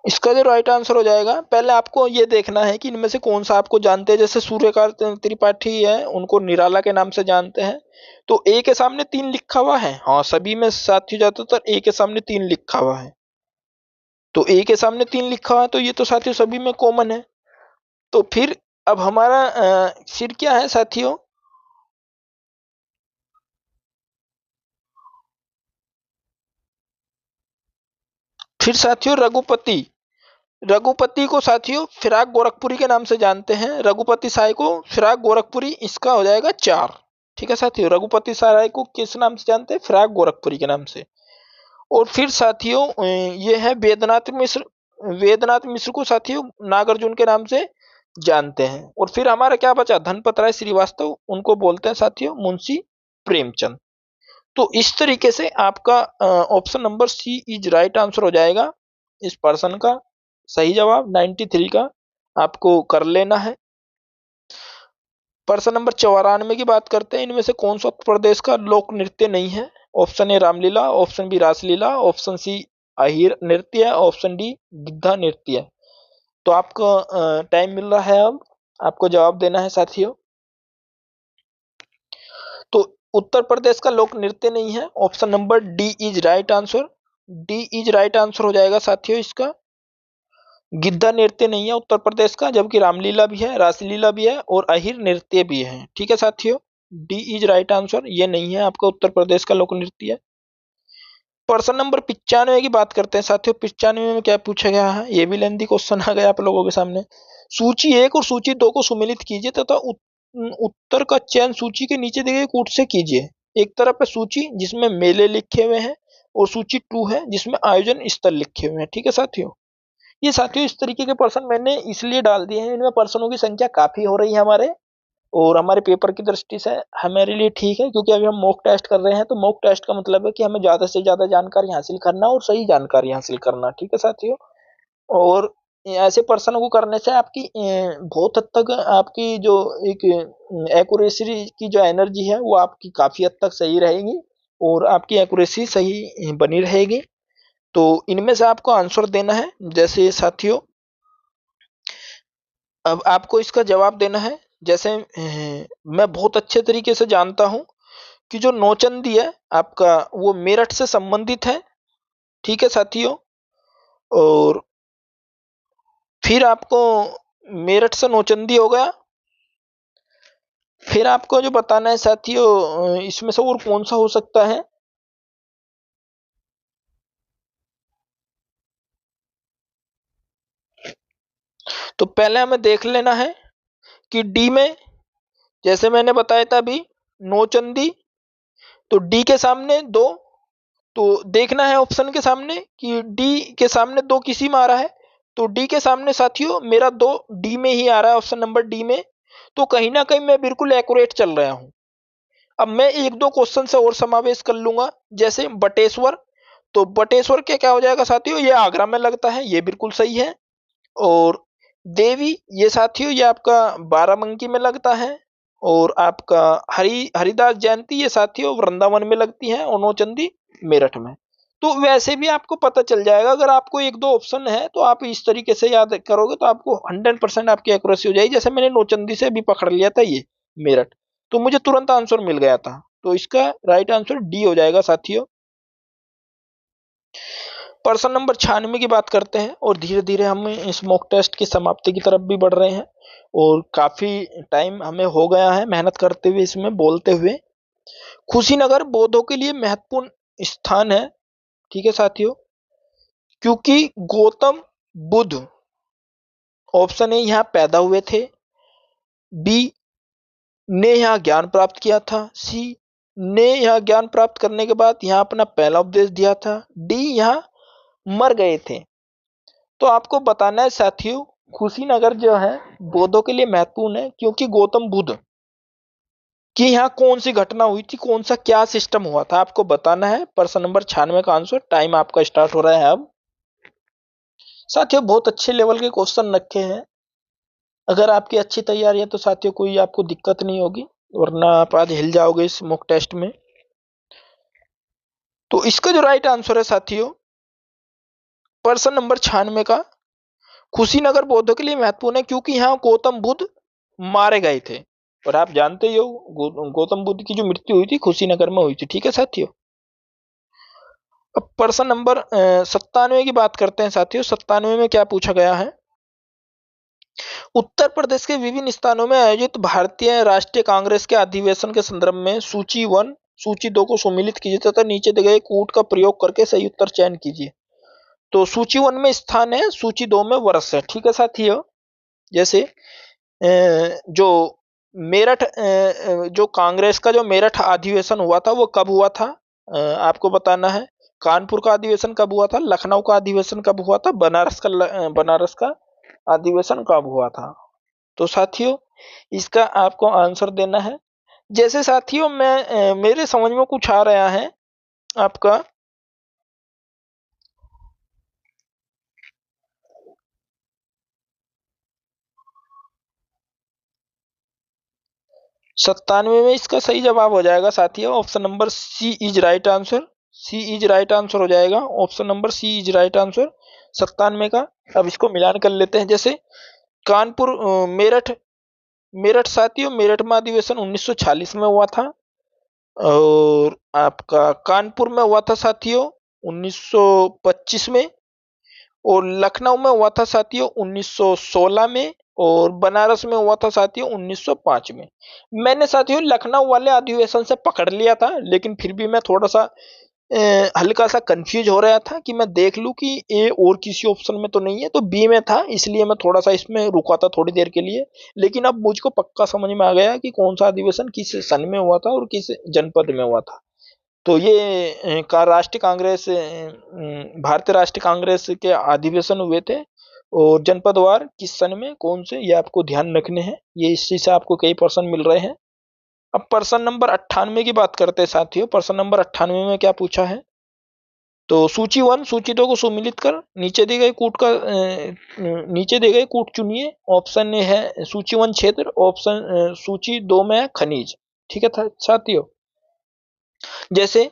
इसका जो राइट आंसर हो जाएगा, पहले आपको ये देखना है कि इनमें से कौन सा आपको जानते हैं। जैसे सूर्यकांत त्रिपाठी है, उनको निराला के नाम से जानते हैं। तो ए के सामने तीन लिखा हुआ है, हाँ सभी में साथियों ज्यादातर ए के सामने तीन लिखा हुआ है। तो ए के सामने तीन लिखा हुआ है तो ये तो साथियों सभी में कॉमन है। तो फिर अब हमारा फिर क्या है साथियों, फिर साथियों रघुपति को साथियों फिराक गोरखपुरी के नाम से जानते हैं। रघुपति साय को फिराक गोरखपुरी, इसका हो जाएगा चार। ठीक है साथियों, रघुपति साय को किस नाम से जानते हैं, फिराक गोरखपुरी के नाम से। और फिर साथियों ये है वेदनाथ मिश्र। वेदनाथ मिश्र को साथियों नागार्जुन के नाम से जानते हैं। और फिर हमारा क्या बचा, धनपत राय श्रीवास्तव, उनको बोलते हैं साथियों मुंशी प्रेमचंद। तो इस तरीके से आपका option number C is right answer हो जाएगा। इस पर्सन का सही जवाब 93 का आपको कर लेना है। प्रश्न नंबर 94 की बात करते हैं। इनमें से कौन सा उत्तर प्रदेश का लोक नृत्य नहीं है। Option A Ramlila, option B Raslila, option C Ahir नृत्य, ऑप्शन डी गिद्धा नृत्य। तो आपको टाइम मिल रहा है अब, आपको जवाब देना है साथियों। तो उत्तर प्रदेश का लोक नृत्य नहीं है, option number D is right answer. D is right answer हो जाएगा साथियों इसका। गिद्धा नृत्य नहीं है उत्तर प्रदेश का, जबकि रामलीला भी है, रासलीला भी है और अहिर नृत्य भी है। ठीक है साथियों, डी इज राइट आंसर, ये नहीं है आपका उत्तर प्रदेश का लोक नृत्य। प्रश्न नंबर 95 की बात करते हैं साथियों। 95 में क्या पूछा गया है, ये भी लेंदी क्वेश्चन आ गया आप लोगों के सामने। सूची एक और सूची दो को सुमेलित कीजिए तथा उत्तर का चयन सूची के नीचे दिए गए कूट से कीजिए। एक तरफ है सूची जिसमें मेले लिखे हुए हैं और सूची टू है जिसमें आयोजन स्थल लिखे हुए हैं। ठीक है साथियों, ये साथियों इस तरीके के प्रश्न मैंने इसलिए डाल दिए हैं, इनमें प्रश्नों की संख्या काफी हो रही है हमारे, और हमारे पेपर की दृष्टि से हमारे लिए ठीक है, क्योंकि अभी हम मॉक टेस्ट कर रहे हैं, तो मॉक टेस्ट का मतलब है कि हमें ज्यादा से ज्यादा जानकारी हासिल करना और सही जानकारी हासिल करना। ठीक है साथियों। और ऐसे प्रश्न को करने से आपकी बहुत हद तक आपकी जो एक एक्यूरेसी की जो एनर्जी है वो आपकी काफी हद तक सही रहेगी और आपकी एक्यूरेसी सही बनी रहेगी। तो इनमें से आपको आंसर देना है। जैसे साथियों, अब आपको इसका जवाब देना है। जैसे मैं बहुत अच्छे तरीके से जानता हूं कि जो नौचंदी है आपका वो मेरठ से संबंधित है। ठीक है साथियों। और फिर आपको मेरठ से नौचंदी हो गया। फिर आपको जो बताना है साथियों, इसमें से और कौन सा हो सकता है। तो पहले हमें देख लेना है कि डी में, जैसे मैंने बताया था अभी, नौचंदी, तो डी के सामने दो। तो देखना है ऑप्शन के सामने कि डी के सामने दो किसी में आ रहा है। तो डी के सामने साथियों मेरा दो डी में ही आ रहा है, ऑप्शन नंबर डी में। तो कहीं ना कहीं मैं बिल्कुल एक्यूरेट चल रहा हूं। अब मैं एक दो क्वेश्चन से और समावेश कर लूंगा। जैसे बटेश्वर, तो बटेश्वर क्या क्या हो जाएगा साथियों, ये आगरा में लगता है, ये बिल्कुल सही है। और देवी, ये साथियों ये आपका बाराबंकी में लगता है। और आपका हरिदास जयंती, ये साथियों वृंदावन में लगती है। और नौचंदी मेरठ में। तो वैसे भी आपको पता चल जाएगा, अगर आपको एक दो ऑप्शन है तो आप इस तरीके से याद करोगे तो आपको 100% आपकी एक्यूरेसी हो जाएगी। जैसे मैंने नौचंदी से भी पकड़ लिया था ये मेरठ, तो मुझे तुरंत आंसर मिल गया था। तो इसका राइट आंसर डी हो जाएगा साथियों। प्रश्न नंबर 96 की बात करते हैं और धीरे धीरे हम इस मॉक टेस्ट की समाप्ति की तरफ भी बढ़ रहे हैं। और काफी टाइम हमें हो गया है मेहनत करते हुए, इसमें बोलते हुए। कुशीनगर बौद्धों के लिए महत्वपूर्ण स्थान है। ठीक है साथियों, क्योंकि गौतम बुद्ध, ऑप्शन ए, यहाँ पैदा हुए थे। बी, ने यहाँ ज्ञान प्राप्त किया था। सी, ने यहाँ ज्ञान प्राप्त करने के बाद यहाँ अपना पहला उपदेश दिया था। डी, यहाँ मर गए थे। तो आपको बताना है साथियों, कुशीनगर जो है बौद्धों के लिए महत्वपूर्ण है क्योंकि गौतम बुद्ध की यहाँ कौन सी घटना हुई थी, कौन सा क्या सिस्टम हुआ था, आपको बताना है। प्रश्न नंबर 96 का आंसर। टाइम आपका स्टार्ट हो रहा है अब। साथियों बहुत अच्छे लेवल के क्वेश्चन रखे हैं। अगर आपकी अच्छी तैयारी है तो साथियों कोई आपको दिक्कत नहीं होगी, वरना आप आज हिल जाओगे इस मॉक टेस्ट में। तो इसका जो राइट आंसर है साथियों, प्रश्न नंबर 96 का, कुशीनगर बौद्धों के लिए महत्वपूर्ण है क्योंकि यहाँ गौतम बुद्ध मारे गए थे। और आप जानते ही हो गौतम बुद्ध की जो मृत्यु हुई थी कुशीनगर में हुई थी। ठीक है साथियों। अब प्रश्न नंबर 97 की बात करते हैं साथियों। 97 में क्या पूछा गया है। उत्तर प्रदेश के विभिन्न स्थानों में आयोजित भारतीय राष्ट्रीय कांग्रेस के अधिवेशन के संदर्भ में सूची 1 सूची 2 को सम्मिलित कीजिए तथा नीचे दिए गए कूट का प्रयोग करके सही उत्तर चयन कीजिए। तो सूची 1 में स्थान है, सूची 2 में वर्ष है। ठीक है साथियों। जैसे जो मेरठ जो कांग्रेस का जो मेरठ अधिवेशन हुआ था वो कब हुआ था, आपको बताना है। कानपुर का अधिवेशन कब हुआ था, लखनऊ का अधिवेशन कब हुआ था, बनारस का अधिवेशन कब हुआ था। तो साथियों इसका आपको आंसर देना है। जैसे साथियों मैं मेरे समझ में कुछ आ रहा है आपका। 97 में इसका सही जवाब हो जाएगा साथियों, option number C is right answer. C is right answer हो जाएगा, option number C is right answer 97 का। अब इसको मिलान कर लेते हैं। जैसे कानपुर मेरठ, मेरठ साथियों मेरठ में अधिवेशन 1946 में हुआ था। और आपका कानपुर में हुआ था साथियों 1925 में। और लखनऊ में हुआ था साथियों 1916 में। और बनारस में हुआ था साथियों 1905 में। मैंने साथियों लखनऊ वाले अधिवेशन से पकड़ लिया था, लेकिन फिर भी मैं थोड़ा सा हल्का सा कंफ्यूज हो रहा था कि मैं देख लूं कि ए और किसी ऑप्शन में तो नहीं है, तो बी में था, इसलिए मैं थोड़ा सा इसमें रुका था थोड़ी देर के लिए। लेकिन अब मुझको पक्का समझ में आ गया कि कौन सा अधिवेशन किस सन में हुआ था और किस जनपद में हुआ था। तो ये का राष्ट्रीय कांग्रेस भारतीय राष्ट्रीय कांग्रेस के अधिवेशन हुए थे। और जनपदवार किस सन में कौन से, ये आपको ध्यान रखने हैं। ये इसी से आपको कई प्रश्न मिल रहे हैं। अब प्रश्न नंबर 98 की बात करते हैं साथियों। प्रश्न नंबर 98 में क्या पूछा है, तो सूची 1 सूची 2 को सुमिलित कर नीचे दी गई कूट का नीचे दी गई कूट चुनिए। ऑप्शन ए है सूची 1 क्षेत्र, ऑप्शन सूची 2 में है खनिज। ठीक है साथियों, जैसे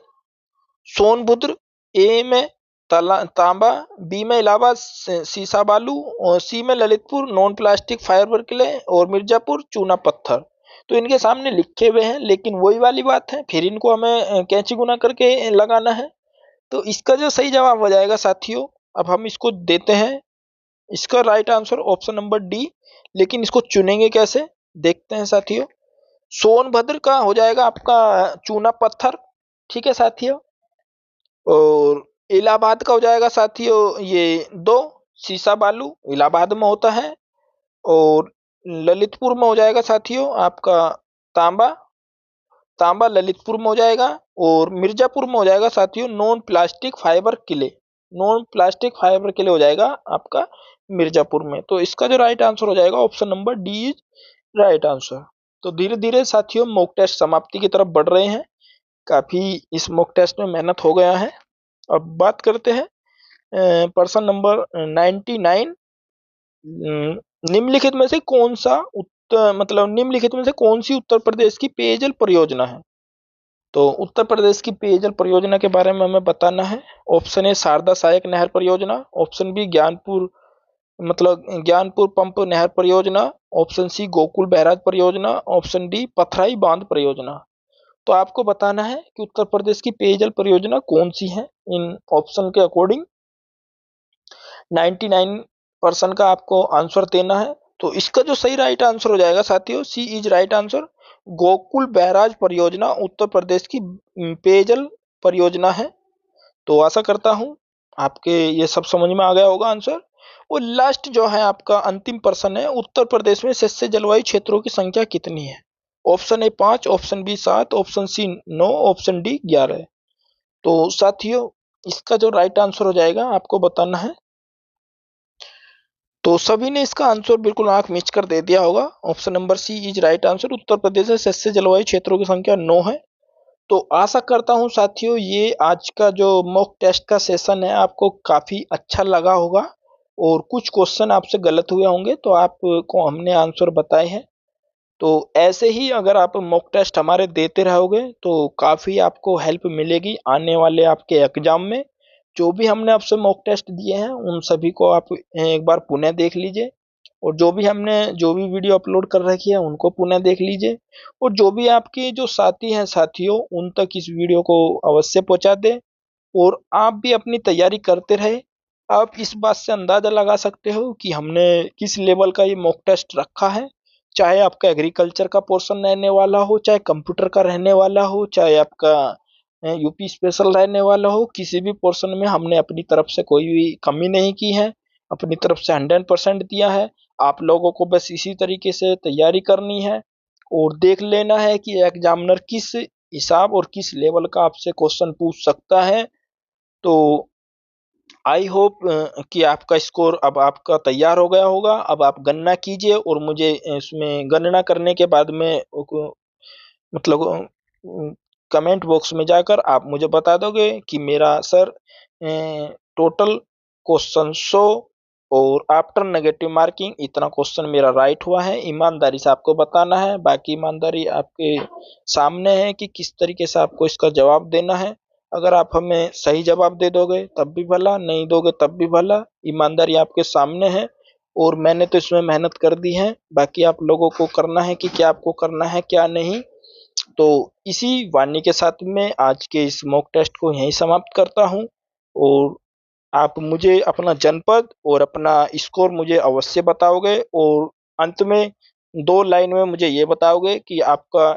सोनभद्र, ए में तांबा, बी में इलाहाबाद सीसा बालू, और सी में Lalitpur non plastic fibre clay, और मिर्जापुर चूना पत्थर। तो इनके सामने लिखे हुए हैं, लेकिन वही वाली बात है, फिर इनको हमें कैंची गुना करके लगाना है। तो इसका जो सही जवाब हो जाएगा साथियों, अब हम इसको देते हैं, इसका right answer option number D. लेकिन इसको चुनेंगे कैसे, देखते हैं साथियों। सोनभद्र का हो जाएगा आपका चूना पत्थर। ठीक है साथियों, और इलाहाबाद का हो जाएगा साथियों ये 2 सीसा बालू, इलाहाबाद में होता है। और ललितपुर में हो जाएगा साथियों आपका तांबा, तांबा ललितपुर में हो जाएगा। और मिर्जापुर में हो जाएगा साथियों नॉन प्लास्टिक फाइबर किले, नॉन प्लास्टिक फाइबर किले हो जाएगा आपका मिर्जापुर में। तो इसका जो राइट आंसर हो जाएगा option number D is right answer. तो धीरे धीरे साथियों मॉक टेस्ट समाप्ति की तरफ बढ़ रहे हैं, काफी इस मॉक टेस्ट में मेहनत हो गया है। अब बात करते हैं प्रश्न नंबर 99। निम्नलिखित में से कौन सा निम्नलिखित में से कौन सी उत्तर प्रदेश की पेयजल परियोजना है। तो उत्तर प्रदेश की पेयजल परियोजना के बारे में हमें बताना है। ऑप्शन ए शारदा सहायक नहर परियोजना, ऑप्शन बी ज्ञानपुर पंप नहर परियोजना, ऑप्शन सी गोकुल बैराज परियोजना, ऑप्शन डी पथराई बांध परियोजना। तो आपको बताना है कि उत्तर प्रदेश की पेयजल परियोजना कौन सी है इन ऑप्शन के अकॉर्डिंग। 99% का आपको आंसर देना है। तो इसका जो सही राइट आंसर हो जाएगा साथियों, C is right answer. Gokul barrage परियोजना उत्तर प्रदेश की पेयजल परियोजना है। तो आशा करता हूं आपके ये सब समझ में आ गया होगा आंसर। और लास्ट जो है आपका अंतिम प्रश्न है, उत्तर प्रदेश में शस्य जलवायु क्षेत्रों की संख्या कितनी है। Option A 5, option B 7, option C 9, option D 11। तो साथियों इसका जो राइट आंसर हो जाएगा आपको बताना है। तो सभी ने इसका आंसर बिल्कुल आंख मीच कर दे दिया होगा। Option number C is right answer. Uttar Pradesh में शस्य जलवायु क्षेत्रों की संख्या 9 है। तो आशा करता हूं साथियों ये आज का जो मॉक टेस्ट का सेशन है आपको काफी अच्छा लगा होगा, और कुछ क्वेश्चन आपसे गलत हुए होंगे तो आपको हमने आंसर बताए हैं। तो ऐसे ही अगर आप मॉक टेस्ट हमारे देते रहोगे तो काफी आपको हेल्प मिलेगी आने वाले आपके एग्जाम में। जो भी हमने आपसे मॉक टेस्ट दिए हैं उन सभी को आप एक बार पुनः देख लीजिए, और जो भी वीडियो अपलोड कर रखी है उनको पुनः देख लीजिए। और जो भी आपके जो साथी हैं साथियों उन तक इस वीडियो को अवश्य पहुंचा दें, और आप भी अपनी तैयारी करते रहे। आप इस बात से अंदाजा लगा सकते हो कि हमने किस लेवल का ये मॉक टेस्ट रखा है। चाहे आपका एग्रीकल्चर का पोर्शन रहने वाला हो, चाहे कंप्यूटर का रहने वाला हो, चाहे आपका यूपी स्पेशल रहने वाला हो, किसी भी पोर्शन में हमने अपनी तरफ से कोई भी कमी नहीं की है, अपनी तरफ से 100% दिया है। आप लोगों को बस इसी तरीके से तैयारी करनी है, और देख लेना है कि एग्जामिनर किस हिसाब और किस लेवल का आपसे क्वेश्चन पूछ सकता है। तो आई होप कि आपका स्कोर अब आपका तैयार हो गया होगा। अब आप गणना कीजिए, और मुझे इसमें गणना करने के बाद में मतलब कमेंट बॉक्स में जाकर आप मुझे बता दोगे कि मेरा सर टोटल क्वेश्चन 100 और आफ्टर नेगेटिव मार्किंग इतना क्वेश्चन मेरा राइट हुआ है। ईमानदारी से आपको बताना है, बाकी ईमानदारी आपके सामने है कि किस तरीके से आपको इसका जवाब देना है। अगर आप हमें सही जवाब दे दोगे तब भी भला, नहीं दोगे तब भी भला, ईमानदारी आपके सामने है। और मैंने तो इसमें मेहनत कर दी है, बाकी आप लोगों को करना है कि क्या आपको करना है क्या नहीं। तो इसी वाणी के साथ में आज के इस मॉक टेस्ट को यहीं समाप्त करता हूं, और आप मुझे अपना जनपद और अपना स्कोर मुझे अवश्य बताओगे, और अंत में 2 लाइन में मुझे ये बताओगे कि आपका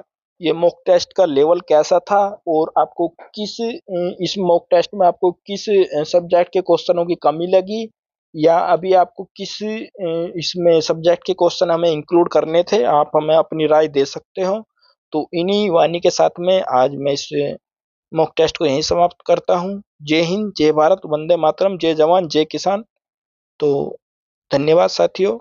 ये मॉक टेस्ट का लेवल कैसा था, और आपको इस मॉक टेस्ट में आपको किस सब्जेक्ट के क्वेश्चनों की कमी लगी, या अभी आपको किस इसमें सब्जेक्ट के क्वेश्चन हमें इंक्लूड करने थे। आप हमें अपनी राय दे सकते हो। तो इन्हीं वाणी के साथ में आज मैं इस मॉक टेस्ट को यहीं समाप्त करता हूँ। जय हिंद, जय भारत, वंदे मातरम, जय जवान जय किसान। तो धन्यवाद साथियों।